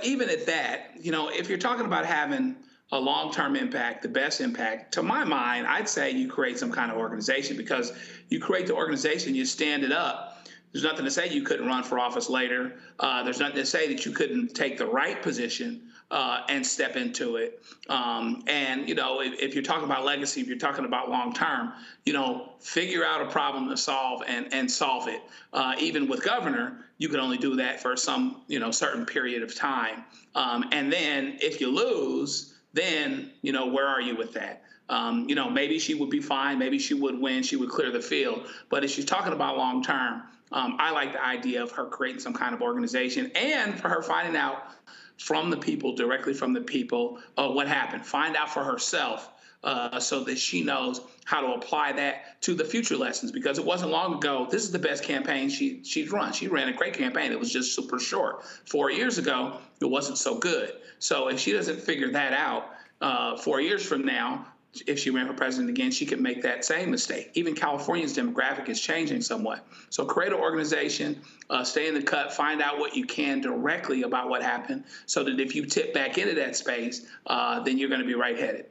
even at that, if you're talking about having a long-term impact, the best impact, to my mind, I'd say you create some kind of organization, because you create the organization, you stand it up. There's nothing to say you couldn't run for office later. There's nothing to say that you couldn't take the right position and step into it. If you're talking about legacy, if you're talking about long-term, figure out a problem to solve and solve it. Even with governor, you can only do that for some, certain period of time. And then if you lose, then, where are you with that? Maybe she would be fine. Maybe she would win. She would clear the field. But if she's talking about long term, I like the idea of her creating some kind of organization and for her finding out from the people, directly from the people, what happened. Find out for herself so that she knows how to apply that to the future lessons, because it wasn't long ago. This is the best campaign she's run. She ran a great campaign. It was just super short. 4 years ago, it wasn't so good. So if she doesn't figure that out 4 years from now, if she ran for president again, she could make that same mistake. Even California's demographic is changing somewhat. So create an organization, stay in the cut, find out what you can directly about what happened, so that if you tip back into that space, then you're going to be right-headed.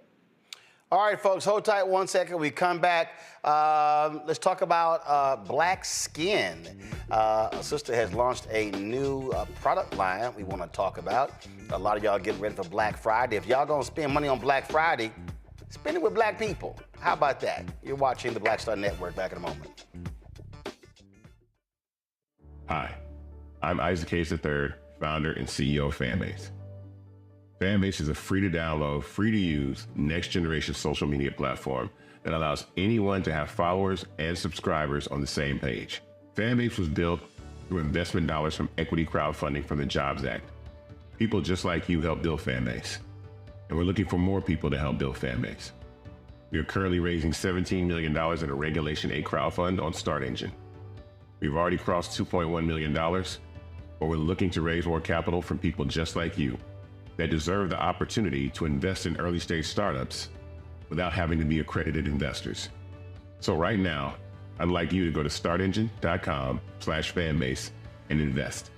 All right, folks, hold tight 1 second. We come back. Let's talk about black skin. A sister has launched a new product line we want to talk about. A lot of y'all getting ready for Black Friday. If y'all going to spend money on Black Friday, spend it with black people. How about that? You're watching the Black Star Network. Back in a moment. Hi, I'm Isaac Hayes III, founder and CEO of Fanbase. Fanbase is a free-to-download, free-to-use, next-generation social media platform that allows anyone to have followers and subscribers on the same page. Fanbase was built through investment dollars from equity crowdfunding from the Jobs Act. People just like you helped build Fanbase, and we're looking for more people to help build Fanbase. We are currently raising $17 million in a Regulation A crowdfund on Start Engine. We've already crossed $2.1 million, but we're looking to raise more capital from people just like you that deserve the opportunity to invest in early stage startups without having to be accredited investors. So right now, I'd like you to go to startengine.com/fanbase and invest.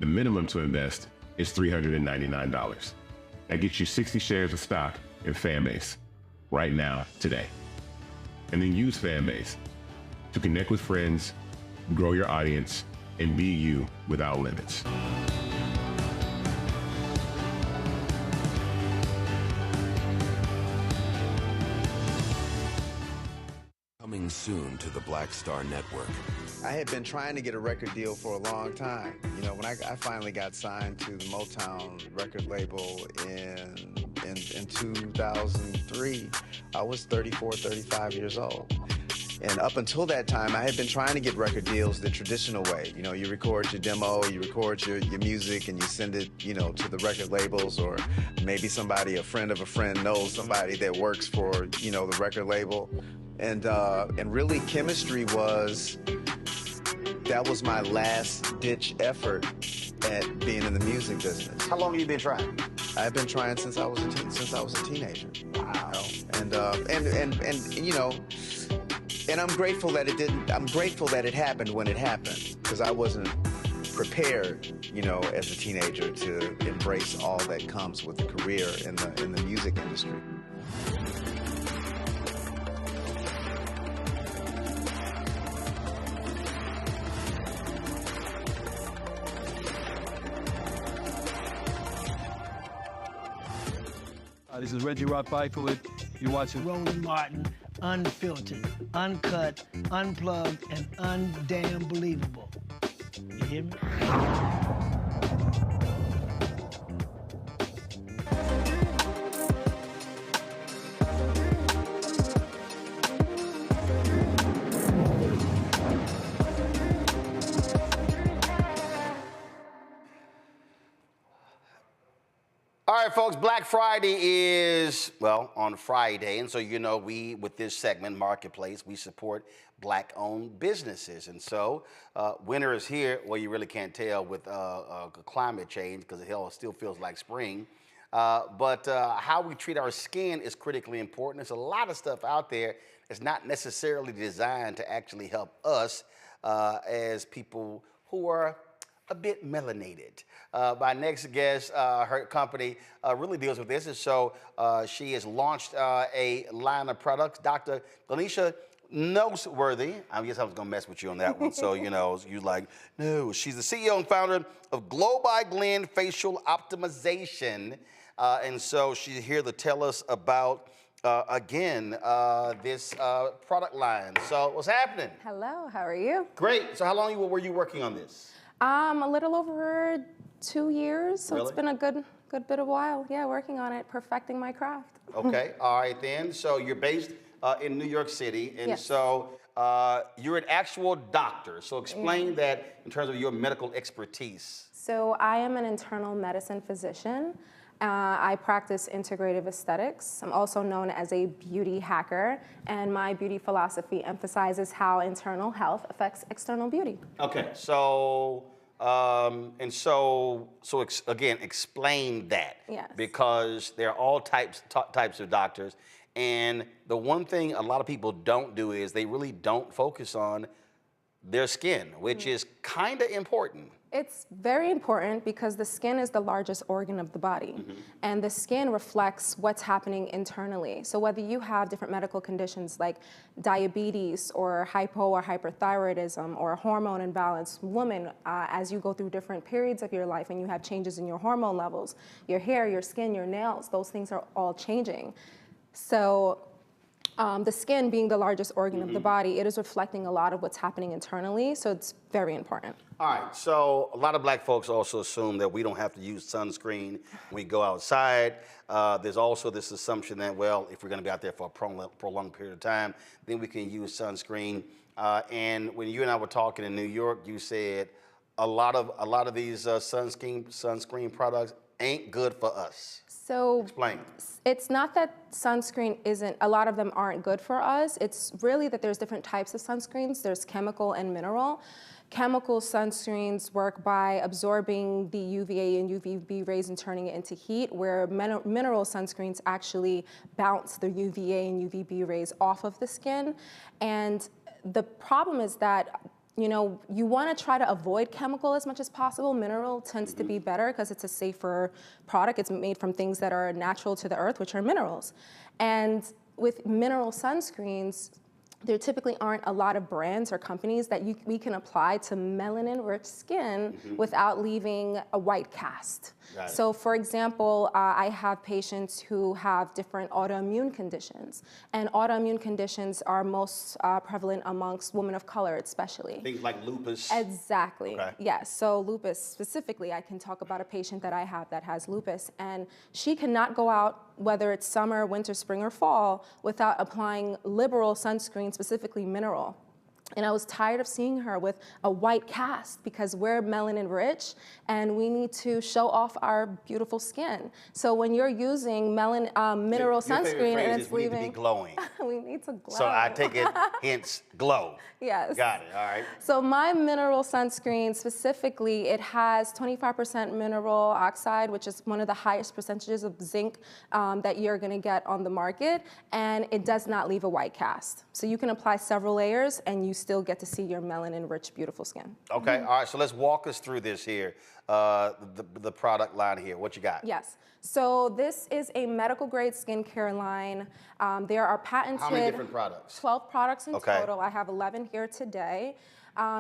The minimum to invest is $399. That gets you 60 shares of stock in Fanbase right now, today. And then use Fanbase to connect with friends, grow your audience, and be you without limits. Coming soon to the Black Star Network. I had been trying to get a record deal for a long time. You know, when I finally got signed to the Motown record label in 2003, I was 34, 35 years old. And up until that time, I had been trying to get record deals the traditional way. You know, you record your demo, you record your music, and you send it, you know, to the record labels, or maybe somebody, a friend of a friend, knows somebody that works for, you know, the record label. And really, chemistry that was my last ditch effort at being in the music business. How long have you been trying? I've been trying since I was a teenager. Wow. You know? And you know, and I'm grateful that it didn't. I'm grateful that it happened when it happened, because I wasn't prepared, you know, as a teenager to embrace all that comes with a career in the music industry. This is Reggie Rock Byford. You're watching Roland Martin, unfiltered, uncut, unplugged, and undamn believable. You hear me? All right, folks, Black Friday is, well, on Friday. And so, you know, we, with this segment, Marketplace, we support Black-owned businesses. And so, winter is here. Well, you really can't tell with climate change, because it still feels like spring. But how we treat our skin is critically important. There's a lot of stuff out there that's not necessarily designed to actually help us as people who are a bit melanated. My next guest, her company really deals with this, and so she has launched a line of products. Dr. Glenisha Noseworthy, I guess I was gonna mess with you on that one, so you know, you like, no. She's the CEO and founder of Glow by Glenn Facial Optimization, and so she's here to tell us about, again, this product line. So what's happening? Hello, how are you? Great, so how long were you working on this? A little over 2 years, so Really? It's been a good bit of while. Yeah, working on it, perfecting my craft. Okay, all right then. So you're based in New York City, and Yes. so you're an actual doctor. So explain that in terms of your medical expertise. So I am an internal medicine physician. I practice integrative aesthetics. I'm also known as a beauty hacker, and my beauty philosophy emphasizes how internal health affects external beauty. Okay, so again, explain that. Yes. Because there are all types of doctors, and the one thing a lot of people don't do is they really don't focus on their skin, which is kind of important. It's very important because the skin is the largest organ of the body, and the skin reflects what's happening internally. So whether you have different medical conditions like diabetes or hypo or hyperthyroidism or hormone imbalance, woman, as you go through different periods of your life and you have changes in your hormone levels, your hair, your skin, your nails, those things are all changing. So The skin being the largest organ of the body, it is reflecting a lot of what's happening internally, so it's very important. All right, so a lot of black folks also assume that we don't have to use sunscreen when we go outside. There's also this assumption that, well, if we're going to be out there for a prolonged period of time, then we can use sunscreen. And when you and I were talking in New York, you said a lot of these sunscreen products ain't good for us. So explain. It's not that sunscreen isn't, a lot of them aren't good for us. It's really that there's different types of sunscreens. There's chemical and mineral. Chemical sunscreens work by absorbing the UVA and UVB rays and turning it into heat, where mineral sunscreens actually bounce the UVA and UVB rays off of the skin. And the problem is that, you know, you want to try to avoid chemical as much as possible. Mineral tends to be better because it's a safer product. It's made from things that are natural to the earth, which are minerals. And with mineral sunscreens, there typically aren't a lot of brands or companies that we can apply to melanin-rich skin without leaving a white cast. So for example, I have patients who have different autoimmune conditions, and autoimmune conditions are most prevalent amongst women of color especially. Things like lupus. Exactly, yes. So lupus specifically, I can talk about a patient that I have that has lupus, and she cannot go out, whether it's summer, winter, spring, or fall, without applying liberal sunscreen, specifically mineral. And I was tired of seeing her with a white cast because we're melanin rich and we need to show off our beautiful skin. So when you're using mineral sunscreen and it's leaving, we need to be glowing. We need to glow. So I take it, hence glow. Yes. Got it, all right. So my mineral sunscreen specifically, it has 25% mineral oxide, which is one of the highest percentages of zinc that you're gonna get on the market, and it does not leave a white cast. So you can apply several layers and you still get to see your melanin-rich, beautiful skin. Okay, all right, so let's walk us through this here, the product line here. What you got? Yes, so this is a medical grade skincare line. There are patented— How many different products? 12 products in total. I have 11 here today.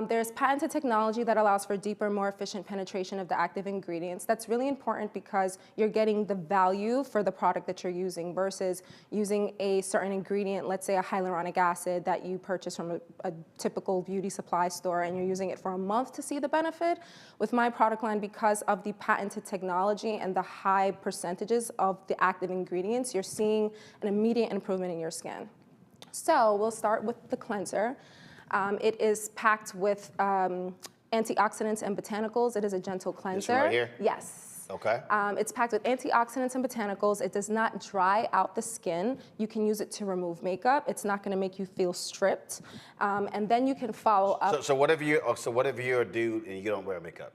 There's patented technology that allows for deeper, more efficient penetration of the active ingredients. That's really important because you're getting the value for the product that you're using versus using a certain ingredient, let's say a hyaluronic acid that you purchase from a typical beauty supply store and you're using it for a month to see the benefit. With my product line, because of the patented technology and the high percentages of the active ingredients, you're seeing an immediate improvement in your skin. So we'll start with the cleanser. It is packed with antioxidants and botanicals. It is a gentle cleanser. This one right here? Yes. Okay. It's packed with antioxidants and botanicals. It does not dry out the skin. You can use it to remove makeup. It's not going to make you feel stripped. And then you can follow up. So whatever you're a dude and you don't wear makeup.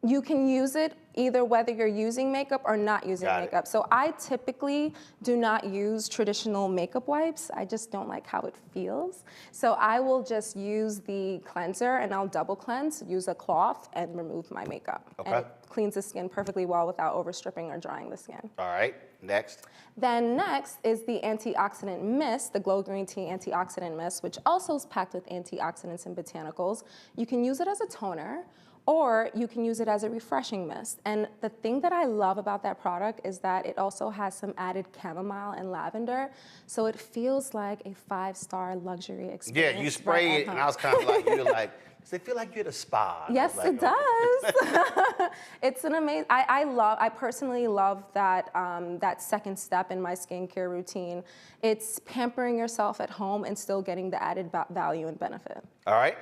You can use it either whether you're using makeup or not using makeup. So I typically do not use traditional makeup wipes. I just don't like how it feels. So I will just use the cleanser and I'll double cleanse, use a cloth and remove my makeup. Okay. And it cleans the skin perfectly well without overstripping or drying the skin. All right, next. Then next is the antioxidant mist, the Glow Green Tea Antioxidant Mist, which also is packed with antioxidants and botanicals. You can use it as a toner, or you can use it as a refreshing mist. And the thing that I love about that product is that it also has some added chamomile and lavender, so it feels like a 5-star luxury experience. Yeah, you spray it, and I was kind of like, you're like, does it feel like you're at a spa? Yes, like, it does. It's an amazing, I personally love that, that second step in my skincare routine. It's pampering yourself at home and still getting the added value and benefit. All right.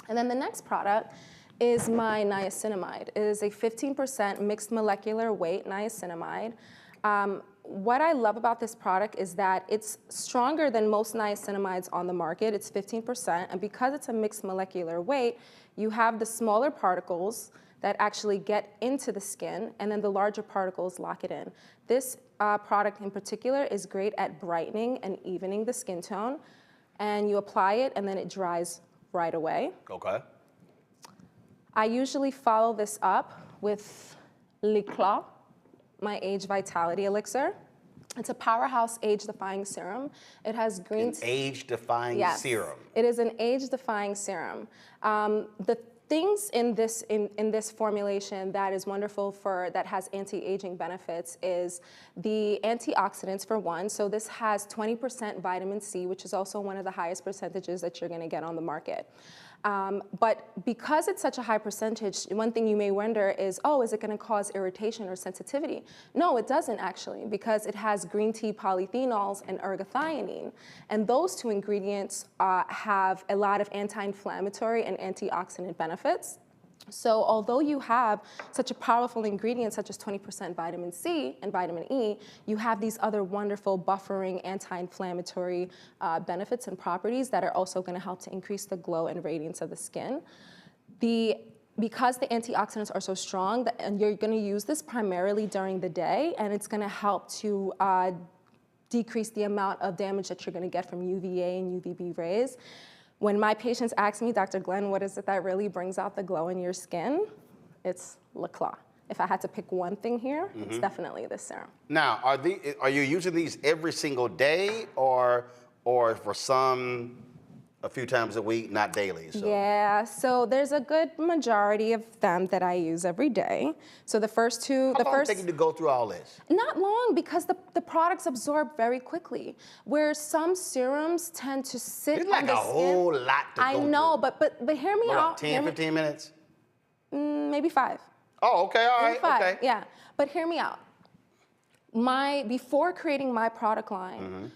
And then the next product is my niacinamide. It is a 15% mixed molecular weight niacinamide. What I love about this product is that it's stronger than most niacinamides on the market. It's 15%, and because it's a mixed molecular weight, you have the smaller particles that actually get into the skin, and then the larger particles lock it in. This product in particular is great at brightening and evening the skin tone, and you apply it, and then it dries right away. Okay. I usually follow this up with L'Eclat, my Age Vitality Elixir. It's a powerhouse age-defying serum. It has green tea. Age-defying serum. It is an age-defying serum. The things in this formulation that is wonderful that has anti-aging benefits is the antioxidants for one. So this has 20% vitamin C, which is also one of the highest percentages that you're going to get on the market. But because it's such a high percentage, one thing you may wonder is, oh, is it going to cause irritation or sensitivity? No, it doesn't actually, because it has green tea polyphenols and ergothioneine. And those two ingredients have a lot of anti-inflammatory and antioxidant benefits. So although you have such a powerful ingredient such as 20% vitamin C and vitamin E, you have these other wonderful buffering anti-inflammatory benefits and properties that are also going to help to increase the glow and radiance of the skin. Because the antioxidants are so strong, and you're going to use this primarily during the day, and it's going to help to decrease the amount of damage that you're going to get from UVA and UVB rays. When my patients ask me, Dr. Glenn, what is it that really brings out the glow in your skin? It's Le Clos. If I had to pick one thing here, it's definitely this serum. Now, are you using these every single day, or for some a few times a week, not daily? So. Yeah, so there's a good majority of them that I use every day. So the first two, How long take you to go through all this? Not long, because the products absorb very quickly. Where some serums tend to sit It's like on the a skin. whole lot to I go know, through. but hear me out. 10, 15 minutes? Maybe 5. Oh, okay, all Maybe right, 5, okay. yeah. But hear me out. Before creating my product line,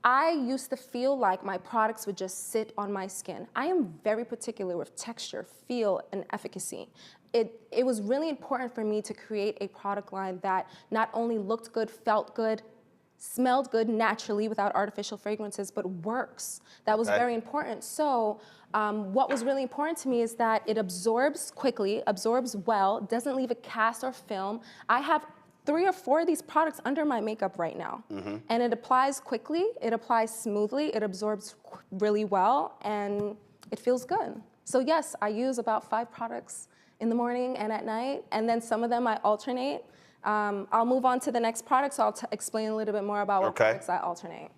I used to feel like my products would just sit on my skin. I am very particular with texture, feel, and efficacy. It was really important for me to create a product line that not only looked good, felt good, smelled good naturally without artificial fragrances, but works. That was very important. So what was really important to me is that it absorbs quickly, absorbs well, doesn't leave a cast or film. I have 3 or 4 of these products under my makeup right now. And it applies quickly, it applies smoothly, it absorbs really well, and it feels good. So yes, I use about 5 products in the morning and at night, and then some of them I alternate. I'll move on to the next product, so I'll explain a little bit more about what products I alternate.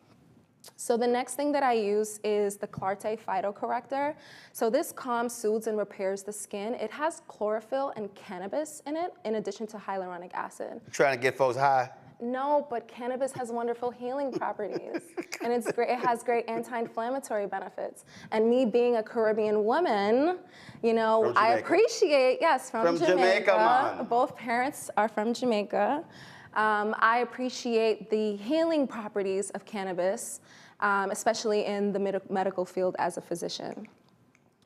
So the next thing that I use is the Clarté Phytocorrector. So this calms, soothes, and repairs the skin. It has chlorophyll and cannabis in it, in addition to hyaluronic acid. You trying to get folks high? No, but cannabis has wonderful healing properties, and it's great. It has great anti-inflammatory benefits. And me being a Caribbean woman, you know, I appreciate from Jamaica. Man. Both parents are from Jamaica. I appreciate the healing properties of cannabis, especially in the medical field as a physician.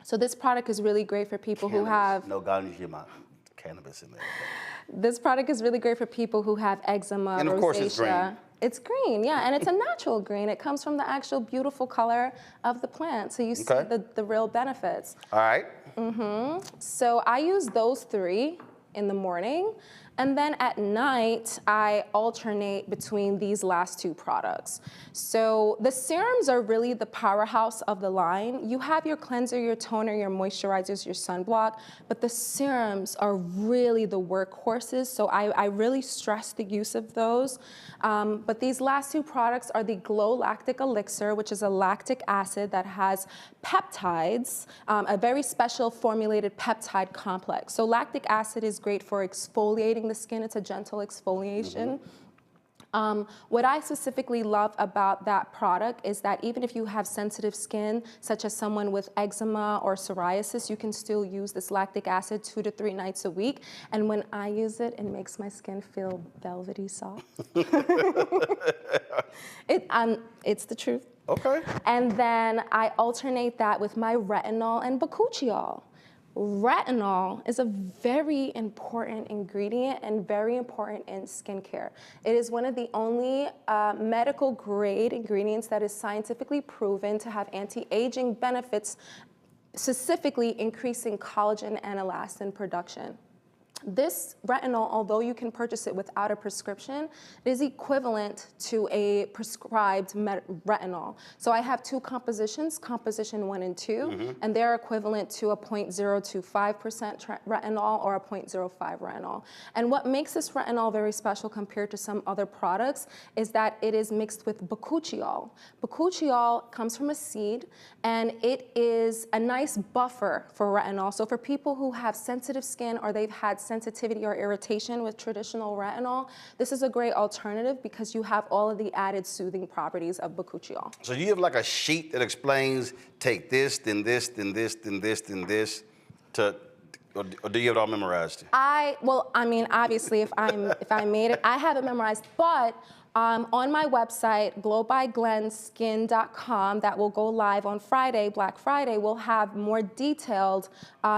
So this product is really great for people who have no cannabis in there. This product is really great for people who have eczema, and of rosacea. Course it's green. It's green, yeah, and it's a natural green. It comes from the actual beautiful color of the plant, so you see the real benefits. All right. So I use those 3 in the morning, and then at night, I alternate between these last 2 products. So the serums are really the powerhouse of the line. You have your cleanser, your toner, your moisturizers, your sunblock, but the serums are really the workhorses, so I really stress the use of those. But these last 2 products are the Glow Lactic Elixir, which is a lactic acid that has peptides, a very special formulated peptide complex. So lactic acid is great for exfoliating the skin. It's a gentle exfoliation. What I specifically love about that product is that even if you have sensitive skin, such as someone with eczema or psoriasis, you can still use this lactic acid 2 to 3 nights a week. And when I use it, it makes my skin feel velvety soft. It's the truth. Okay. And then I alternate that with my retinol and bakuchiol. Retinol is a very important ingredient and very important in skincare. It is one of the only medical grade ingredients that is scientifically proven to have anti-aging benefits, specifically increasing collagen and elastin production. This retinol, although you can purchase it without a prescription, it is equivalent to a prescribed retinol. So I have two compositions, composition 1 and 2, and they're equivalent to a 0.025% retinol or a 0.05 retinol. And what makes this retinol very special compared to some other products is that it is mixed with bakuchiol. Bakuchiol comes from a seed, and it is a nice buffer for retinol. So for people who have sensitive skin or they've had sensitivity or irritation with traditional retinol, this is a great alternative because you have all of the added soothing properties of bakuchiol. So you have like a sheet that explains, take this, then this, then this, then this, then this, or do you have it all memorized? Well, I mean, obviously, if I made it, I have it memorized, but on my website, glowbyglenskin.com, that will go live on Friday, Black Friday, we'll have more detailed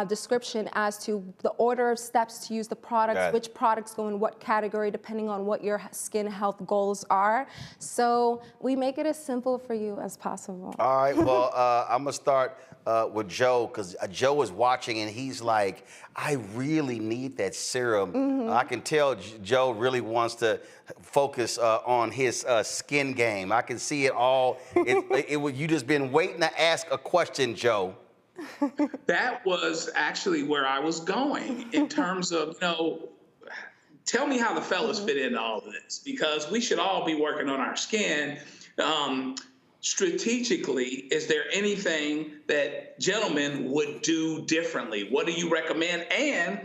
description as to the order of steps to use the products, which products go in what category, depending on what your skin health goals are. So we make it as simple for you as possible. All right, well, I'm gonna start with Joe, because Joe is watching and he's like, I really need that serum. I can tell Joe really wants to focus on his skin game. I can see it all. You just been waiting to ask a question, Joe. That was actually where I was going in terms of, tell me how the fellas fit into all of this, because we should all be working on our skin. Strategically, is there anything that gentlemen would do differently? What do you recommend? And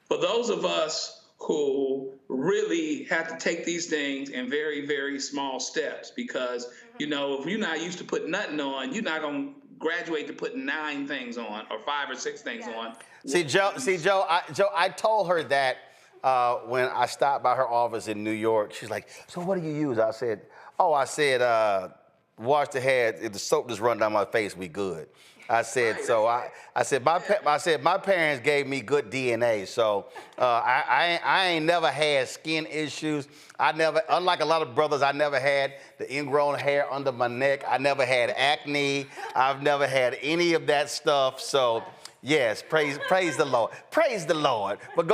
for those of us who really have to take these things in very, very small steps, because, if you're not used to putting nothing on, you're not going to graduate to putting 9 things on or 5 or 6 things on. Joe, I told her that when I stopped by her office in New York. She's like, so what do you use? I said, wash the hair. If the soap just run down my face, we good. I said, my parents gave me good DNA, so I ain't never had skin issues. Unlike a lot of brothers, I never had the ingrown hair under my neck. I never had acne. I've never had any of that stuff. So yes, praise the Lord. Praise the Lord. But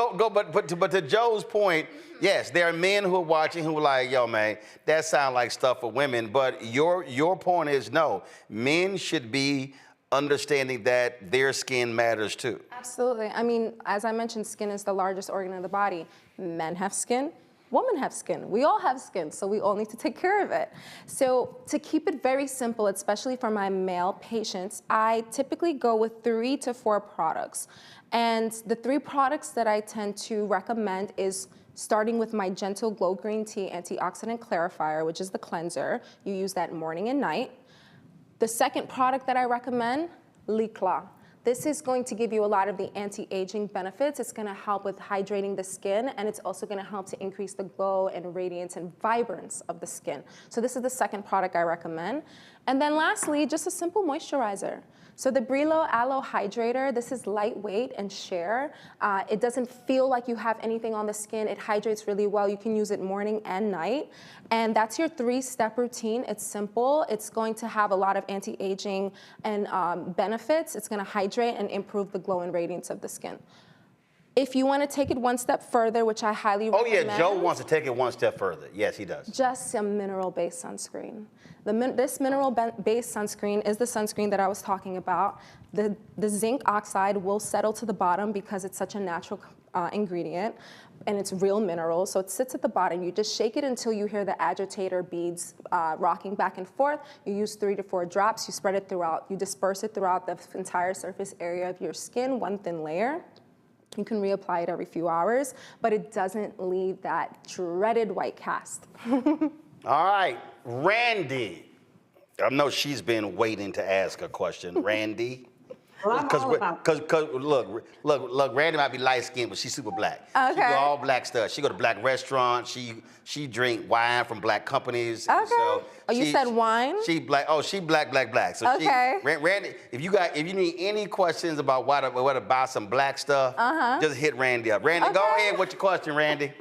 to Joe's point, yes, there are men who are watching who are like, yo, man, that sounds like stuff for women. But your point is no, men should be understanding that their skin matters too. Absolutely. I mean, as I mentioned, skin is the largest organ of the body. Men have skin. Women have skin. We all have skin, so we all need to take care of it. So to keep it very simple, especially for my male patients, I typically go with 3 to 4 products. And the 3 products that I tend to recommend is starting with my Gentle Glow Green Tea Antioxidant Clarifier, which is the cleanser. You use that morning and night. The second product that I recommend, Likla. This is going to give you a lot of the anti-aging benefits. It's going to help with hydrating the skin, and it's also going to help to increase the glow and radiance and vibrance of the skin. So this is the second product I recommend. And then lastly, just a simple moisturizer. So the Brillo Aloe Hydrator, this is lightweight and sheer. It doesn't feel like you have anything on the skin. It hydrates really well. You can use it morning and night. And that's your 3-step routine. It's simple. It's going to have a lot of anti-aging and benefits. It's going to hydrate and improve the glow and radiance of the skin. If you want to take it one step further, which I highly recommend. Oh yeah, Joe wants to take it one step further. Yes, he does. Just a mineral-based sunscreen. This mineral-based sunscreen is the sunscreen that I was talking about. The zinc oxide will settle to the bottom because it's such a natural ingredient, and it's real mineral. So it sits at the bottom. You just shake it until you hear the agitator beads rocking back and forth. You use 3 to 4 drops. You spread it throughout. You disperse it throughout the entire surface area of your skin, one thin layer. You can reapply it every few hours, but it doesn't leave that dreaded white cast. All right, Randy. I know she's been waiting to ask a question. Randy? Because look, Randy might be light-skinned, but she's super black. Okay. She do all black stuff. She go to black restaurants. She drink wine from black companies. Okay. So you said wine? She black. Oh, she black. So okay. Randy, if you need any questions about where to buy some black stuff, just hit Randy up. Randy, go ahead with your question, Randy.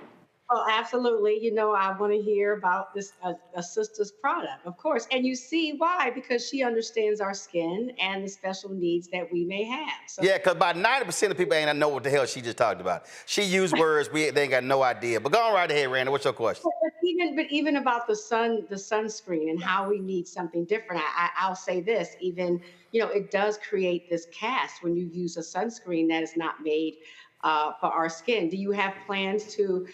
Oh, absolutely. You know, I want to hear about this a sister's product, of course. And you see why? Because she understands our skin and the special needs that we may have. So Yeah, because about 90% of people ain't know what the hell she just talked about. She used words they ain't got no idea. But go on right ahead, Randy. What's your question? but even about the sunscreen and how we need something different. I'll say this, even, you know, it does create this cast when you use a sunscreen that is not made for our skin. Do you have plans to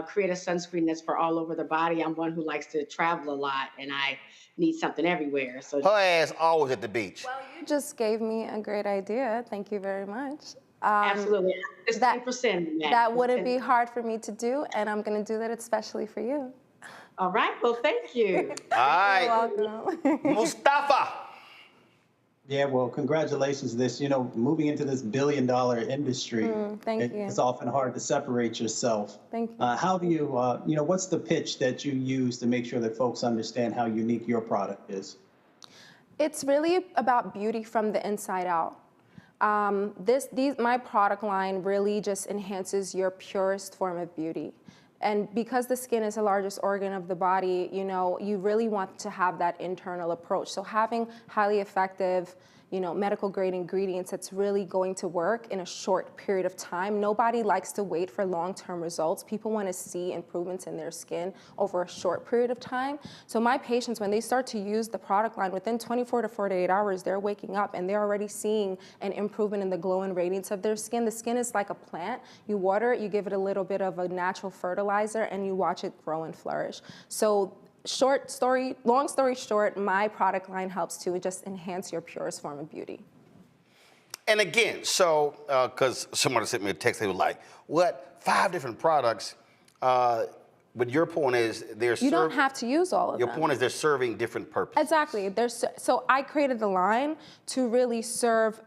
create a sunscreen that's for all over the body? I'm one who likes to travel a lot and I need something everywhere. So her ass always at the beach. Well, you just gave me a great idea. Thank you very much. Absolutely. It's 10%. That wouldn't be hard for me to do, and I'm going to do that especially for you. All right. Well, thank you. All right. You're welcome. Mustafa. Yeah, well, congratulations. This, you know, moving into this billion-dollar industry, thank you. It's often hard to separate yourself. Thank you. How do you, you know, what's the pitch that you use to make sure that folks understand how unique your product is? It's really about beauty from the inside out. My product line really just enhances your purest form of beauty. And because the skin is the largest organ of the body, you know, you really want to have that internal approach. So having highly effective, you know, medical grade ingredients that's really going to work in a short period of time. Nobody likes to wait for long-term results. People want to see improvements in their skin over a short period of time. So my patients, when they start to use the product line, within 24 to 48 hours, they're waking up and they're already seeing an improvement in the glow and radiance of their skin. The skin is like a plant. You water it, you give it a little bit of a natural fertilizer, and you watch it grow and flourish. So long story short, my product line helps to just enhance your purest form of beauty. And again, so, because someone sent me a text, they were like, what, 5 different products? But your point is you don't have to use all of them. Your point is they're serving different purposes. Exactly. So I created the line to really serve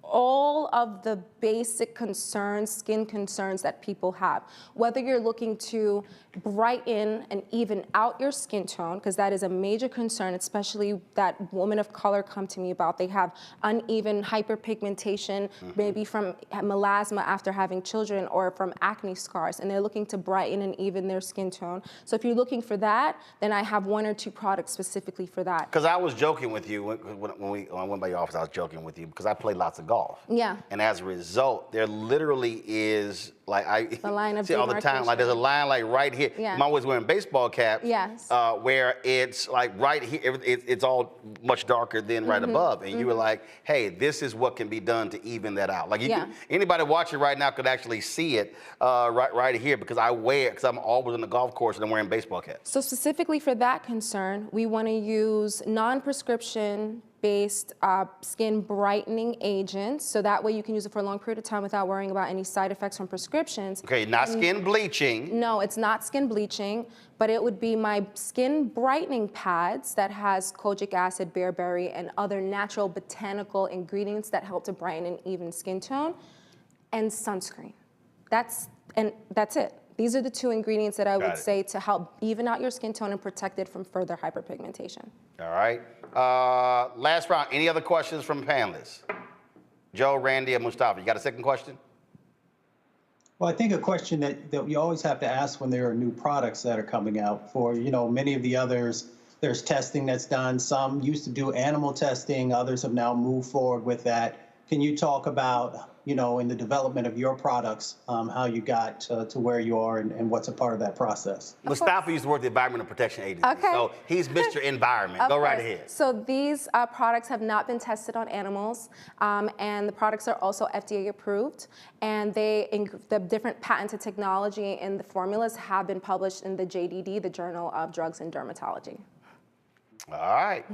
all of the basic concerns, skin concerns that people have. Whether you're looking to brighten and even out your skin tone, because that is a major concern, especially that women of color come to me about. They have uneven hyperpigmentation, maybe from melasma after having children or from acne scars, and they're looking to brighten and even their skin tone. So if you're looking for that, then I have 1 or 2 products specifically for that. Because I was joking with you when I went by your office, I was joking with you because I play lots of golf. Yeah. And as a result, there literally is, like, I a line of see all the time, like there's a line like right here. Yeah. I'm always wearing baseball caps. Yes. Where it's like right here, it's all much darker than right above. And you were like, hey, this is what can be done to even that out. Like anybody watching right now could actually see it right here because I wear it because I'm always on the golf course and I'm wearing baseball caps. So specifically for that concern, we want to use non-prescription based skin brightening agents, so that way you can use it for a long period of time without worrying about any side effects from prescriptions. Okay, not skin bleaching. No, it's not skin bleaching, but it would be my skin brightening pads that has kojic acid, bearberry, and other natural botanical ingredients that help to brighten and even skin tone, and sunscreen. That's it. These are the 2 ingredients that I would say to help even out your skin tone and protect it from further hyperpigmentation. All right. Last round. Any other questions from panelists? Joe, Randy, and Mustafa. You got a second question? Well, I think a question that you always have to ask when there are new products that are coming out. For, you know, many of the others, there's testing that's done. Some used to do animal testing. Others have now moved forward with that. Can you talk about, you know, in the development of your products, how you got to where you are and what's a part of that process? Mustafa used to work at the Environmental Protection Agency, Okay. so he's Mr. Environment. Go right ahead. So these products have not been tested on animals, and the products are also FDA approved, and the different patented technology and the formulas have been published in the JDD, the Journal of Drugs and Dermatology. All right.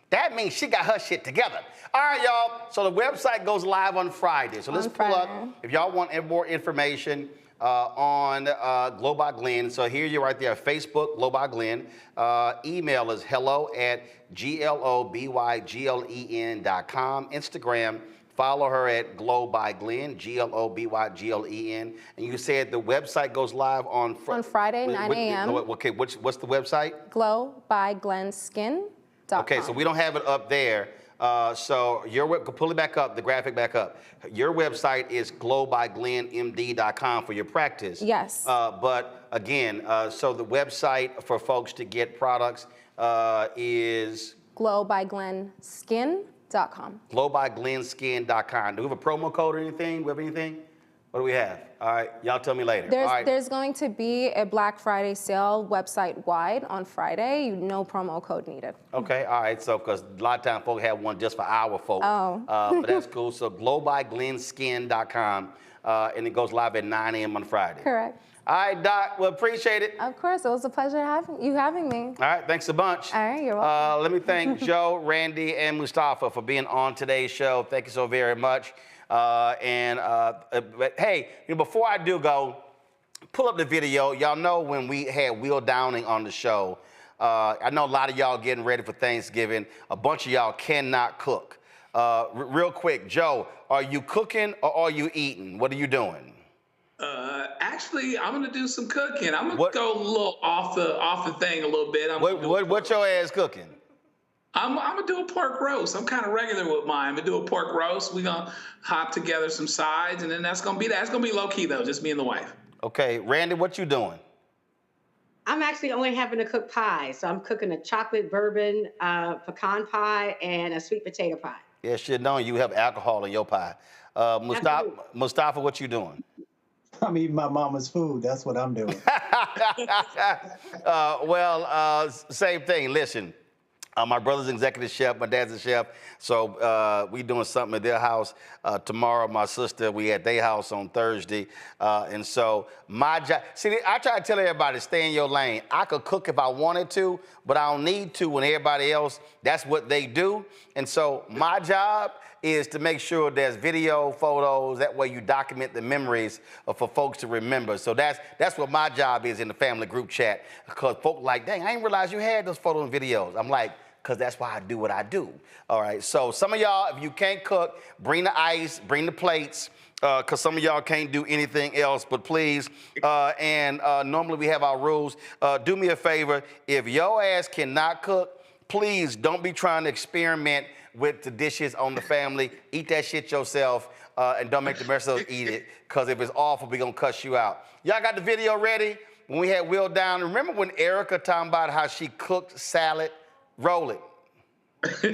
That means she got her shit together. All right, y'all. So the website goes live on Friday. So let's pull up, if y'all want more information on Glow by Glenn. So here you're right there, Facebook, Glow by Glenn. Email is hello@globyglen.com. Instagram, follow her at Glow by Glenn, GLOBYGLEN. And you said the website goes live on Friday, 9 a.m. Okay, what's the website? Glow by Glenn Skin. Okay, so we don't have it up there, So pull it back up, the graphic back up. Your website is glowbyglenmd.com for your practice. Yes. But again, so the website for folks to get products is glowbyglenskin.com. glowbyglenskin.com. Do we have a promo code or anything? Do we have anything? What do we have? All right, y'all tell me later. There's going to be a Black Friday sale website-wide on Friday. No promo code needed. Okay, all right, so because a lot of times folks have one just for our folks. Oh. But that's cool. So glowbyglenskin.com, and it goes live at 9 a.m. on Friday. Correct. All right, Doc, well, appreciate it. Of course, it was a pleasure having me. All right, thanks a bunch. All right, you're welcome. Let me thank Joe, Randy, and Mustafa for being on today's show. Thank you so very much. But hey, before I do go, pull up the video. Y'all know when we had Will Downing on the show, I know a lot of y'all getting ready for Thanksgiving. A bunch of y'all cannot cook. Real quick, Joe, are you cooking or are you eating? What are you doing? Actually, I'm gonna do some cooking. I'm gonna go a little off the thing a little bit. What your ass cooking? I'm gonna do a pork roast. I'm kind of regular with mine. I'm gonna do a pork roast. We're gonna hop together some sides, and then that's gonna be low key though, just me and the wife. Okay, Randy, what you doing? I'm actually only having to cook pie, so I'm cooking a chocolate bourbon pecan pie and a sweet potato pie. Yeah, shit, no, you have alcohol in your pie. Mustafa, what you doing? I'm eating my mama's food. That's what I'm doing. Same thing. Listen. My brother's executive chef, my dad's a chef, so we doing something at their house tomorrow. My sister, we at their house on Thursday, and so my job. See, I try to tell everybody, stay in your lane. I could cook if I wanted to, but I don't need to when everybody else, that's what they do. And so my job is to make sure there's video, photos, that way you document the memories for folks to remember. So that's what my job is in the family group chat, because folks like, dang, I didn't realize you had those photos and videos. I'm like, because that's why I do what I do. All right, so some of y'all, if you can't cook, bring the ice, bring the plates, because some of y'all can't do anything else, but please, normally we have our rules. Do me a favor, if your ass cannot cook, please don't be trying to experiment with the dishes on the family. Eat that shit yourself, and don't make the rest of us eat it, because if it's awful, we're gonna cuss you out. Y'all got the video ready? When we had Will down, remember when Erica talking about how she cooked salad? Roll it. He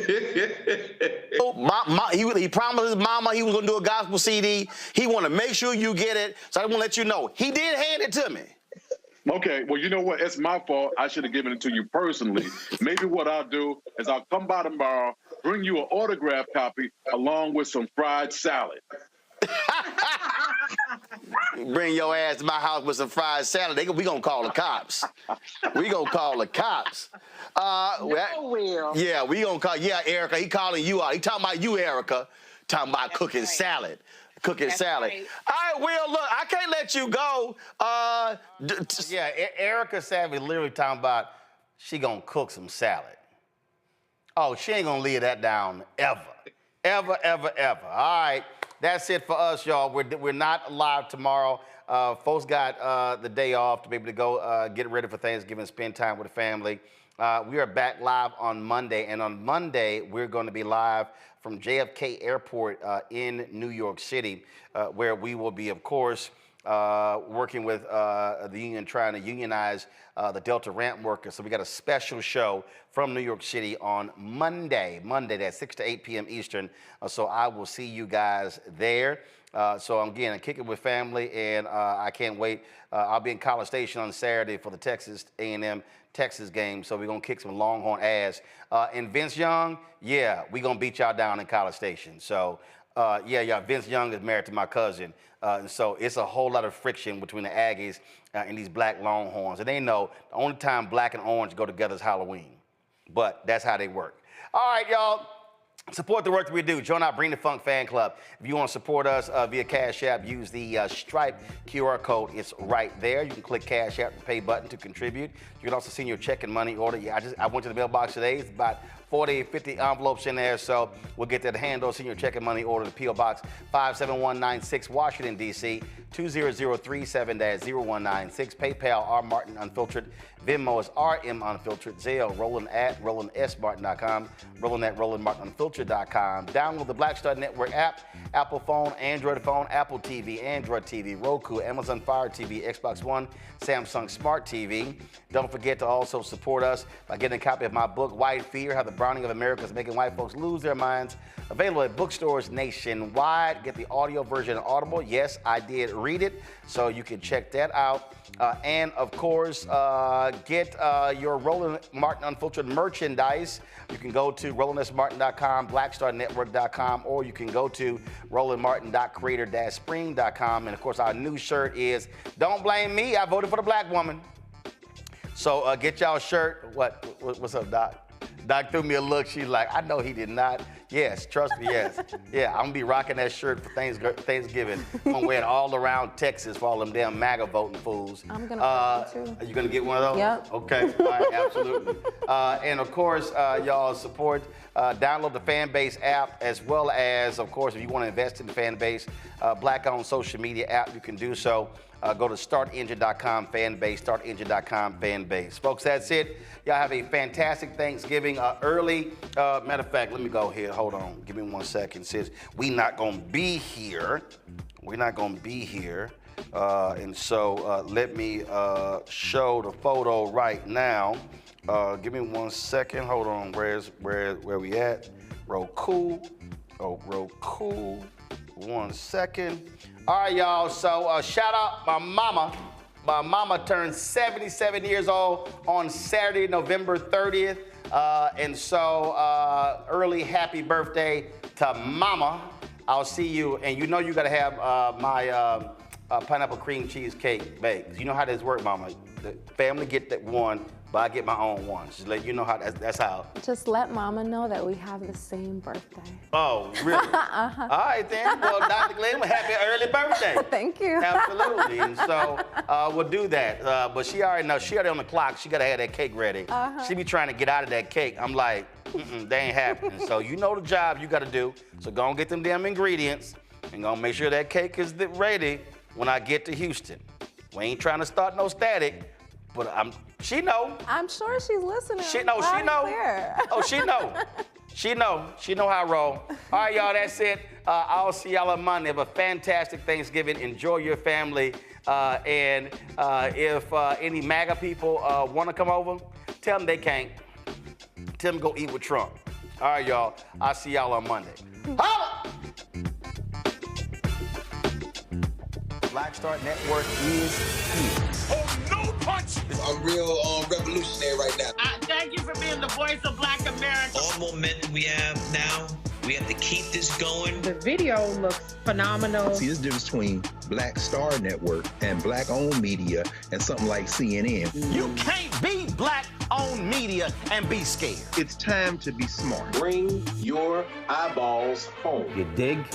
promised his mama he was gonna do a gospel CD. He want to make sure you get it, so I want to let you know he did hand it to me. Okay, well, you know what? It's my fault. I should have given it to you personally. Maybe what I'll do is I'll come by tomorrow, bring you an autograph copy along with some fried salad. Bring your ass to my house with some fried salad. We gonna call the cops. We gonna call the cops. Will. Yeah, we gonna call. Yeah, Erica, he calling you out. He talking about you, Erica. Talking about That's cooking right. Salad. Cooking That's salad. Right. All right, Will, look, I can't let you go. Erica Savage literally talking about she gonna cook some salad. Oh, she ain't gonna leave that down ever. Ever, ever, ever. All right. That's it for us, y'all. We're not live tomorrow. Folks got the day off to be able to go get ready for Thanksgiving, spend time with the family. We are back live on Monday, and on Monday, we're going to be live from JFK Airport in New York City, where we will be, of course, working with the union, trying to unionize the Delta ramp workers. So we got a special show from New York City on Monday, that's 6 to 8 p.m. Eastern. So I will see you guys there. So again, I'm kicking with family, and I can't wait. I'll be in College Station on Saturday for the Texas A&M Texas game. So we're gonna kick some Longhorn ass. And Vince Young, yeah, we're gonna beat y'all down in College Station. So Vince Young is married to my cousin. And so it's a whole lot of friction between the Aggies and these black Longhorns. And they know the only time black and orange go together is Halloween. But that's how they work. All right, y'all. Support the work that we do. Join our Bring the Funk fan club. If you want to support us via Cash App, use the Stripe QR code. It's right there. You can click Cash App, the pay button to contribute. You can also send your check and money order. I went to the mailbox today. It's about 40, 50 envelopes in there. So we'll get that handle, senior check and money order to P.O. Box 57196, Washington, D.C. 20037-0196. PayPal, R. Martin Unfiltered. Venmo is RM Unfiltered. Zelle, Roland at RolandSMartin.com. Roland at RolandMartinUnfiltered.com. Download the Black Star Network app. Apple phone, Android phone, Apple TV, Android TV, Roku, Amazon Fire TV, Xbox One, Samsung Smart TV. Don't forget to also support us by getting a copy of my book, White Fear, How the Browning of America is Making White Folks Lose Their Minds. Available at bookstores nationwide. Get the audio version on Audible. Yes, I did read it, so you can check that out. And of course, get your Roland Martin Unfiltered merchandise. You can go to RolandSMartin.com, BlackStarNetwork.com, or you can go to RolandMartin.creator-spring.com. And of course, our new shirt is "Don't Blame Me, I Voted for the Black Woman." So get y'all a shirt. What's up, Doc? Doc threw me a look. She's like, I know he did not. Yes, trust me, yes. Yeah, I'm going to be rocking that shirt for Thanksgiving. I'm going to wear it all around Texas for all them damn MAGA voting fools. I'm going to wear it too. Are you going to get one of those? Yep. Okay, all right, absolutely. And of course, y'all support, download the Fanbase app, as well as, of course, if you want to invest in the Fanbase, Black-owned social media app, you can do so. Go to startengine.com, Fanbase, startengine.com, Fanbase. Folks, that's it. Y'all have a fantastic Thanksgiving early. Matter of fact, let me go here. Hold on. Give me 1 second. Since we not going to be here. We're not going to be here. And so let me show the photo right now. Give me 1 second. Hold on. Where we at? Roku. Oh, Roku. 1 second. All right, y'all. So shout out my mama. My mama turned 77 years old on Saturday, November 30th. And so early happy birthday to mama. I'll see you. And you know you got to have my pineapple cream cheesecake baked. You know how this works, mama. The family get that one, but I get my own one. Just let you know how that's how. Just let mama know that we have the same birthday. Oh, really? All right, then. Well, Dr. Glenn, happy early birthday. Thank you. Absolutely. And so we'll do that. But she already knows. She already on the clock. She got to have that cake ready. She be trying to get out of that cake. I'm like, they ain't happening. So you know the job you got to do. So go and get them damn ingredients and go make sure that cake is ready when I get to Houston. We ain't trying to start no static. But she know. I'm sure she's listening. She know. Oh, she know. She know how I roll. All right, y'all, that's it. I'll see y'all on Monday. Have a fantastic Thanksgiving. Enjoy your family. And if any MAGA people want to come over, tell them they can't. Tell them go eat with Trump. All right, y'all. I'll see y'all on Monday. Holla! Black Star Network is here. Oh, no punch! I'm real revolutionary right now. Thank you for being the voice of Black America. All momentum we have now, we have to keep this going. The video looks phenomenal. See, there's a difference between Black Star Network and black-owned media and something like CNN. You can't be black-owned media and be scared. It's time to be smart. Bring your eyeballs home. You dig?